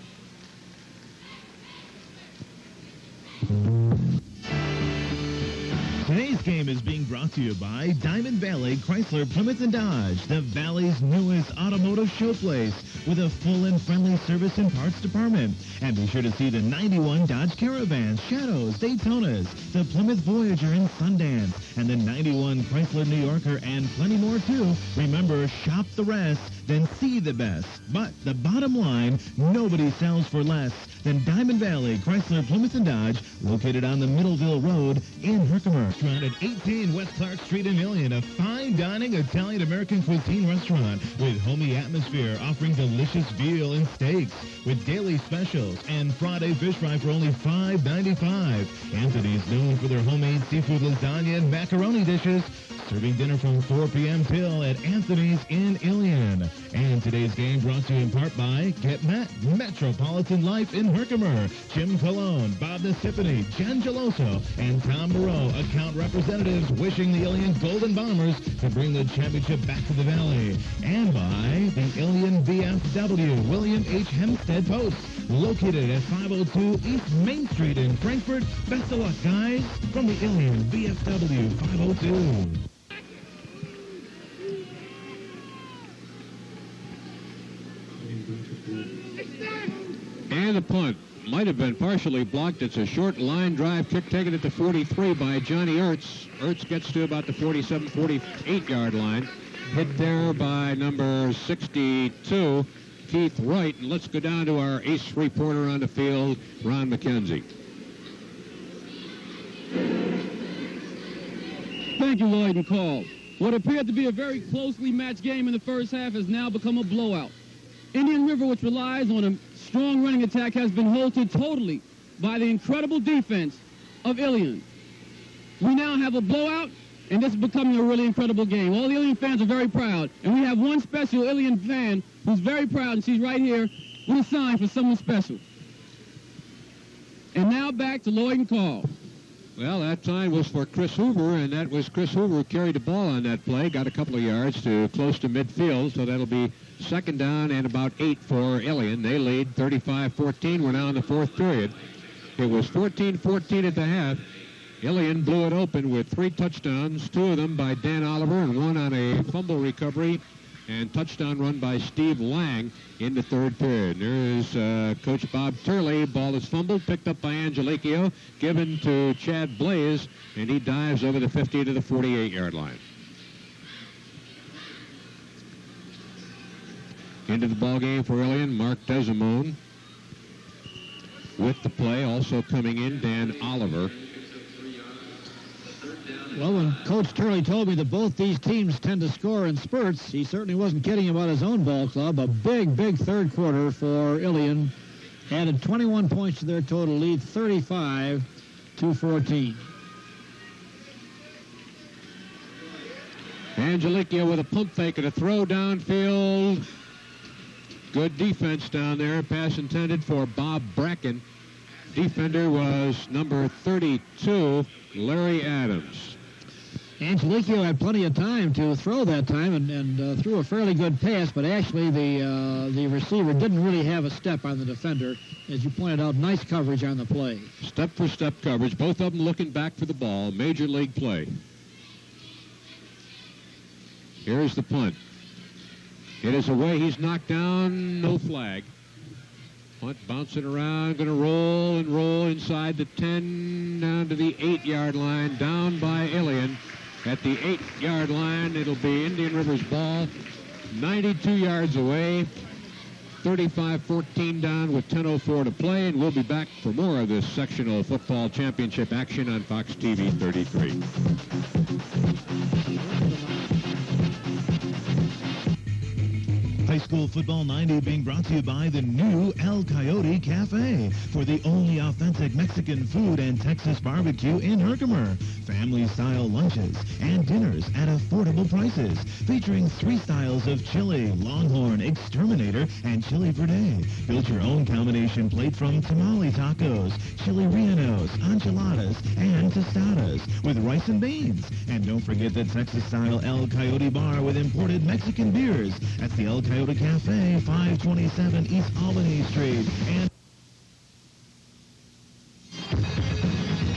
S4: Today's game is being brought to you by Diamond Valley Chrysler Plymouth and Dodge, the Valley's newest automotive showplace with a full and friendly service and parts department. And be sure to see the 91 Dodge Caravans, Shadows, Daytonas, the Plymouth Voyager and Sundance, and the 91 Chrysler New Yorker, and plenty more too. Remember, shop the rest, then see the best. But the bottom line, nobody sells for less than Diamond Valley Chrysler Plymouth and Dodge, located on the Middleville Road in Herkimer. Restaurant at 18 West Clark Street in Ilion, a fine dining Italian-American cuisine restaurant with homey atmosphere, offering delicious veal and steaks with daily specials and Friday fish fry for only $5.95. Anthony's known for their homemade seafood lasagna and macaroni dishes, serving dinner from 4 p.m. till at Anthony's in Ilion. And today's game brought to you in part by Get Met, Metropolitan Life in Herkimer, Jim Colon, Bob Nacipity, Jen Geloso, and Tom Moreau, account representatives wishing the Ilion Golden Bombers to bring the championship back to the Valley. And by the Ilion VFW, William H. Hempstead Post, located at 502 East Main Street in Frankfort. Best of luck, guys, from the Ilion VFW 502.
S1: And the punt might have been partially blocked. It's a short line drive kick taken at the 43 by Johnny Ertz. Ertz gets to about the 47, 48-yard line. Hit there by number 62, Keith Wright. And let's go down to our ace reporter on the field, Ron McKenzie.
S10: Thank you, Lloyd and Call. What appeared to be a very closely matched game in the first half has now become a blowout. Indian River, which relies on a strong running attack, has been halted totally by the incredible defense of Ilion. We now have a blowout, and this is becoming a really incredible game. All the Ilion fans are very proud, and we have one special Ilion fan who's very proud, and she's right here with a sign for someone special. And now back to Lloyd and Call.
S1: Well, that sign was for Chris Hoover, and that was Chris Hoover who carried the ball on that play, got a couple of yards to close to midfield, so that'll be second down and about 8 for Ilion. They lead 35-14. We're now in the fourth period. It was 14-14 at the half. Ilion blew it open with 3 touchdowns, 2 of them by Dan Oliver and 1 on a fumble recovery and touchdown run by Steve Lang in the third period. There is Coach Bob Turley. Ball is fumbled, picked up by Angelicchio, given to Chad Blaze, and he dives over the 50 to the 48-yard line. Into the ball game for Ilion, Mark Desimone. With the play, also coming in, Dan Oliver.
S2: Well, when Coach Turley told me that both these teams tend to score in spurts, he certainly wasn't kidding about his own ball club. A big, big third quarter for Ilion. Added 21 points to their total lead, 35-14.
S1: Angelicchio with a pump fake and a throw downfield. Good defense down there. Pass intended for Bob Bracken. Defender was number 32, Larry Adams.
S2: Angelicchio had plenty of time to throw that time and threw a fairly good pass, but actually the receiver didn't really have a step on the defender. As you pointed out, nice coverage on the play.
S1: Step-for-step coverage. Both of them looking back for the ball. Major league play. Here's the punt. It is away. He's knocked down. No flag. Punt bouncing around. Going to roll and roll inside the 10 down to the 8-yard line. Down by Ilion. At the 8-yard line, it'll be Indian River's ball. 92 yards away. 35-14 down with 10:04 to play. And we'll be back for more of this sectional football championship action on Fox TV 33.
S4: High School Football 90 being brought to you by the new El Coyote Cafe for the only authentic Mexican food and Texas barbecue in Herkimer. Family-style lunches and dinners at affordable prices, featuring 3 styles of chili, Longhorn, Exterminator, and Chili Verde. Build your own combination plate from tamale tacos, chili rellenos, enchiladas, and tostadas with rice and beans. And don't forget the Texas-style El Coyote Bar with imported Mexican beers. That's the El Coyote Cafe, 527 East Albany Street. And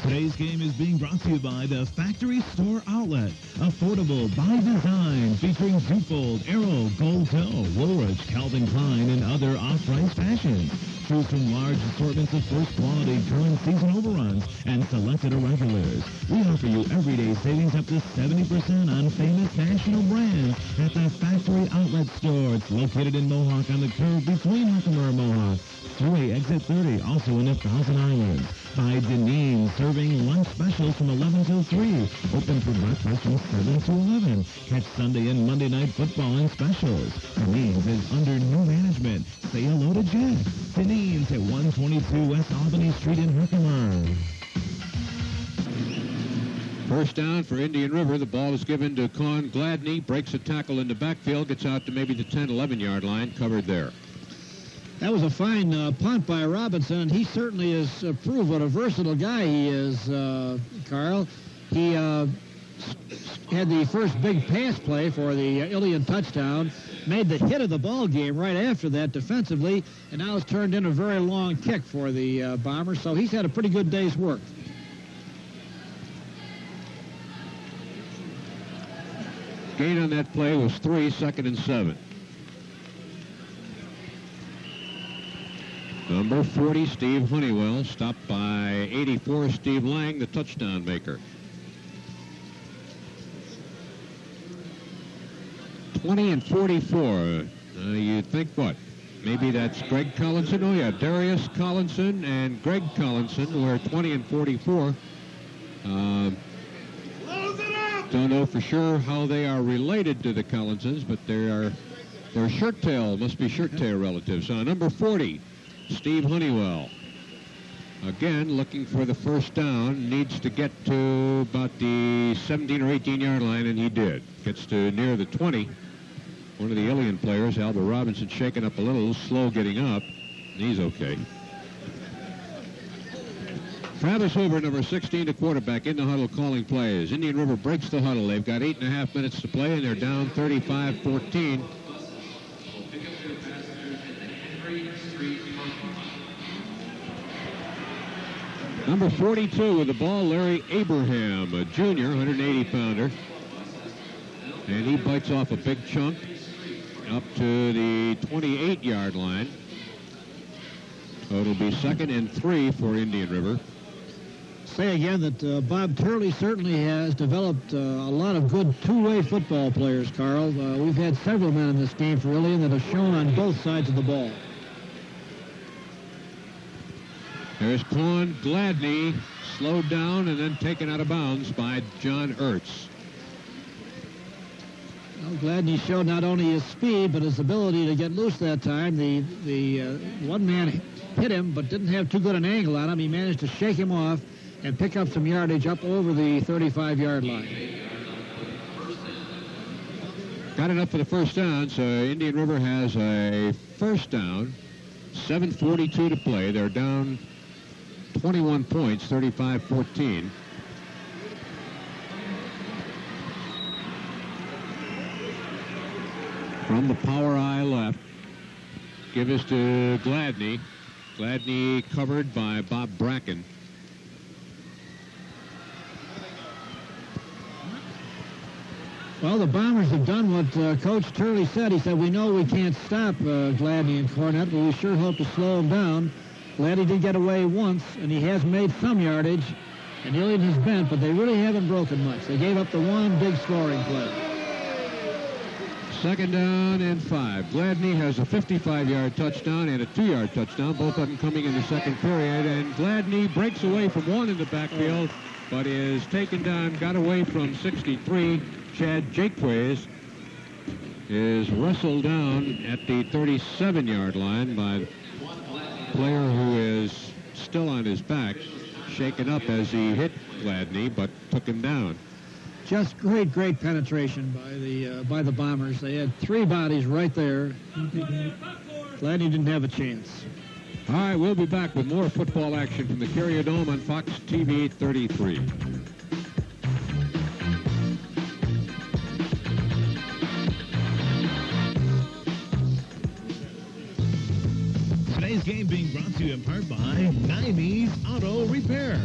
S4: today's game is being brought to you by the Factory Store Outlet. Affordable by design, featuring Zufold, Arrow, Gold Toe, Woolrich, Calvin Klein, and other off-price fashions. Choose from large assortments of first quality current season overruns and selected irregulars. We offer you everyday savings up to 70% on famous national brands at the Factory Outlet Store. It's located in Mohawk on the curve between Herkimer and Mohawk. Thruway Exit 30, also in the Thousand Islands. By Deneen, serving lunch specials from 11 till 3. Open for breakfast from 7 to 11. Catch Sunday and Monday night football and specials. Deneen's is under new management. Say hello to Jack. Deneen's at 122 West Albany Street in Herkimer.
S1: First down for Indian River. The ball is given to Con Gladney. Breaks a tackle in the backfield. Gets out to maybe the 10, 11-yard line. Covered there.
S2: That was a fine punt by Robinson. He certainly has proved what a versatile guy he is, Carl. He had the first big pass play for the Ilion touchdown, made the hit of the ball game right after that defensively, and now has turned in a very long kick for the Bombers. So he's had a pretty good day's work.
S1: Gain on that play was 3, 2nd and 7. Number 40, Steve Honeywell, stopped by 84, Steve Lang, the touchdown maker. 20 and 44. You'd think what? Maybe that's Greg Collinson. Oh, yeah, Darius Collinson and Greg Collinson, who are 20 and 44. Don't know for sure how they are related to the Collinsons, but they're shirt tail, must be shirt tail relatives. Number 40. Steve Honeywell, again looking for the first down, needs to get to about the 17 or 18-yard line, and he did. Gets to near the 20. One of the Ilion players, Albert Robinson, shaken up a little, slow getting up, and he's okay. Travis Hoover, number 16, the quarterback, in the huddle calling plays. Indian River breaks the huddle. They've got 8.5 minutes to play, and they're down 35-14. Number 42 with the ball, Larry Abraham, a junior, 180-pounder. And he bites off a big chunk up to the 28-yard line. So it'll be 2nd and 3 for Indian River.
S2: Say again that Bob Turley certainly has developed a lot of good two-way football players, Carl. We've had several men in this game for Ilion that have shown on both sides of the ball.
S1: There's Con Gladney, slowed down and then taken out of bounds by John Ertz.
S2: Well, Gladney showed not only his speed, but his ability to get loose that time. The one man hit him, but didn't have too good an angle on him. He managed to shake him off and pick up some yardage up over the 35-yard line.
S1: Got enough for the first down, so Indian River has a first down. 7:42 to play. They're down 21 points, 35-14. From the power eye left, give us to Gladney. Gladney covered by Bob Bracken.
S2: Well, the Bombers have done what Coach Turley said. He said, we know we can't stop Gladney and Cornett, but we sure hope to slow him down. Gladney did get away once, and he has made some yardage, and Ilion has bent, but they really haven't broken much. They gave up the one big scoring play.
S1: 2nd down and 5. Gladney has a 55-yard touchdown and a 2-yard touchdown, both of them coming in the second period, and Gladney breaks away from one in the backfield, but is taken down, got away from 63. Chad Jaques is wrestled down at the 37-yard line by a player who is still on his back, shaken up as he hit Gladney, but took him down.
S2: Just great penetration by the Bombers. They had 3 bodies right there. Gladney didn't have a chance.
S1: All right, we'll be back with more football action from the Carrier Dome on Fox TV 33.
S4: Today's game being brought to you in part by Niamey's Auto Repair.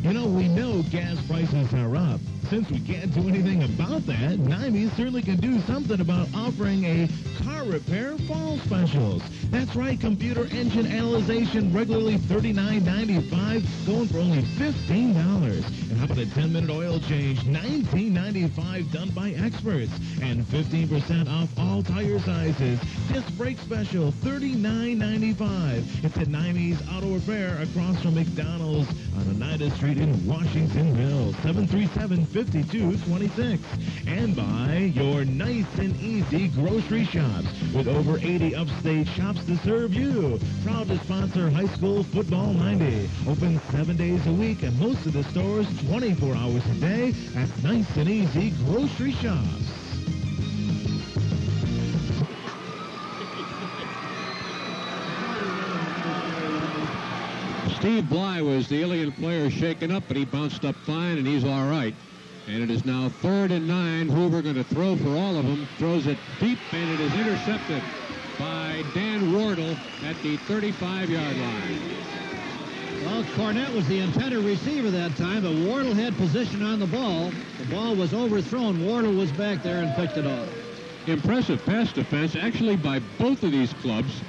S4: You know, we know gas prices are up, since we can't do anything about that, Nymes certainly can do something about offering a car repair fall specials. That's right, computer engine analyzation, regularly $39.95, going for only $15. And how about a 10-minute oil change, $19.95, done by experts. And 15% off all tire sizes. Disc brake special, $39.95. It's at Nymes Auto Repair across from McDonald's on Oneida Street in Washingtonville, 737-5226. And by your nice and easy grocery shops with over 80 upstate shops to serve you. Proud to sponsor High School Football 90. Open 7 days a week and most of the stores 24 hours a day at Nice and Easy Grocery Shops.
S1: Steve Bly was the Ilion player shaken up, but he bounced up fine, and he's all right. And it is now 3rd and 9. Hoover going to throw for all of them. Throws it deep, and it is intercepted by Dan Wardle at the 35-yard line.
S2: Well, Cornett was the intended receiver that time, but Wardle had position on the ball. The ball was overthrown. Wardle was back there and picked it off.
S1: Impressive pass defense, actually, by both of these clubs.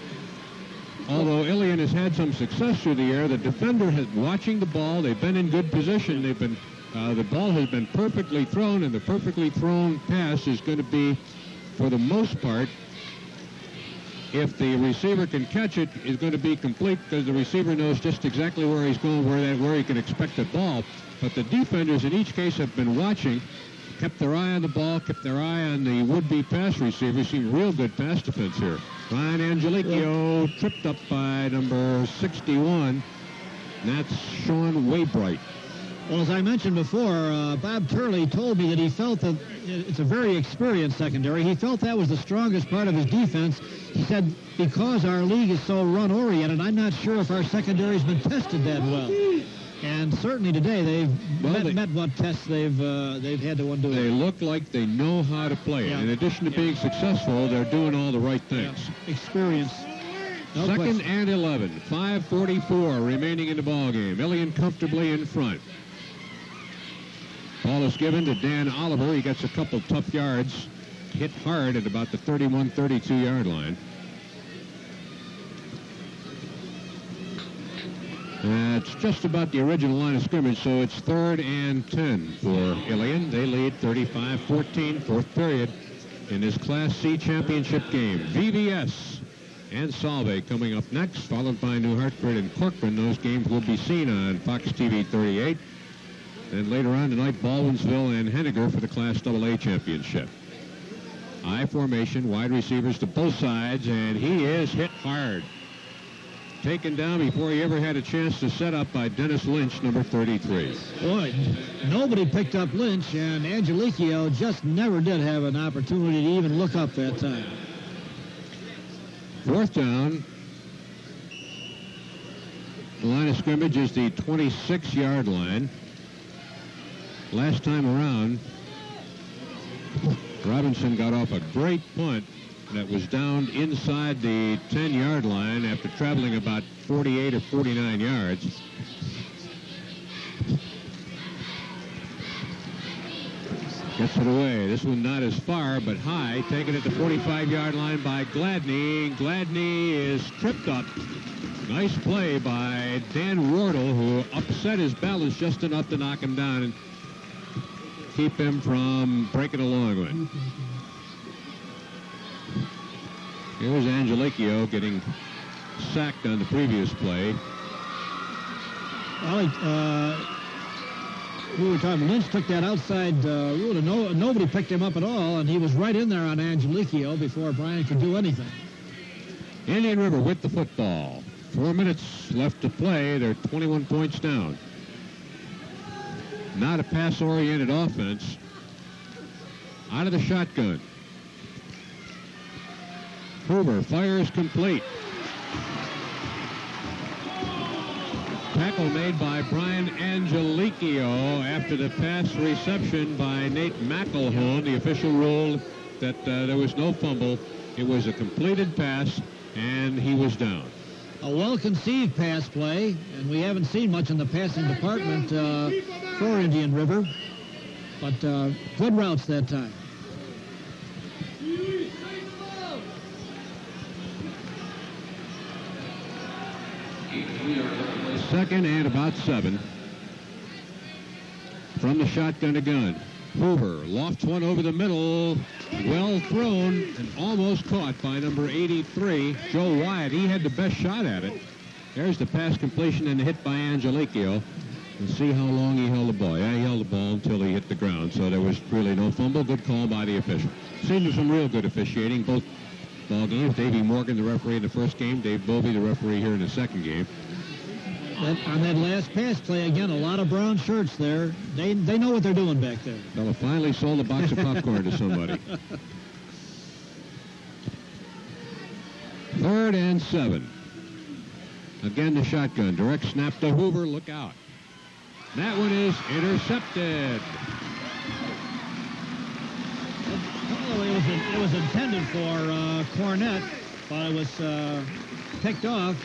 S1: Although Ilion has had some success through the air, the defender has watching the ball. They've been in good position. They've been the ball has been perfectly thrown, and the perfectly thrown pass is going to be, for the most part, if the receiver can catch it, is going to be complete because the receiver knows just exactly where he's going, where he can expect the ball. But the defenders in each case have been watching, kept their eye on the ball, kept their eye on the would-be pass receiver. Seen real good pass defense here. Ryan Angelicchio tripped up by number 61. And that's Sean Waybright.
S2: Well, as I mentioned before, Bob Turley told me that he felt that it's a very experienced secondary. He felt that was the strongest part of his defense. He said, because our league is so run-oriented, I'm not sure if our secondary's been tested that well. And certainly today they've met what tests they've had to undo.
S1: They look like they know how to play. Yeah. In addition to being successful, they're doing all the right things.
S2: Yeah. Experience. No
S1: 2nd
S2: question.
S1: and 11. 5:44 remaining in the ball game. Ilion comfortably in front. Ball is given to Dan Oliver. He gets a couple tough yards. Hit hard at about the 31-32-yard line. It's just about the original line of scrimmage, so it's 3rd and 10 for Ilion. They lead 35-14, fourth period in this Class C championship game. VVS and Solvay coming up next, followed by New Hartford and Corcoran. Those games will be seen on Fox TV 38. And later on tonight, Baldwinsville and Henniger for the Class AA championship. I formation, wide receivers to both sides, and he is hit hard. Taken down before he ever had a chance to set up by Dennis Lynch, number 33.
S2: Boy, nobody picked up Lynch, and Angelicchio just never did have an opportunity to even look up that time.
S1: 4th down. The line of scrimmage is the 26-yard line. Last time around, Robinson got off a great punt that was down inside the 10-yard line after traveling about 48 or 49 yards. Gets it away. This one not as far, but high. Taken at the 45-yard line by Gladney. Gladney is tripped up. Nice play by Dan Wardle, who upset his balance just enough to knock him down and keep him from breaking along with it. Here's Angelicchio getting sacked on the previous play.
S2: Well, we were talking, Lynch took that outside route, and nobody picked him up at all, and he was right in there on Angelicchio before Brian could do anything.
S1: Indian River with the football. 4 minutes left to play. They're 21 points down. Not a pass-oriented offense. Out of the shotgun. Hoover fires complete. Tackle made by Brian Angelicchio after the pass reception by Nate McElhone. The official ruled that there was no fumble. It was a completed pass, and he was down.
S2: A well-conceived pass play, and we haven't seen much in the passing department for Indian River. But good routes that time.
S1: Second and about 7. From the shotgun to gun. Hoover lofts one over the middle. Well thrown and almost caught by number 83, Joe Wyatt. He had the best shot at it. There's the pass completion and the hit by Angelicchio. And see how long he held the ball. Yeah, he held the ball until he hit the ground, so there was really no fumble. Good call by the official. Seemed to some real good officiating, both ball games. Davey Morgan, the referee in the first game. Dave Bovey, the referee here in the second game.
S2: On that last pass play, again, a lot of brown shirts there. They know what they're doing back there.
S1: Fella finally sold a box of popcorn to somebody. 3rd and 7. Again, the shotgun. Direct snap to Hoover. Look out. That one is intercepted.
S2: It was intended for Cornett, but it was picked off.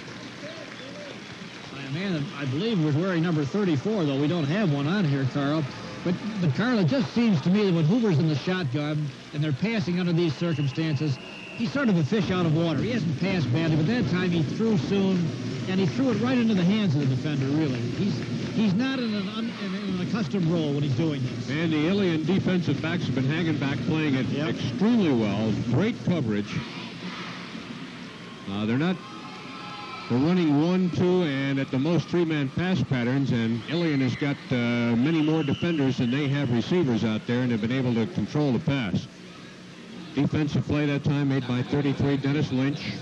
S2: A man, I believe, was wearing number 34, though we don't have one on here, Carl. But Carl, it just seems to me that when Hoover's in the shotgun and they're passing under these circumstances, he's sort of a fish out of water. He hasn't passed badly, but that time he threw soon, and he threw it right into the hands of the defender, really. He's not in an accustomed role when he's doing this.
S1: And the Ilion defensive backs have been hanging back, playing it extremely well. Great coverage. They're running 1, 2, and at the most 3-man pass patterns, and Ilion has got many more defenders than they have receivers out there, and have been able to control the pass. Defensive play that time made by 33, Dennis Lynch,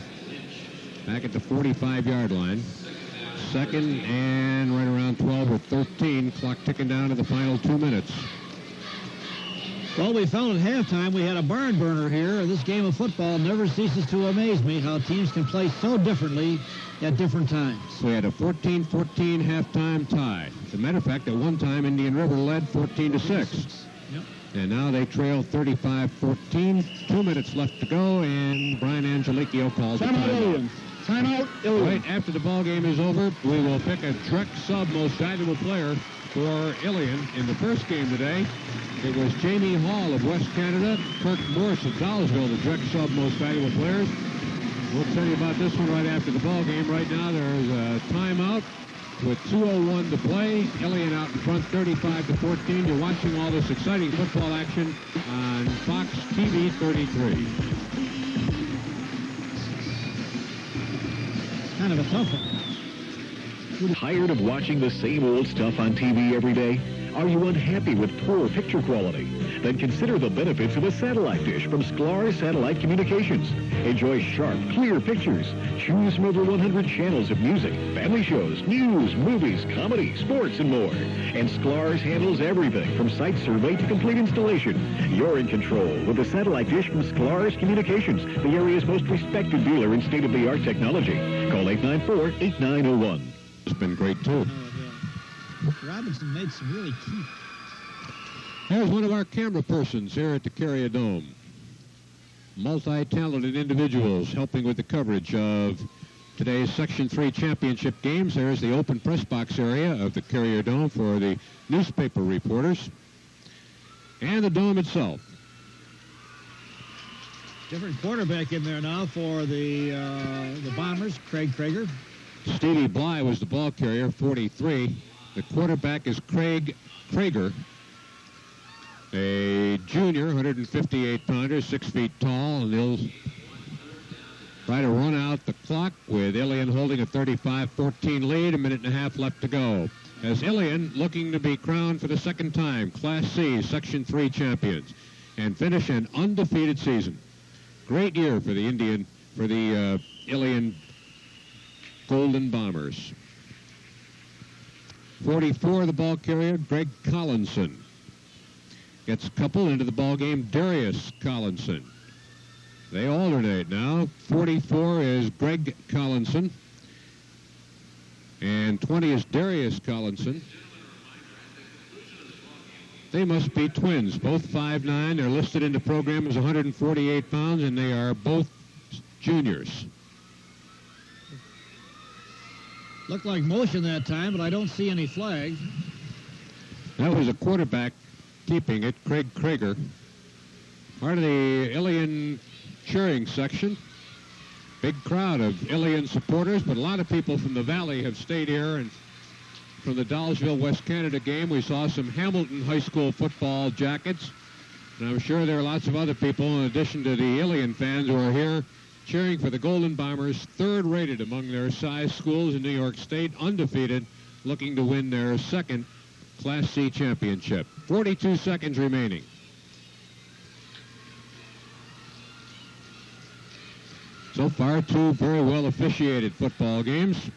S1: back at the 45-yard line. Second and right around 12 or 13, clock ticking down to the final 2 minutes.
S2: Well, we felt at halftime we had a barn burner here. This game of football never ceases to amaze me how teams can play so differently at different times.
S1: We had a 14-14 halftime tie. As a matter of fact, at one time, Indian River led 14-6.
S2: Yep.
S1: And now they trail 35-14. 2 minutes left to go, and Brian Angelicchio calls the timeout.
S5: Timeout, Ilion.
S1: Right after the ball game is over, we will pick a Drek sub most valuable player for Ilion. In the first game today, it was Jamie Hall of West Canada, Kirk Morse of Dollisville, the Drek sub most valuable players. We'll tell you about this one right after the ball game. Right now, there's a timeout with 2:01 to play. Ilion out in front, 35-14. You're watching all this exciting football action on Fox TV 33.
S2: Kind of a tough one.
S9: Tired of watching the same old stuff on TV every day? Are you unhappy with poor picture quality? Then consider the benefits of a satellite dish from Sklar Satellite Communications. Enjoy sharp, clear pictures. Choose from over 100 channels of music, family shows, news, movies, comedy, sports, and more. And Sklar's handles everything from site survey to complete installation. You're in control with the satellite dish from Sklar's Communications, the area's most respected dealer in state-of-the-art technology. Call 894-8901.
S1: It's been great, too.
S2: Robinson made some really key.
S1: Here's one of our camera persons here at the Carrier Dome. Multi-talented individuals helping with the coverage of today's Section 3 championship games. There's the open press box area of the Carrier Dome for the newspaper reporters. And the dome itself.
S2: Different quarterback in there now for the Bombers, Craig Krager.
S1: Stevie Bly was the ball carrier, 43. The quarterback is Craig Krager, a junior, 158-pounder, 6 feet tall, and he'll try to run out the clock with Ilion holding a 35-14 lead, a minute and a half left to go. As Ilion looking to be crowned for the second time, Class C, Section 3 champions, and finish an undefeated season. Great year for the Ilion Golden Bombers. 44, the ball carrier, Greg Collinson. Gets a couple into the ball game, Darius Collinson. They alternate now. 44 is Greg Collinson. And 20 is Darius Collinson. They must be twins, both 5'9". They're listed in the program as 148 pounds, and they are both juniors.
S2: Looked like motion that time, but I don't see any flag.
S1: That was a quarterback keeping it, Craig Krager. Part of the Ilion cheering section. Big crowd of Ilion supporters, but a lot of people from the Valley have stayed here. And from the Dolgeville West Canada game, we saw some Hamilton High School football jackets. And I'm sure there are lots of other people, in addition to the Ilion fans, who are here cheering for the Golden Bombers, third-rated among their size schools in New York State, undefeated, looking to win their second Class C championship. 42 seconds remaining. So far, two very well officiated football games.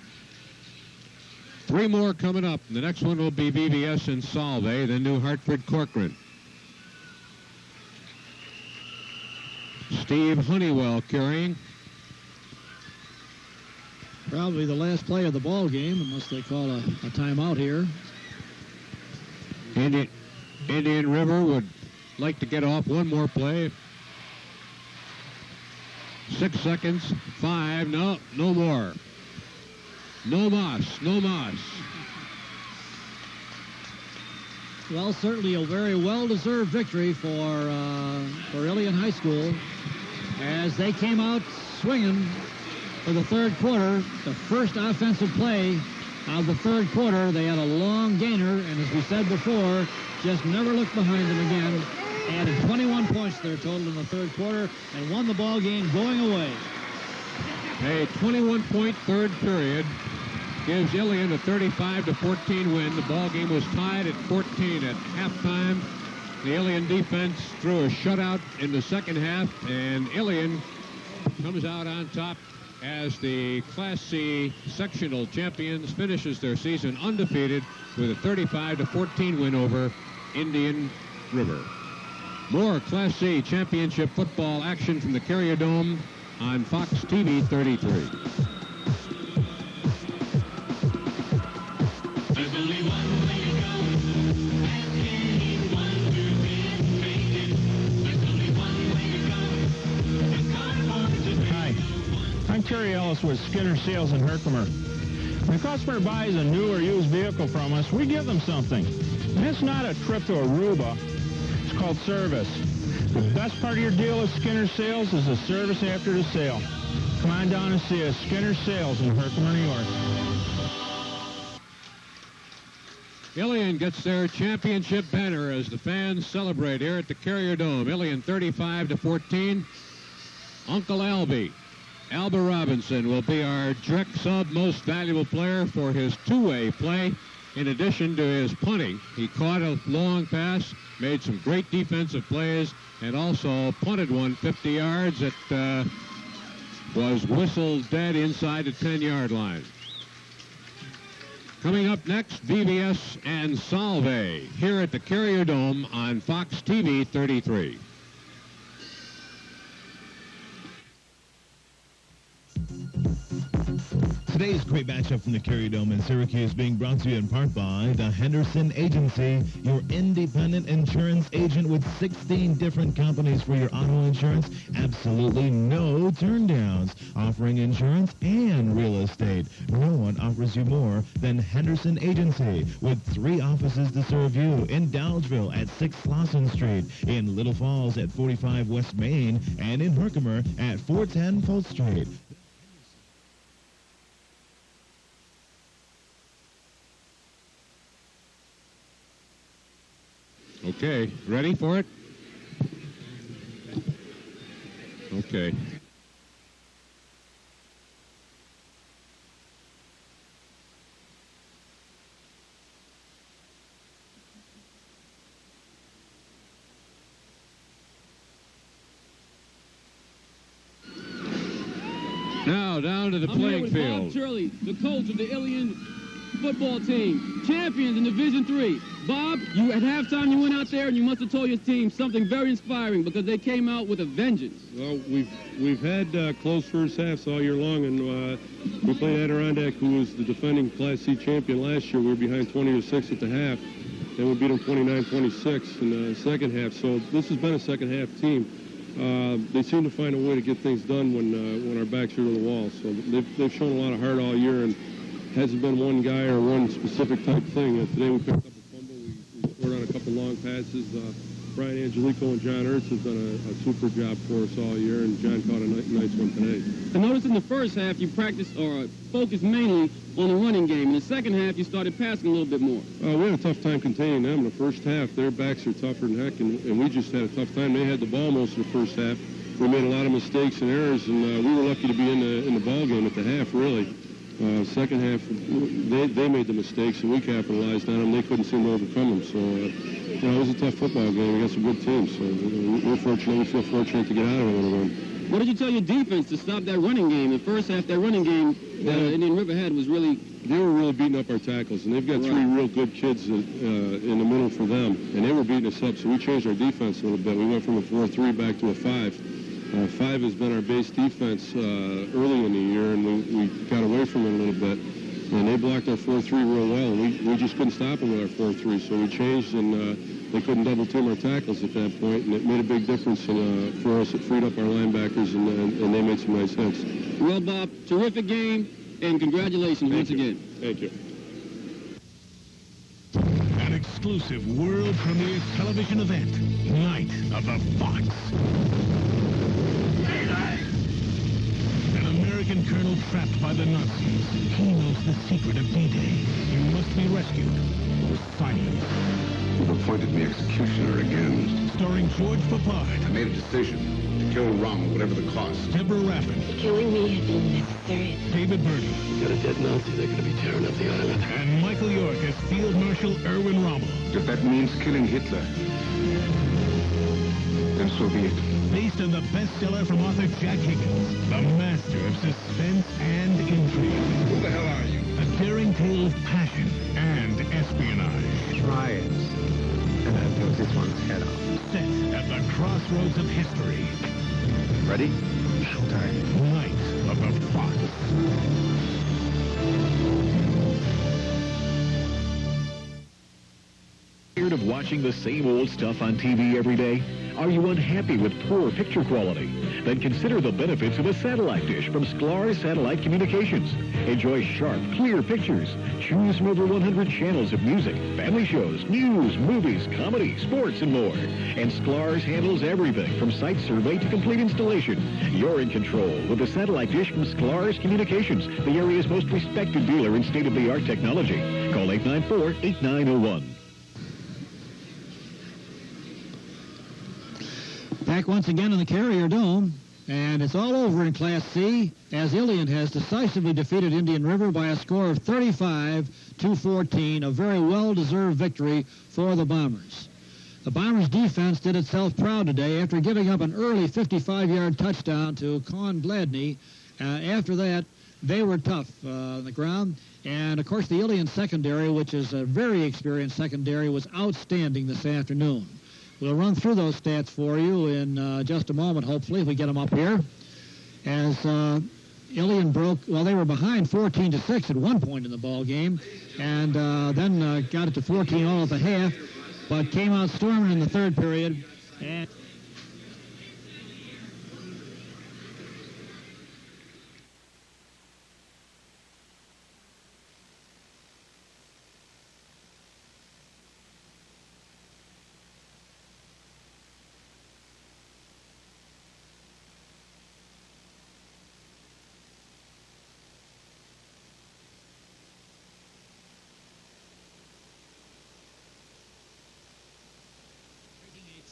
S1: 3 more coming up. The next one will be VBS and Solvay, then New Hartford Corcoran. Steve Honeywell carrying.
S2: Probably the last play of the ball game, unless they call a timeout here.
S1: Indian River would like to get off one more play. 6 seconds. 5. No more. No mas.
S2: Well, certainly a very well-deserved victory for Ilion High School as they came out swinging for the third quarter. The first offensive play of the third quarter, they had a long gainer, and as we said before, just never looked behind them again. Added 21 points to their total in the third quarter and won the ball game going away.
S1: A 21-point third period gives Ilion a 35-14 win. The ball game was tied at 14 at halftime. The Ilion defense threw a shutout in the second half, and Ilion comes out on top as the Class C sectional champions, finishes their season undefeated with a 35-14 win over Indian River. More Class C championship football action from the Carrier Dome on Fox TV 33.
S7: There's only one way to go. Ask anyone who didn't make it. There's only one way to go. It's Concord today.
S8: Hi, I'm Terry Ellis with Skinner Sales in Herkimer. When a customer buys a new or used vehicle from us, we give them something. And it's not a trip to Aruba. It's called service. The best part of your deal at Skinner Sales is the service after the sale. Come on down and see us, Skinner Sales in Herkimer, New York.
S1: Ilion gets their championship banner as the fans celebrate here at the Carrier Dome. Ilion 35-14. Uncle Albie, Alba Robinson, will be our direct sub most valuable player for his two-way play. In addition to his punting, he caught a long pass, made some great defensive plays, and also punted one 50 yards that was whistled dead inside the 10-yard line. Coming up next, VBS and Solvay here at the Carrier Dome on Fox TV 33.
S4: Today's great matchup from the Carrier Dome in Syracuse being brought to you in part by the Henderson Agency, your independent insurance agent with 16 different companies for your auto insurance. Absolutely no turndowns, offering insurance and real estate. No one offers you more than Henderson Agency, with 3 offices to serve you in Dolgeville at 6 Lawson Street, in Little Falls at 45 West Main, and in Herkimer at 410 Polk Street.
S1: Okay, ready for it? Okay. Now down to the playing field.
S10: Bob Shirley, the coach of the Ilion football team, champions in Division III. Bob, you at halftime you went out there and you must have told your team something very inspiring because they came out with a vengeance.
S11: Well, we've had close first halves all year long, and we played Adirondack, who was the defending Class C champion last year. We were behind 20-6 at the half, and we beat them 29-26 in the second half. So this has been a second half team. They seem to find a way to get things done when our backs are to the wall. So they've shown a lot of heart all year, and hasn't been one guy or one specific type thing. Today we picked up a fumble. We scored on a couple long passes. Brian Angelico and John Ernst have done a super job for us all year, and John caught a nice one today.
S10: I noticed in the first half you practiced or focused mainly on the running game. In the second half, you started passing a little bit more.
S11: We had a tough time containing them in the first half. Their backs are tougher than heck, and we just had a tough time. They had the ball most of the first half. We made a lot of mistakes and errors, and we were lucky to be in the ball game at the half, really. Second half, they made the mistakes, and we capitalized on them. They couldn't seem to overcome them. So, it was a tough football game. We got some good teams, so we're fortunate. We feel fortunate to get out of it with a win.
S10: What did you tell your defense to stop that running game? In the first half, that running game that Indian River had was really...
S11: They were really beating up our tackles, and they've got three real good kids in the middle for them, and they were beating us up, so we changed our defense a little bit. We went from a 4-3 back to a 5. 5 has been our base defense early in the year, and we got away from it a little bit. And they blocked our 4-3 real well. We just couldn't stop them with our 4-3, so we changed, and they couldn't double team our tackles at that point, and it made a big difference for us. It freed up our linebackers, and they made some nice hits.
S10: Well, Bob, terrific game, and congratulations once again.
S11: Thank you.
S4: An exclusive world premiere television event, Night of the Fox. An American colonel trapped by the Nazis. He knows the secret of D-Day. You must be rescued or silenced.
S12: You've appointed me executioner again.
S4: Starring George Papard.
S12: I made a decision to kill Rommel, whatever the cost.
S4: Deborah Raffin.
S13: Killing me had been necessary.
S4: David Burney.
S12: You got a dead Nazi, they're going to be tearing up the island.
S4: And Michael York as Field Marshal Erwin Rommel.
S12: If that means killing Hitler, then so be it.
S4: Based on the bestseller from author Jack Higgins, the master of suspense and intrigue.
S12: Who the hell are you?
S4: A daring tale of passion and espionage.
S12: Try it, and I'll blow this one's head off.
S4: Set at the crossroads of history.
S12: Ready? Showtime.
S4: Night of the Fox.
S9: Tired of watching the same old stuff on TV every day? Are you unhappy with poor picture quality? Then consider the benefits of a satellite dish from Sklar Satellite Communications. Enjoy sharp, clear pictures. Choose from over 100 channels of music, family shows, news, movies, comedy, sports, and more. And Sklar's handles everything from site survey to complete installation. You're in control with the satellite dish from Sklar's Communications, the area's most respected dealer in state-of-the-art technology. Call 894-8901.
S2: Back once again in the Carrier Dome, and it's all over in Class C as Ilion has decisively defeated Indian River by a score of 35-14, a very well-deserved victory for the Bombers. The Bombers' defense did itself proud today after giving up an early 55-yard touchdown to Con Gladney. After that, they were tough on the ground, and of course the Ilion secondary, which is a very experienced secondary, was outstanding this afternoon. We'll run through those stats for you in just a moment, hopefully, if we get them up here. As Ilion broke, well, they were behind 14-6 at one point in the ball game, and then got it to 14 all at the half, but came out storming in the third period. And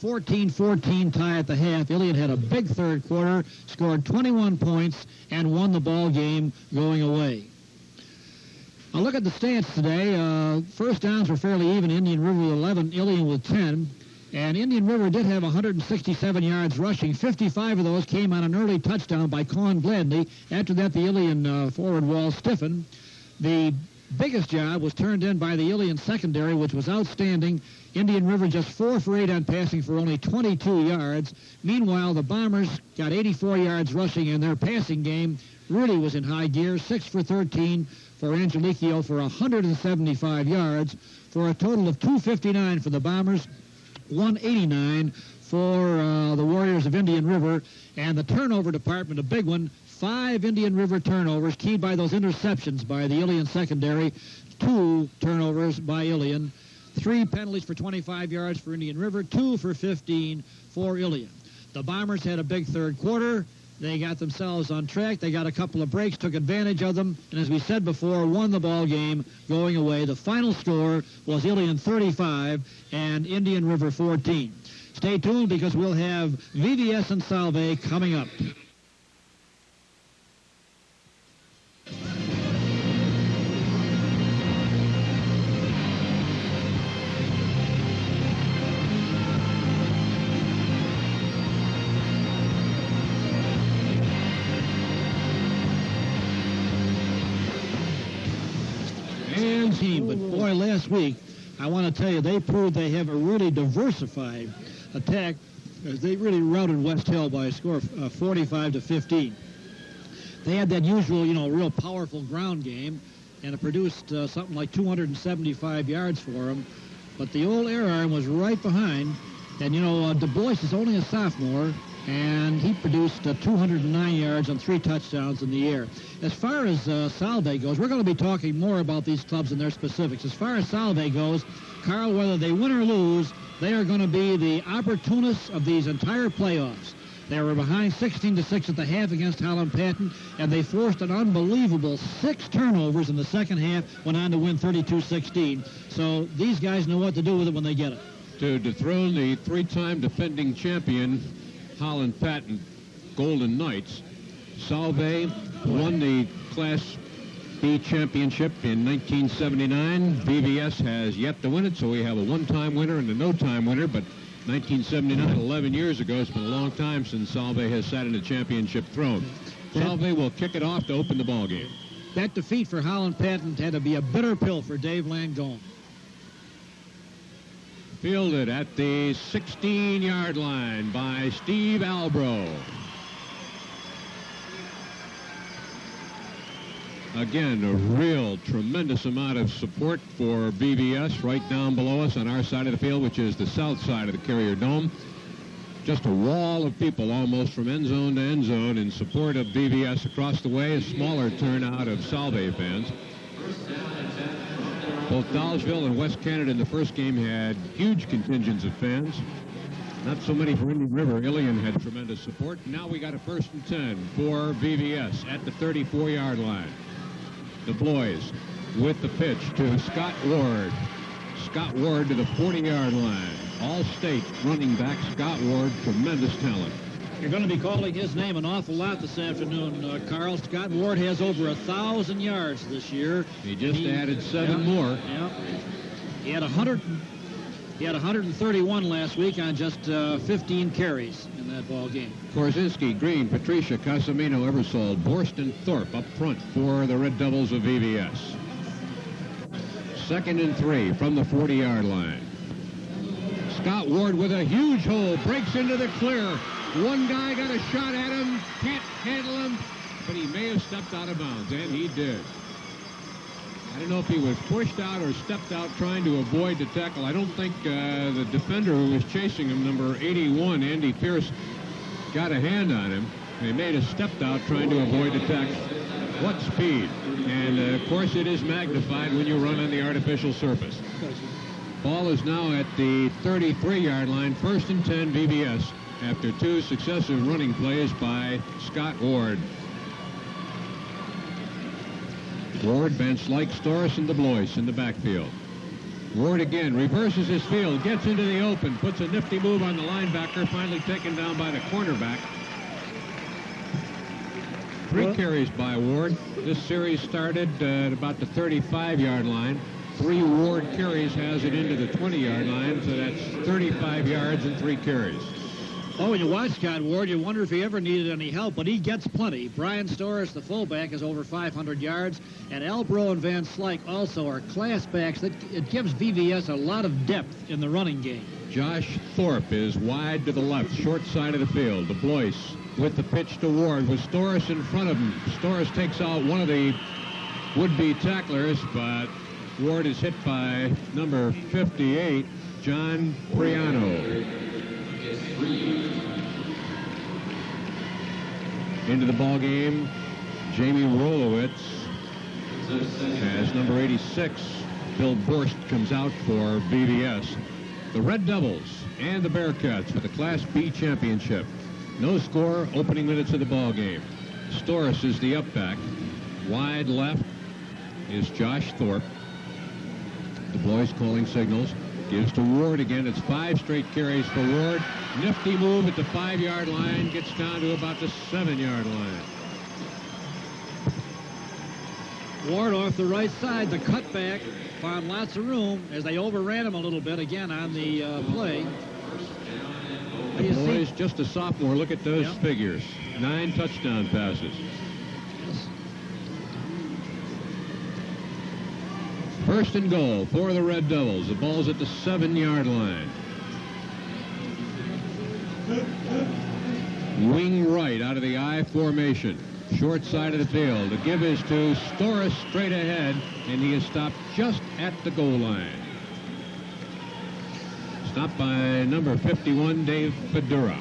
S2: a 14-14 tie at the half. Ilion had a big third quarter, scored 21 points, and won the ball game going away. I'll look at the stats today. First downs were fairly even. Indian River with 11, Ilion with 10. And Indian River did have 167 yards rushing. 55 of those came on an early touchdown by Con Gladney. After that, the Ilion forward wall stiffened. The biggest job was turned in by the Ilion secondary, which was outstanding. Indian River just 4 for 8 on passing for only 22 yards. Meanwhile, the Bombers got 84 yards rushing, and their passing game really was in high gear. 6 for 13 for Angelico for 175 yards, for a total of 259 for the Bombers, 189 for the Warriors of Indian River. And the turnover department, a big one, 5 Indian River turnovers, keyed by those interceptions by the Ilion secondary, 2 turnovers by Ilion. 3 penalties for 25 yards for Indian River, 2 for 15 for Ilion. The Bombers had a big third quarter. They got themselves on track. They got a couple of breaks, took advantage of them, and as we said before, won the ball game going away. The final score was Ilion 35 and Indian River 14. Stay tuned because we'll have VVS and Solvay coming up. Team, but boy, last week, I want to tell you, they proved they have a really diversified attack as they really routed West Hill by a score of 45-15. They had that usual, real powerful ground game, and it produced something like 275 yards for them. But the old air arm was right behind, and, Du Bois is only a sophomore, and he produced 209 yards and 3 touchdowns in the air. As far as Solvay goes, we're going to be talking more about these clubs and their specifics. As far as Solvay goes, Carl, whether they win or lose, they are going to be the opportunists of these entire playoffs. They were behind 16-6 at the half against Holland Patton, and they forced an unbelievable 6 turnovers in the second half, went on to win 32-16. So these guys know what to do with it when they get it.
S1: To dethrone the 3-time defending champion Holland Patton Golden Knights, Solvay won the Class B championship in 1979. VVS has yet to win it, so we have a one-time winner and a no-time winner, but 1979, 11 years ago, it's been a long time since Solvay has sat in a championship throne. Solvay will kick it off to open the ball game.
S2: That defeat for Holland Patton had to be a bitter pill for Dave Langone.
S1: Fielded at the 16-yard line by Steve Albro. Again, a real tremendous amount of support for BVS right down below us on our side of the field, which is the south side of the Carrier Dome. Just a wall of people almost from end zone to end zone in support of BVS across the way. A smaller turnout of Solvay fans. Both Dolgeville and West Canada in the first game had huge contingents of fans. Not so many for Indian River. Ilion had tremendous support. Now we got a 1st and 10 for BVS at the 34-yard line. The Blois with the pitch to Scott Ward. Scott Ward to the 40-yard line. All-state running back Scott Ward, tremendous talent.
S2: You're going to be calling his name an awful lot this afternoon, Carl. Scott Ward has over 1,000 yards this year.
S1: He just added 7 more.
S2: Yeah. He had 131 last week on just 15 carries in that ball game.
S1: Korzinski, Green, Patricia, Casamino, Eversole, Borston, Thorpe up front for the Red Devils of VVS. 2nd and 3 from the 40-yard line. Scott Ward with a huge hole, breaks into the clear. One guy got a shot at him, can't handle him, but he may have stepped out of bounds, and he did. I don't know if he was pushed out or stepped out trying to avoid the tackle. I don't think the defender who was chasing him, number 81, Andy Pierce, got a hand on him. He may have stepped out trying to avoid the tackle. What speed. And, of course, it is magnified when you run on the artificial surface. Ball is now at the 33-yard line, 1st and 10 VBS, after 2 successive running plays by Scott Ward. Ward benched like Storis and DeBlois in the backfield. Ward again reverses his field, gets into the open, puts a nifty move on the linebacker, finally taken down by the cornerback. 3 carries by Ward. This series started at about the 35-yard line. 3 Ward carries has it into the 20-yard line, so that's 35 yards and 3 carries.
S2: Oh, when you watch Scott Ward, you wonder if he ever needed any help, but he gets plenty. Brian Storis, the fullback, is over 500 yards, and Albro and Van Slyke also are class backs. It gives VVS a lot of depth in the running game.
S1: Josh Thorpe is wide to the left, short side of the field. DeBlois with the pitch to Ward with Storis in front of him. Storis takes out one of the would-be tacklers, but Ward is hit by number 58, John Priano. Into the ball game, Jamie Rolowitz has number 86, Bill Borst comes out for VVS. The Red Devils and the Bearcats for the Class B championship. No score, opening minutes of the ball game. Storis is the up back. Wide left is Josh Thorpe. The boys calling signals. Gives to Ward again. It's 5 straight carries for Ward. Nifty move at the 5-yard line. Gets down to about the 7-yard line.
S2: Ward off the right side. The cutback found lots of room as they overran him a little bit again on the play.
S1: The boys, just a sophomore. Look at those figures. 9 touchdown passes. First and goal for the Red Devils. The ball's at the 7-yard line. Wing right out of the I formation. Short side of the field. The give is to Storis straight ahead, and he is stopped just at the goal line. Stopped by number 51, Dave Fedora.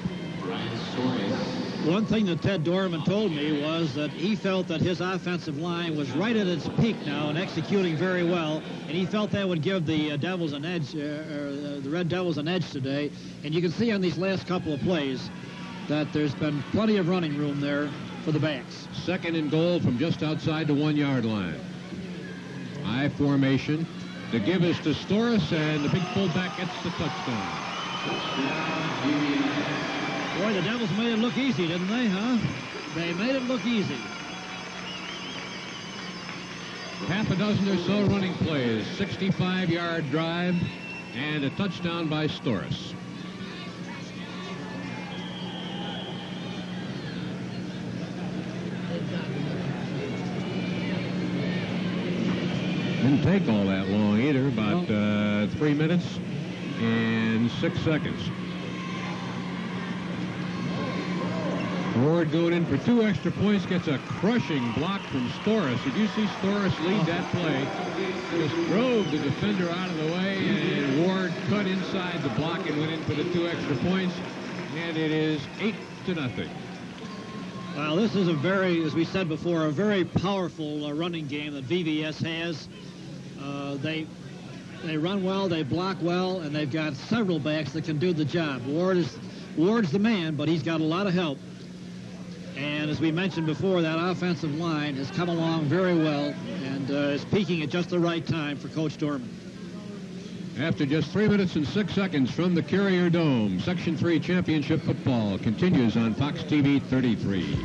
S2: One thing that Ted Dorman told me was that he felt that his offensive line was right at its peak now and executing very well, and he felt that would give the Devils an edge, the Red Devils an edge today. And you can see on these last couple of plays that there's been plenty of running room there for the backs.
S1: Second and goal from just outside the 1-yard line. I formation. The give is to Storis, and the big fullback gets the touchdown.
S2: Boy, the Devils made it look easy, didn't they, huh? They made it look easy.
S1: Half a dozen or so running plays, 65-yard drive, and a touchdown by Storis. Didn't take all that long either, about 3 minutes and 6 seconds. Ward going in for 2 extra points, gets a crushing block from Storis. Did you see Storis lead that play? Just drove the defender out of the way, and Ward cut inside the block and went in for the 2 extra points, and it is 8-0.
S2: Well, this is a very, as we said before, a very powerful running game that VVS has. They run well, they block well, and they've got several backs that can do the job. Ward's the man, but he's got a lot of help. And as we mentioned before, that offensive line has come along very well and is peaking at just the right time for Coach Dorman.
S1: After just 3 minutes and 6 seconds from the Carrier Dome, Section 3 Championship Football continues on Fox TV 33.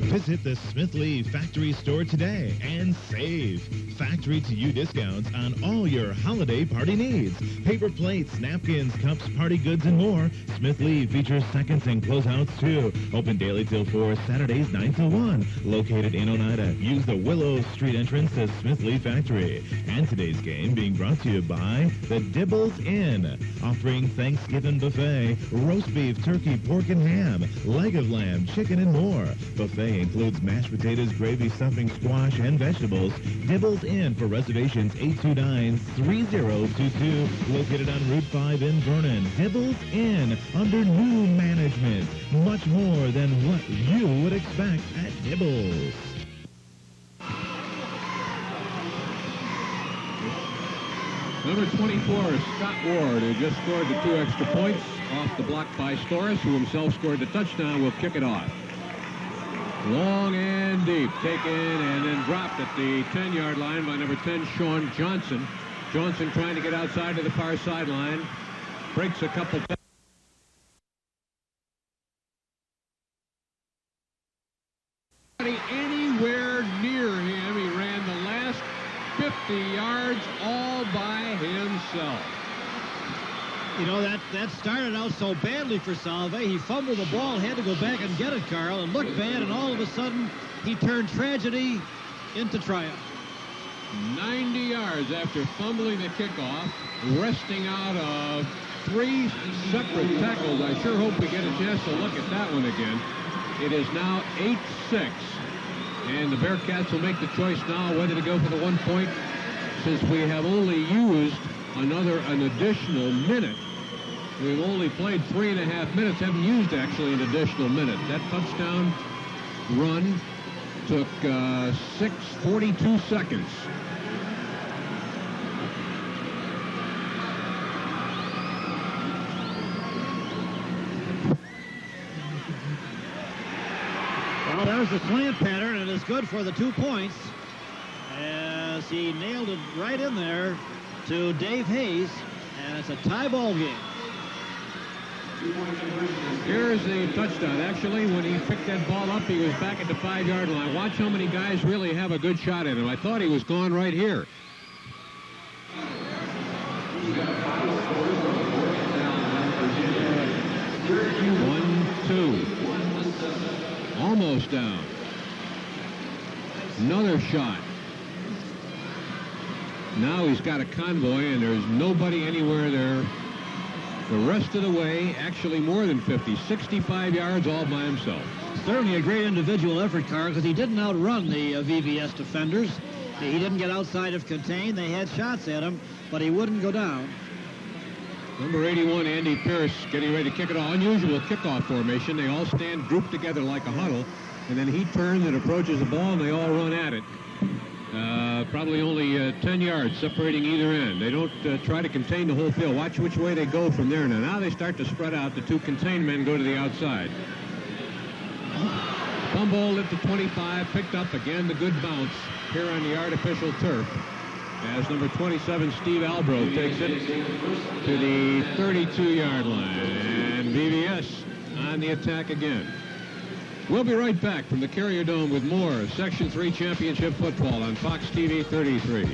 S4: Visit the Smith Lee Factory store today and save. Factory to you discounts on all your holiday party needs. Paper plates, napkins, cups, party goods, and more. Smith Lee features seconds and closeouts too. Open daily till 4, Saturdays 9 till 1. Located in Oneida. Use the Willow Street entrance to Smith Lee Factory. And today's game being brought to you by the Dibbles Inn. Offering Thanksgiving buffet, roast beef, turkey, pork, and ham, leg of lamb, chicken, and more. Buffet includes mashed potatoes, gravy, stuffing, squash, and vegetables. Dibbles Inn for reservations 829-3022. Located on Route 5 in Vernon. Dibbles Inn under new management. Much more than what you would expect at Dibbles.
S1: Number 24 is Scott Ward, who just scored the 2 extra points off the block by Storis, who himself scored the touchdown. Will kick it off. Long and deep, taken and then dropped at the 10-yard line by number 10, Sean Johnson. Johnson trying to get outside to the far sideline. Breaks a couple. Anywhere near him, he ran the last 50 yards all by himself.
S2: You know, that started out so badly for Solvay. He fumbled the ball, had to go back and get it, Carl, and looked bad, and all of a sudden, he turned tragedy into triumph.
S1: 90 yards after fumbling the kickoff, resting out of 3 separate tackles. I sure hope we get a chance to look at that one again. It is now 8-6, and the Bearcats will make the choice now whether to go for the 1 point, since we have only used an additional minute We've only played 3.5 minutes, haven't used actually an additional minute. That touchdown run took 6:42 seconds.
S2: Well, there's the slant pattern, and it's good for the 2 points as he nailed it right in there to Dave Hayes, and it's a tie ball game.
S1: Here's the touchdown. Actually, when he picked that ball up, he was back at the 5-yard line. Watch how many guys really have a good shot at him. I thought he was gone right here. One, two. Almost down. Another shot. Now he's got a convoy, and there's nobody anywhere there. The rest of the way, actually more than 50, 65 yards all by himself.
S2: Certainly a great individual effort, Carl, because he didn't outrun the VVS defenders. He didn't get outside of contain. They had shots at him, but he wouldn't go down.
S1: Number 81, Andy Pierce, getting ready to kick it off. Unusual kickoff formation. They all stand grouped together like a huddle, and then he turns and approaches the ball, and they all run at it. Probably only 10 yards separating either end. They don't try to contain the whole field. Watch which way they go from there. Now they start to spread out. The 2 contained men go to the outside. Fumble at the 25, picked up again. The good bounce here on the artificial turf as number 27, Steve Albro, takes it to the 32-yard line. And VVS on the attack again. We'll be right back from the Carrier Dome with more of Section 3 Championship Football on Fox TV 33.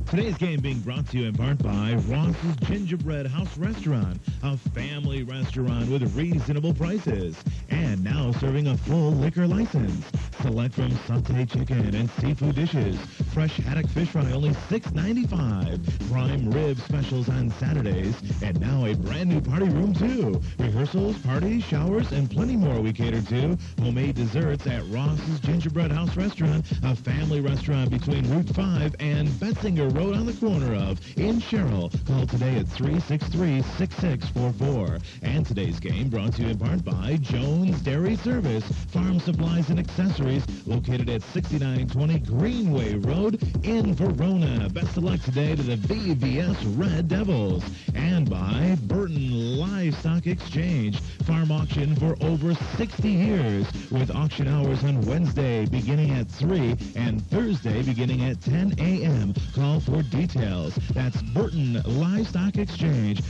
S4: Today's game being brought to you in part by Ross's Gingerbread House Restaurant, a family restaurant with reasonable prices, and now serving a full liquor license. Select from sauté chicken and seafood dishes, fresh haddock fish fry only $6.95, prime rib specials on Saturdays, and now a brand new party room too. Rehearsals, parties, showers, and plenty more we cater to. Homemade desserts at Ross's Gingerbread House Restaurant, a family restaurant between Route 5 and Betzinger Road on the corner of in Sherrill. Call today at 363-6644. And today's game brought to you in part by Jones Dairy Service, Farm Supplies and Accessories, located at 6920 Greenway Road in Verona. Best of luck today to the VVS Red Devils. And by Burton Livestock Exchange, farm auction for over 60 years, with auction hours on Wednesday beginning at 3 and Thursday beginning at 10 a.m. Call for details. That's Burton Livestock Exchange.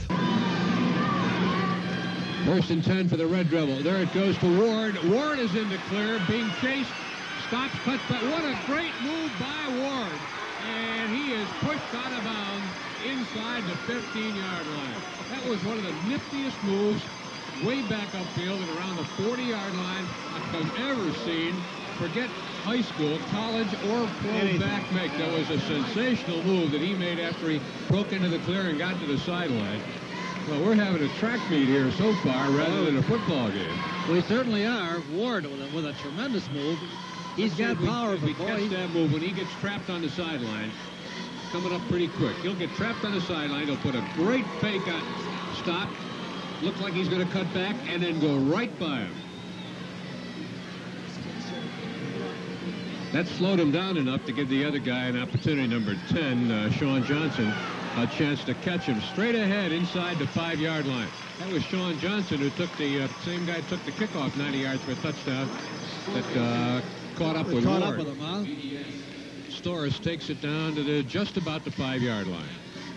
S1: First and 10 for the Red Devil. There it goes to Ward. Ward is in the clear, being chased. Stops, cuts back. What a great move by Ward. And he is pushed out of bounds inside the 15-yard line. That was one of the niftiest moves way back upfield and around the 40-yard line I've ever seen. Forget high school, college, or pro back make. That was a sensational move that he made after he broke into the clear and got to the sideline. Well, we're having a track meet here so far rather than a football game.
S2: We certainly are. Ward with a tremendous move. He's got power.
S1: If he catch that move, when he gets trapped on the sideline, coming up pretty quick. He'll get trapped on the sideline. He'll put a great fake on stop. Look like he's going to cut back and then go right by him. That slowed him down enough to give the other guy an opportunity, number 10, Sean Johnson, a chance to catch him straight ahead inside the 5-yard line. That was Sean Johnson who took the same guy took the kickoff 90 yards for a touchdown that caught up with Ward.
S2: Caught up with him, huh?
S1: Storrs takes it down to just about the 5-yard line.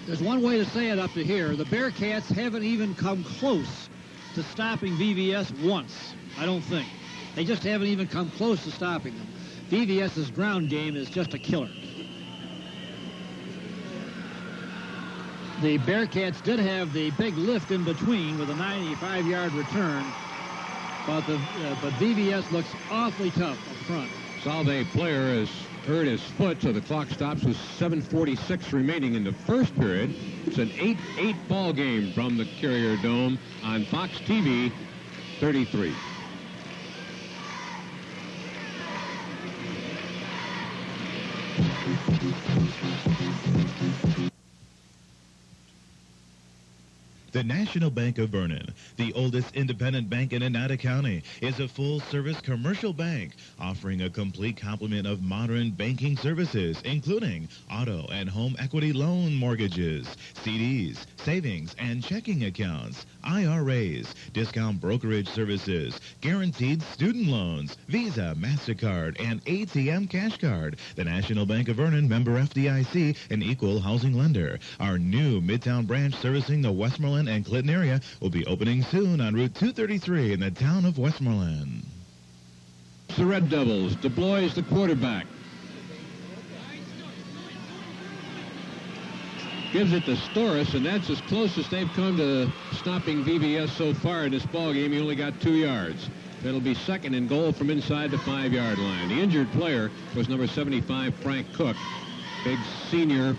S2: There's one way to say it up to here. The Bearcats haven't even come close to stopping VVS once, I don't think. They just haven't even come close to stopping them. VVS's ground game is just a killer. The Bearcats did have the big lift in between with a 95-yard return, but VVS looks awfully tough up front.
S1: Solvay player has hurt his foot, so the clock stops with 7:46 remaining in the first period. It's an 8-8 ball game from the Carrier Dome on Fox TV 33.
S4: The National Bank of Vernon, the oldest independent bank in Oneida County, is a full-service commercial bank offering a complete complement of modern banking services, including auto and home equity loan mortgages, CDs, savings and checking accounts, IRAs, discount brokerage services, guaranteed student loans, Visa, MasterCard, and ATM Cash Card. The National Bank of Vernon, member FDIC, an equal housing lender. Our new Midtown branch servicing the Westmoreland and Clinton area will be opening soon on Route 233 in the town of Westmoreland.
S1: The Red Devils. DeBlois the quarterback. Gives it to Storis, and that's as close as they've come to stopping VVS so far in this ball game. He only got 2 yards. That'll be second and goal from inside the 5-yard line. The injured player was number 75, Frank Cook, big senior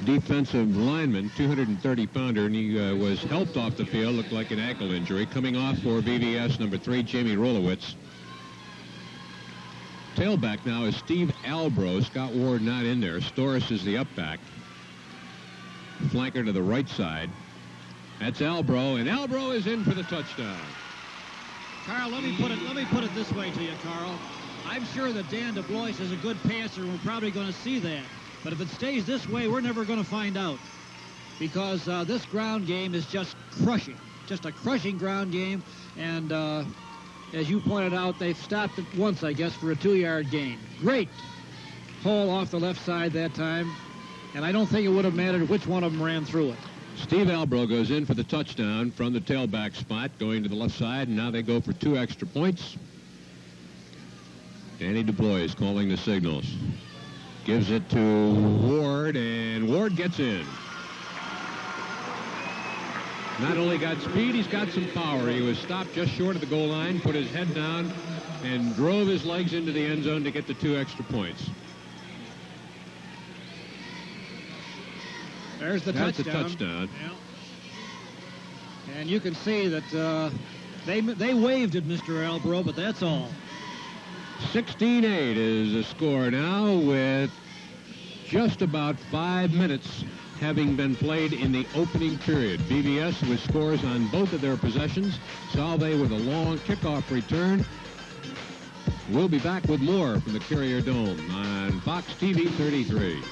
S1: defensive lineman, 230-pounder, and he was helped off the field, looked like an ankle injury. Coming off for BVS, number 3, Jamie Rolowitz. Tailback now is Steve Albro. Scott Ward not in there. Storis is the up back. Flanker to the right side. That's Albro, and Albro is in for the touchdown.
S2: Carl, let me put it this way to you, Carl. I'm sure that Dan DeBlois is a good passer, and we're probably going to see that. But if it stays this way, we're never going to find out, because this ground game is just crushing, just a crushing ground game. And as you pointed out, they've stopped it once, I guess, for a 2-yard gain. Great hole off the left side that time, and I don't think it would have mattered which one of them ran through it.
S1: Steve Albro goes in for the touchdown from the tailback spot, going to the left side, and now they go for 2 extra points. Danny DeBlois calling the signals. Gives it to Ward, and Ward gets in. Not only got speed, he's got some power. He was stopped just short of the goal line, put his head down, and drove his legs into the end zone to get the 2 extra points.
S2: There's the
S1: That's
S2: touchdown.
S1: That's a touchdown.
S2: Yeah. And you can see that they waved at Mr. Albro, but that's all.
S1: 16-8 is the score now, with just about 5 minutes having been played in the opening period. BVS with scores on both of their possessions. Solvay with a long kickoff return. We'll be back with more from the Carrier Dome on Fox TV 33.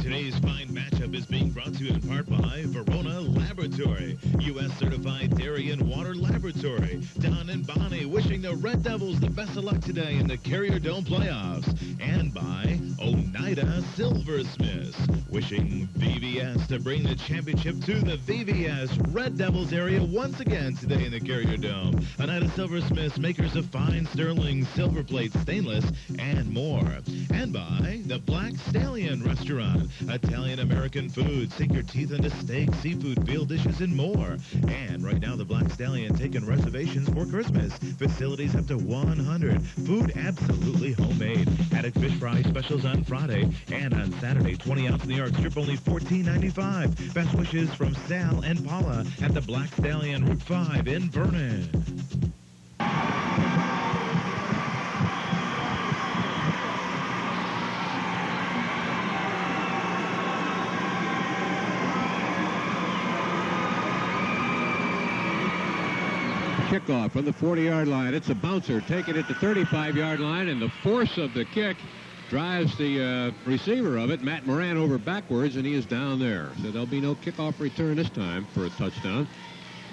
S4: Today's fine matchup is being brought to you in part by Verona Laboratory, U.S. certified dairy and water laboratory. Don and Bonnie wishing the Red Devils the best of luck today in the Carrier Dome playoffs. And by Oneida Silversmiths, wishing VVS to bring the championship to the VVS Red Devils area once again today in the Carrier Dome. Oneida Silversmiths, makers of fine sterling, silver plate, stainless, and more. And by the Black Stallion Restaurant, Italian-American food. Sink your teeth into steak, seafood, field dishes, and more. And right now, the Black Stallion taking reservations for Christmas. Facilities up to 100. Food absolutely homemade. Haddock fish fry specials on Friday. And on Saturday, 20-ounce New York strip only $14.95. Best wishes from Sal and Paula at the Black Stallion, Route 5 in Vernon.
S1: Kickoff from the 40-yard line. It's a bouncer taking it to 35-yard line, and the force of the kick drives the receiver of it, Matt Moran, over backwards, and he is down there. So there'll be no kickoff return this time for a touchdown.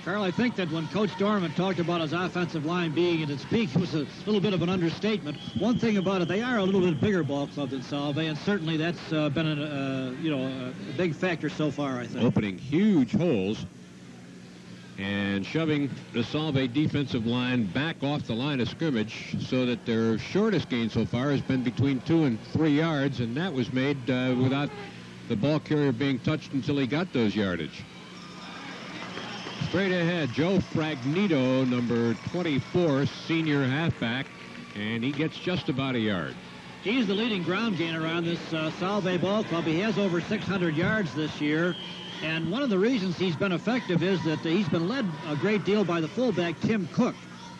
S2: Carl, I think that when Coach Dorman talked about his offensive line being at its peak, it was a little bit of an understatement. One thing about it, they are a little bit bigger ball club than Solvay, and certainly that's been a big factor so far, I think.
S1: Opening huge holes and shoving the Solvay defensive line back off the line of scrimmage, so that their shortest gain so far has been between 2 and 3 yards, and that was made without the ball carrier being touched until he got those yardage. Straight ahead, Joe Fragnito, number 24, senior halfback, and he gets just about a yard.
S2: He's the leading ground gainer on this Solvay ball club. He has over 600 yards this year. And one of the reasons he's been effective is that he's been led a great deal by the fullback, Tim Cook.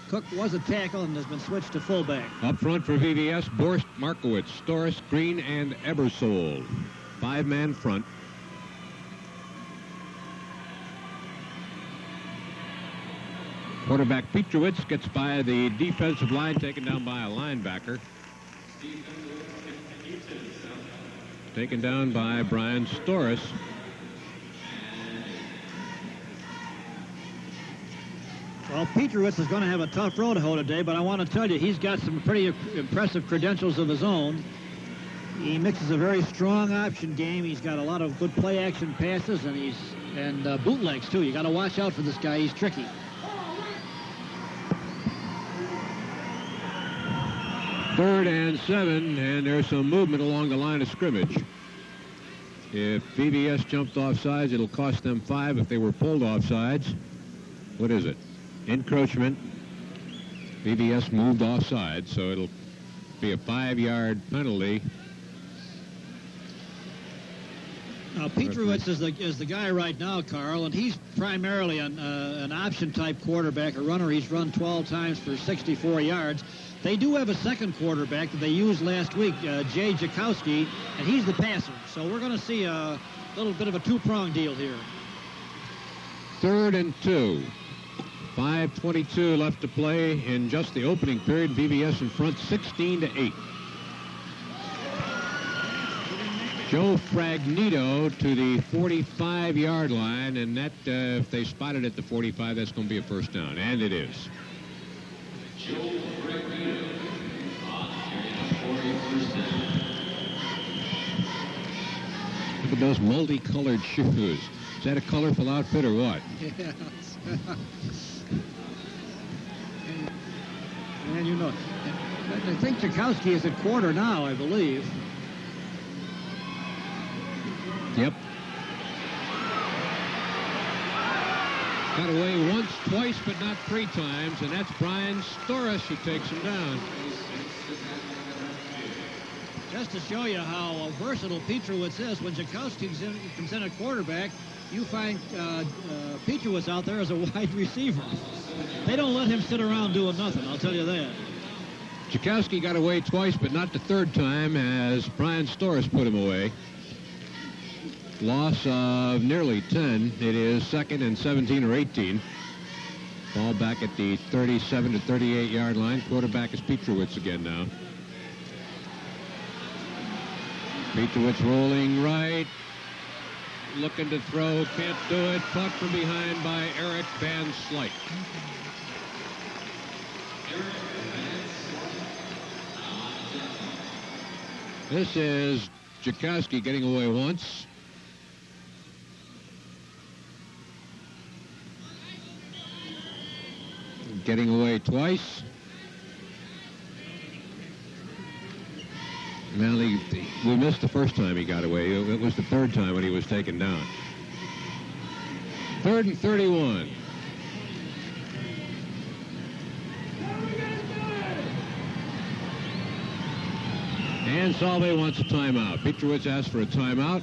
S2: Cook was a tackle and has been switched to fullback.
S1: Up front for VVS, Borst, Markowitz, Storis, Green, and Ebersole. 5-man front. Quarterback Petrowitz gets by the defensive line, taken down by a linebacker. Taken down by Brian Storis.
S2: Well, Petrowitz is going to have a tough road to hoe today, but I want to tell you, he's got some pretty impressive credentials of his own. He mixes a very strong option game. He's got a lot of good play-action passes, and bootlegs, too. You got to watch out for this guy. He's tricky.
S1: Third and 7, and there's some movement along the line of scrimmage. If VVS jumped off sides, it'll cost them 5 if they were pulled off sides. What is it? Encroachment. VVS moved offside, so it'll be a 5-yard penalty.
S2: Now, Petrowitz is the guy right now, Carl, and he's primarily an option-type quarterback, a runner. He's run 12 times for 64 yards. They do have a second quarterback that they used last week, Jay Jakowski, and he's the passer. So we're going to see a little bit of a two-prong deal here.
S1: 3rd and 2. 5:22 left to play in just the opening period. VVS in front 16-8. Joe Fragnito to the 45-yard line, and that, if they spot it at the 45, that's going to be a first down, and it is. Look at those multicolored shoes. Is that a colorful outfit or what?
S2: Yeah. And you know, I think Jakowski is at quarter now, I believe.
S1: Yep. Got away once, twice, but not 3 times, and that's Brian Storis who takes him down.
S2: Just to show you how versatile Petrowitz is, when Jakowski comes in at quarterback, you find Petrowitz out there as a wide receiver. They don't let him sit around doing nothing, I'll tell you that.
S1: Jakowski got away twice, but not the 3rd time, as Brian Storis put him away. Loss of nearly 10. It is 2nd and 17 or 18. Ball back at the 37 to 38 yard line. Quarterback is Petrowitz again now. Petrowitz rolling right. Looking to throw. Can't do it. Caught from behind by Eric Van Slyke. This is Jakowski getting away once. Getting away twice. Well, we missed the first time he got away. It was the 3rd time when he was taken down. 3rd and 31. And Solvay wants a timeout. Petrowitz asked for a timeout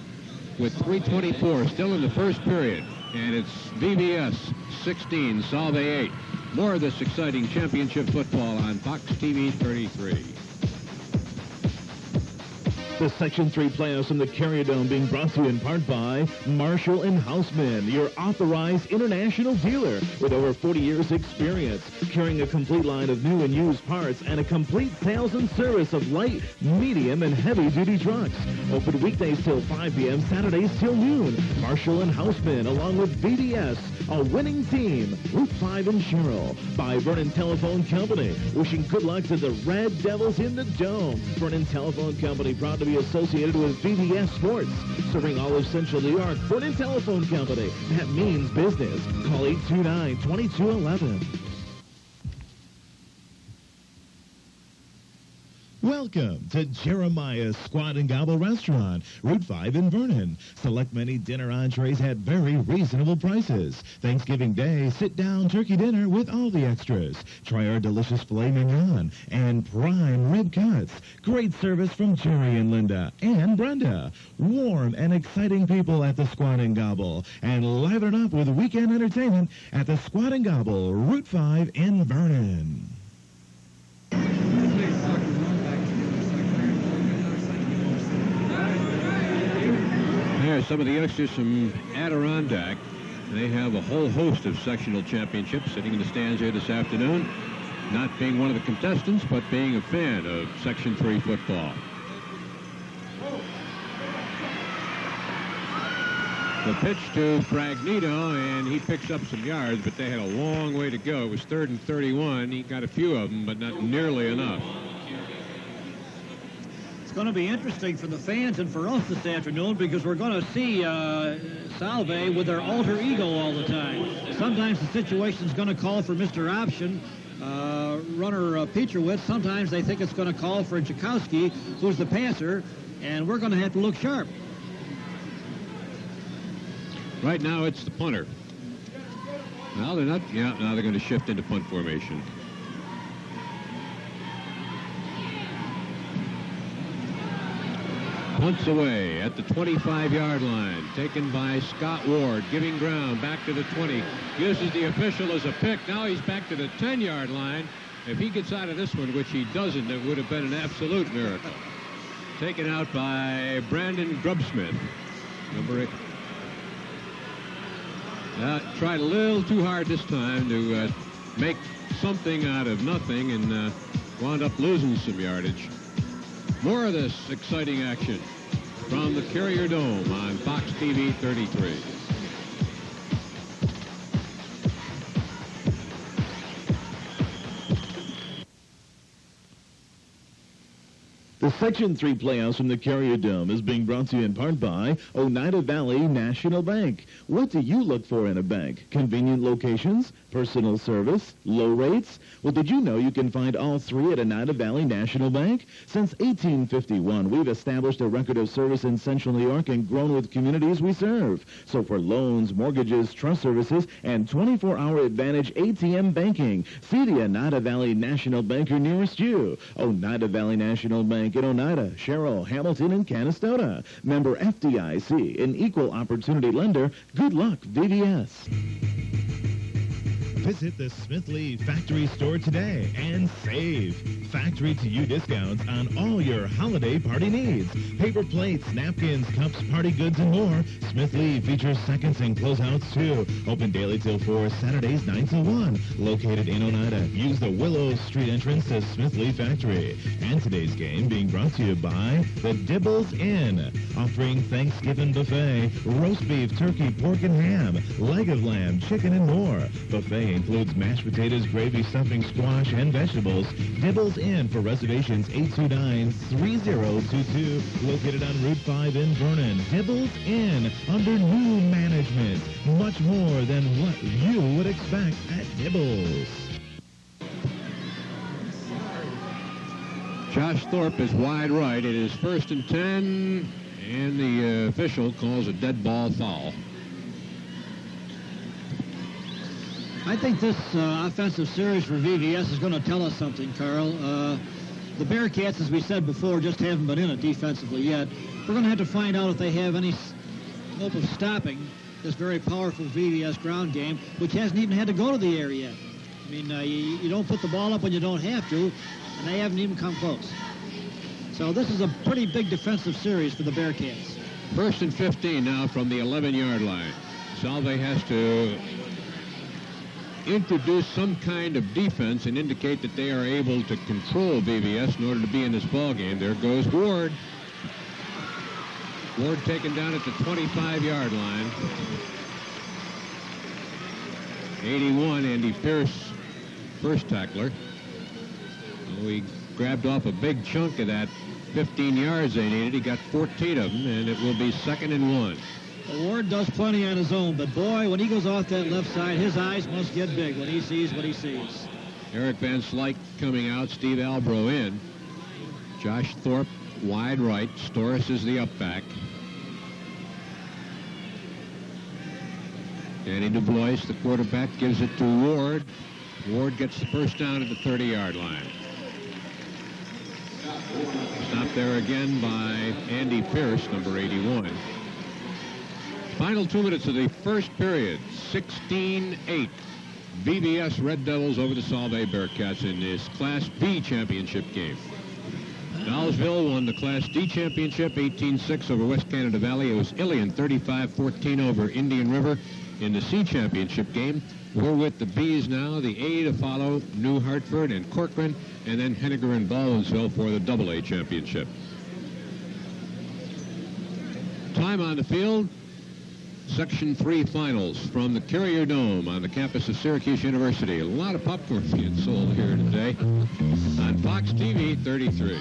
S1: with 3:24 still in the first period. And it's VVS 16, Solvay 8. More of this exciting championship football on Fox TV 33.
S4: The Section 3 playoffs in the Carrier Dome being brought to you in part by Marshall & Houseman, your authorized international dealer with over 40 years experience, carrying a complete line of new and used parts and a complete sales and service of light, medium, and heavy-duty trucks. Open weekdays till 5 p.m., Saturdays till noon. Marshall & Houseman, along with VDS, a winning team. Route 5 in Sherrill. By Vernon Telephone Company, wishing good luck to the Red Devils in the Dome. Vernon Telephone Company, proud to be associated with VDS Sports, serving all of Central New York. Vernon Telephone Company, that means business. Call 829-2211. Well, Welcome to Jeremiah's Squat and Gobble Restaurant, Route 5 in Vernon. Select many dinner entrees at very reasonable prices. Thanksgiving Day, sit-down turkey dinner with all the extras. Try our delicious filet mignon and prime rib cuts. Great service from Jerry and Linda and Brenda. Warm and exciting people at the Squat and Gobble. And liven it up with weekend entertainment at the Squat and Gobble, Route 5 in Vernon.
S1: There's some of the youngsters from Adirondack. They have a whole host of sectional championships sitting in the stands here this afternoon. Not being one of the contestants, but being a fan of Section 3 football. The pitch to Fragnito, and he picks up some yards, but they had a long way to go. It was 3rd and 31. He got a few of them, but not nearly enough.
S2: It's going to be interesting for the fans and for us this afternoon because we're going to see Solvay with their alter ego all the time. Sometimes the situation's going to call for Mr. Option, runner Petrowitz. Sometimes they think it's going to call for Jakowski, who's the passer, and we're going to have to look sharp.
S1: Right now it's the punter. Now they're not. Yeah, now they're going to shift into punt formation. Punts away at the 25-yard line, taken by Scott Ward, giving ground back to the 20. Uses the official as a pick. Now he's back to the 10-yard line. If he gets out of this one, which he doesn't, it would have been an absolute miracle. Taken out by Brandon Grubsmith, number 8. Tried a little too hard this time to make something out of nothing and wound up losing some yardage. More of this exciting action from the Carrier Dome on Fox TV 33.
S4: The Section 3 playoffs from the Carrier Dome is being brought to you in part by Oneida Valley National Bank. What do you look for in a bank? Convenient locations? Personal service? Low rates? Well, did you know you can find all three at Oneida Valley National Bank? Since 1851, we've established a record of service in Central New York and grown with communities we serve. So for loans, mortgages, trust services, and 24-hour Advantage ATM banking, see the Oneida Valley National Banker nearest you. Oneida Valley National Bank in Oneida, Sherrill, Hamilton, and Canastota. Member FDIC, an equal opportunity lender. Good luck, VVS.
S14: Visit the Smith Lee Factory Store today and save. Factory-to-you discounts on all your holiday party needs. Paper plates, napkins, cups, party goods, and more. Smith Lee features seconds and closeouts, too. Open daily till 4, Saturdays 9 till 1. Located in Oneida. Use the Willow Street entrance to Smith Lee Factory. And today's game being brought to you by the Dibbles Inn. Offering Thanksgiving buffet, roast beef, turkey, pork, and ham, leg of lamb, chicken, and more. Buffet includes mashed potatoes, gravy, stuffing, squash, and vegetables. Dibbles Inn for reservations 829-3022. Located on Route 5 in Vernon. Dibbles Inn under new management. Much more than what you would expect at Dibbles.
S1: Josh Thorpe is wide right. It is 1st and 10, and the official calls a dead ball foul.
S2: I think this offensive series for VVS is going to tell us something, Carl. The Bearcats, as we said before, just haven't been in it defensively yet. We're going to have to find out if they have any hope of stopping this very powerful VVS ground game, which hasn't even had to go to the air yet. I mean, you don't put the ball up when you don't have to, and they haven't even come close. So this is a pretty big defensive series for the Bearcats.
S1: 1st and 15 now from the 11-yard line. Solvay has to introduce some kind of defense and indicate that they are able to control VVS in order to be in this ball game. There goes Ward. Ward taken down at the 25-yard line. 81, Andy Pierce, first tackler. So he grabbed off a big chunk of that 15 yards they needed. He got 14 of them, and it will be 2nd and 1.
S2: Ward does plenty on his own, but boy, when he goes off that left side, his eyes must get big when he sees what he sees.
S1: Eric Van Slyke coming out, Steve Albro in. Josh Thorpe wide right. Storis is the up back. Danny DuBois, the quarterback, gives it to Ward. Ward gets the first down at the 30-yard line. Stopped there again by Andy Pierce, number 81. Final 2 minutes of the first period. 16-8. VBS Red Devils over the Solvay Bearcats in this Class B championship game. Dollasville won the Class D championship 18-6 over West Canada Valley. It was Ilion 35-14 over Indian River in the C championship game. We're with the B's now, the A to follow, New Hartford and Corcoran, and then Henniger and Baldwinsville for the AA championship. Time on the field. Section 3 finals from the Carrier Dome on the campus of Syracuse University. A lot of popcorn being sold here today on Fox TV 33.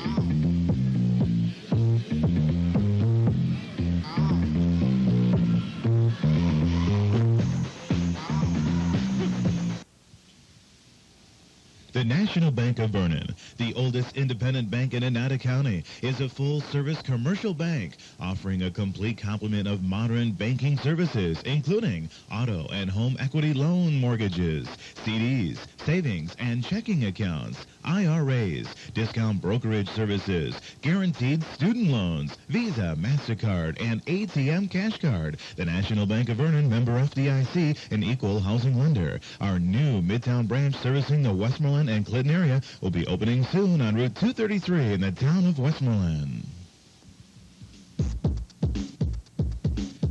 S14: The National Bank of Vernon, the oldest independent bank in Oneida County, is a full-service commercial bank offering a complete complement of modern banking services, including auto and home equity loan mortgages, CDs, savings and checking accounts, IRAs, discount brokerage services, guaranteed student loans, Visa, MasterCard, and ATM Cash Card. The National Bank of Vernon, member FDIC, an equal housing lender. Our new Midtown branch servicing the Westmoreland and Clinton area will be opening soon on Route 233 in the town of Westmoreland.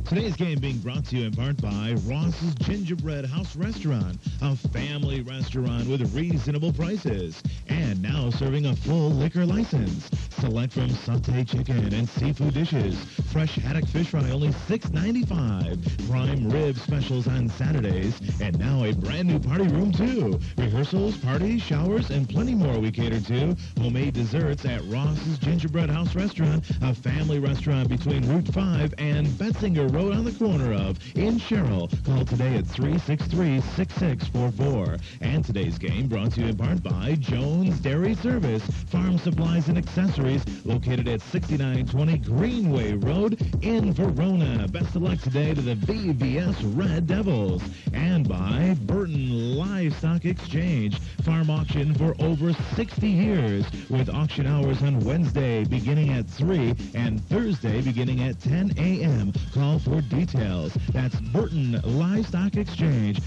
S14: Today's game being brought to you in part by Ross's Gingerbread House Restaurant, a family restaurant with reasonable prices, and now serving a full liquor license. Select from sauté chicken and seafood dishes, fresh haddock fish fry only $6.95, prime rib specials on Saturdays, and now a brand new party room too. Rehearsals, parties, showers, and plenty more we cater to. Homemade desserts at Ross's Gingerbread House Restaurant, a family restaurant between Route 5 and Betzinger Road on the corner of in Sherrill. Call today at 363-6644. And today's game brought to you in part by Jones Dairy Service, farm supplies and accessories, located at 6920 Greenway Road in Verona. Best of luck today to the VBS Red Devils. And by Burton Livestock Exchange, farm auction for over 60 years, with auction hours on Wednesday beginning at 3 and Thursday beginning at 10 a.m. Call for details. That's Burton Livestock Exchange.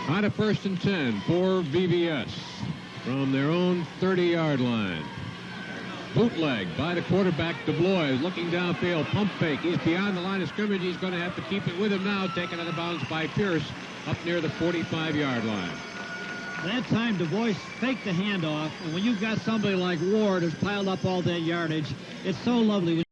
S1: On a 1st and 10 for VBS from their own 30-yard line. Bootleg by the quarterback, DuBois, looking downfield, pump fake. He's beyond the line of scrimmage. He's going to have to keep it with him now, taken out of bounds by Pierce up near the 45-yard line.
S2: That time, DuBois faked the handoff, and when you've got somebody like Ward who's piled up all that yardage, it's so lovely.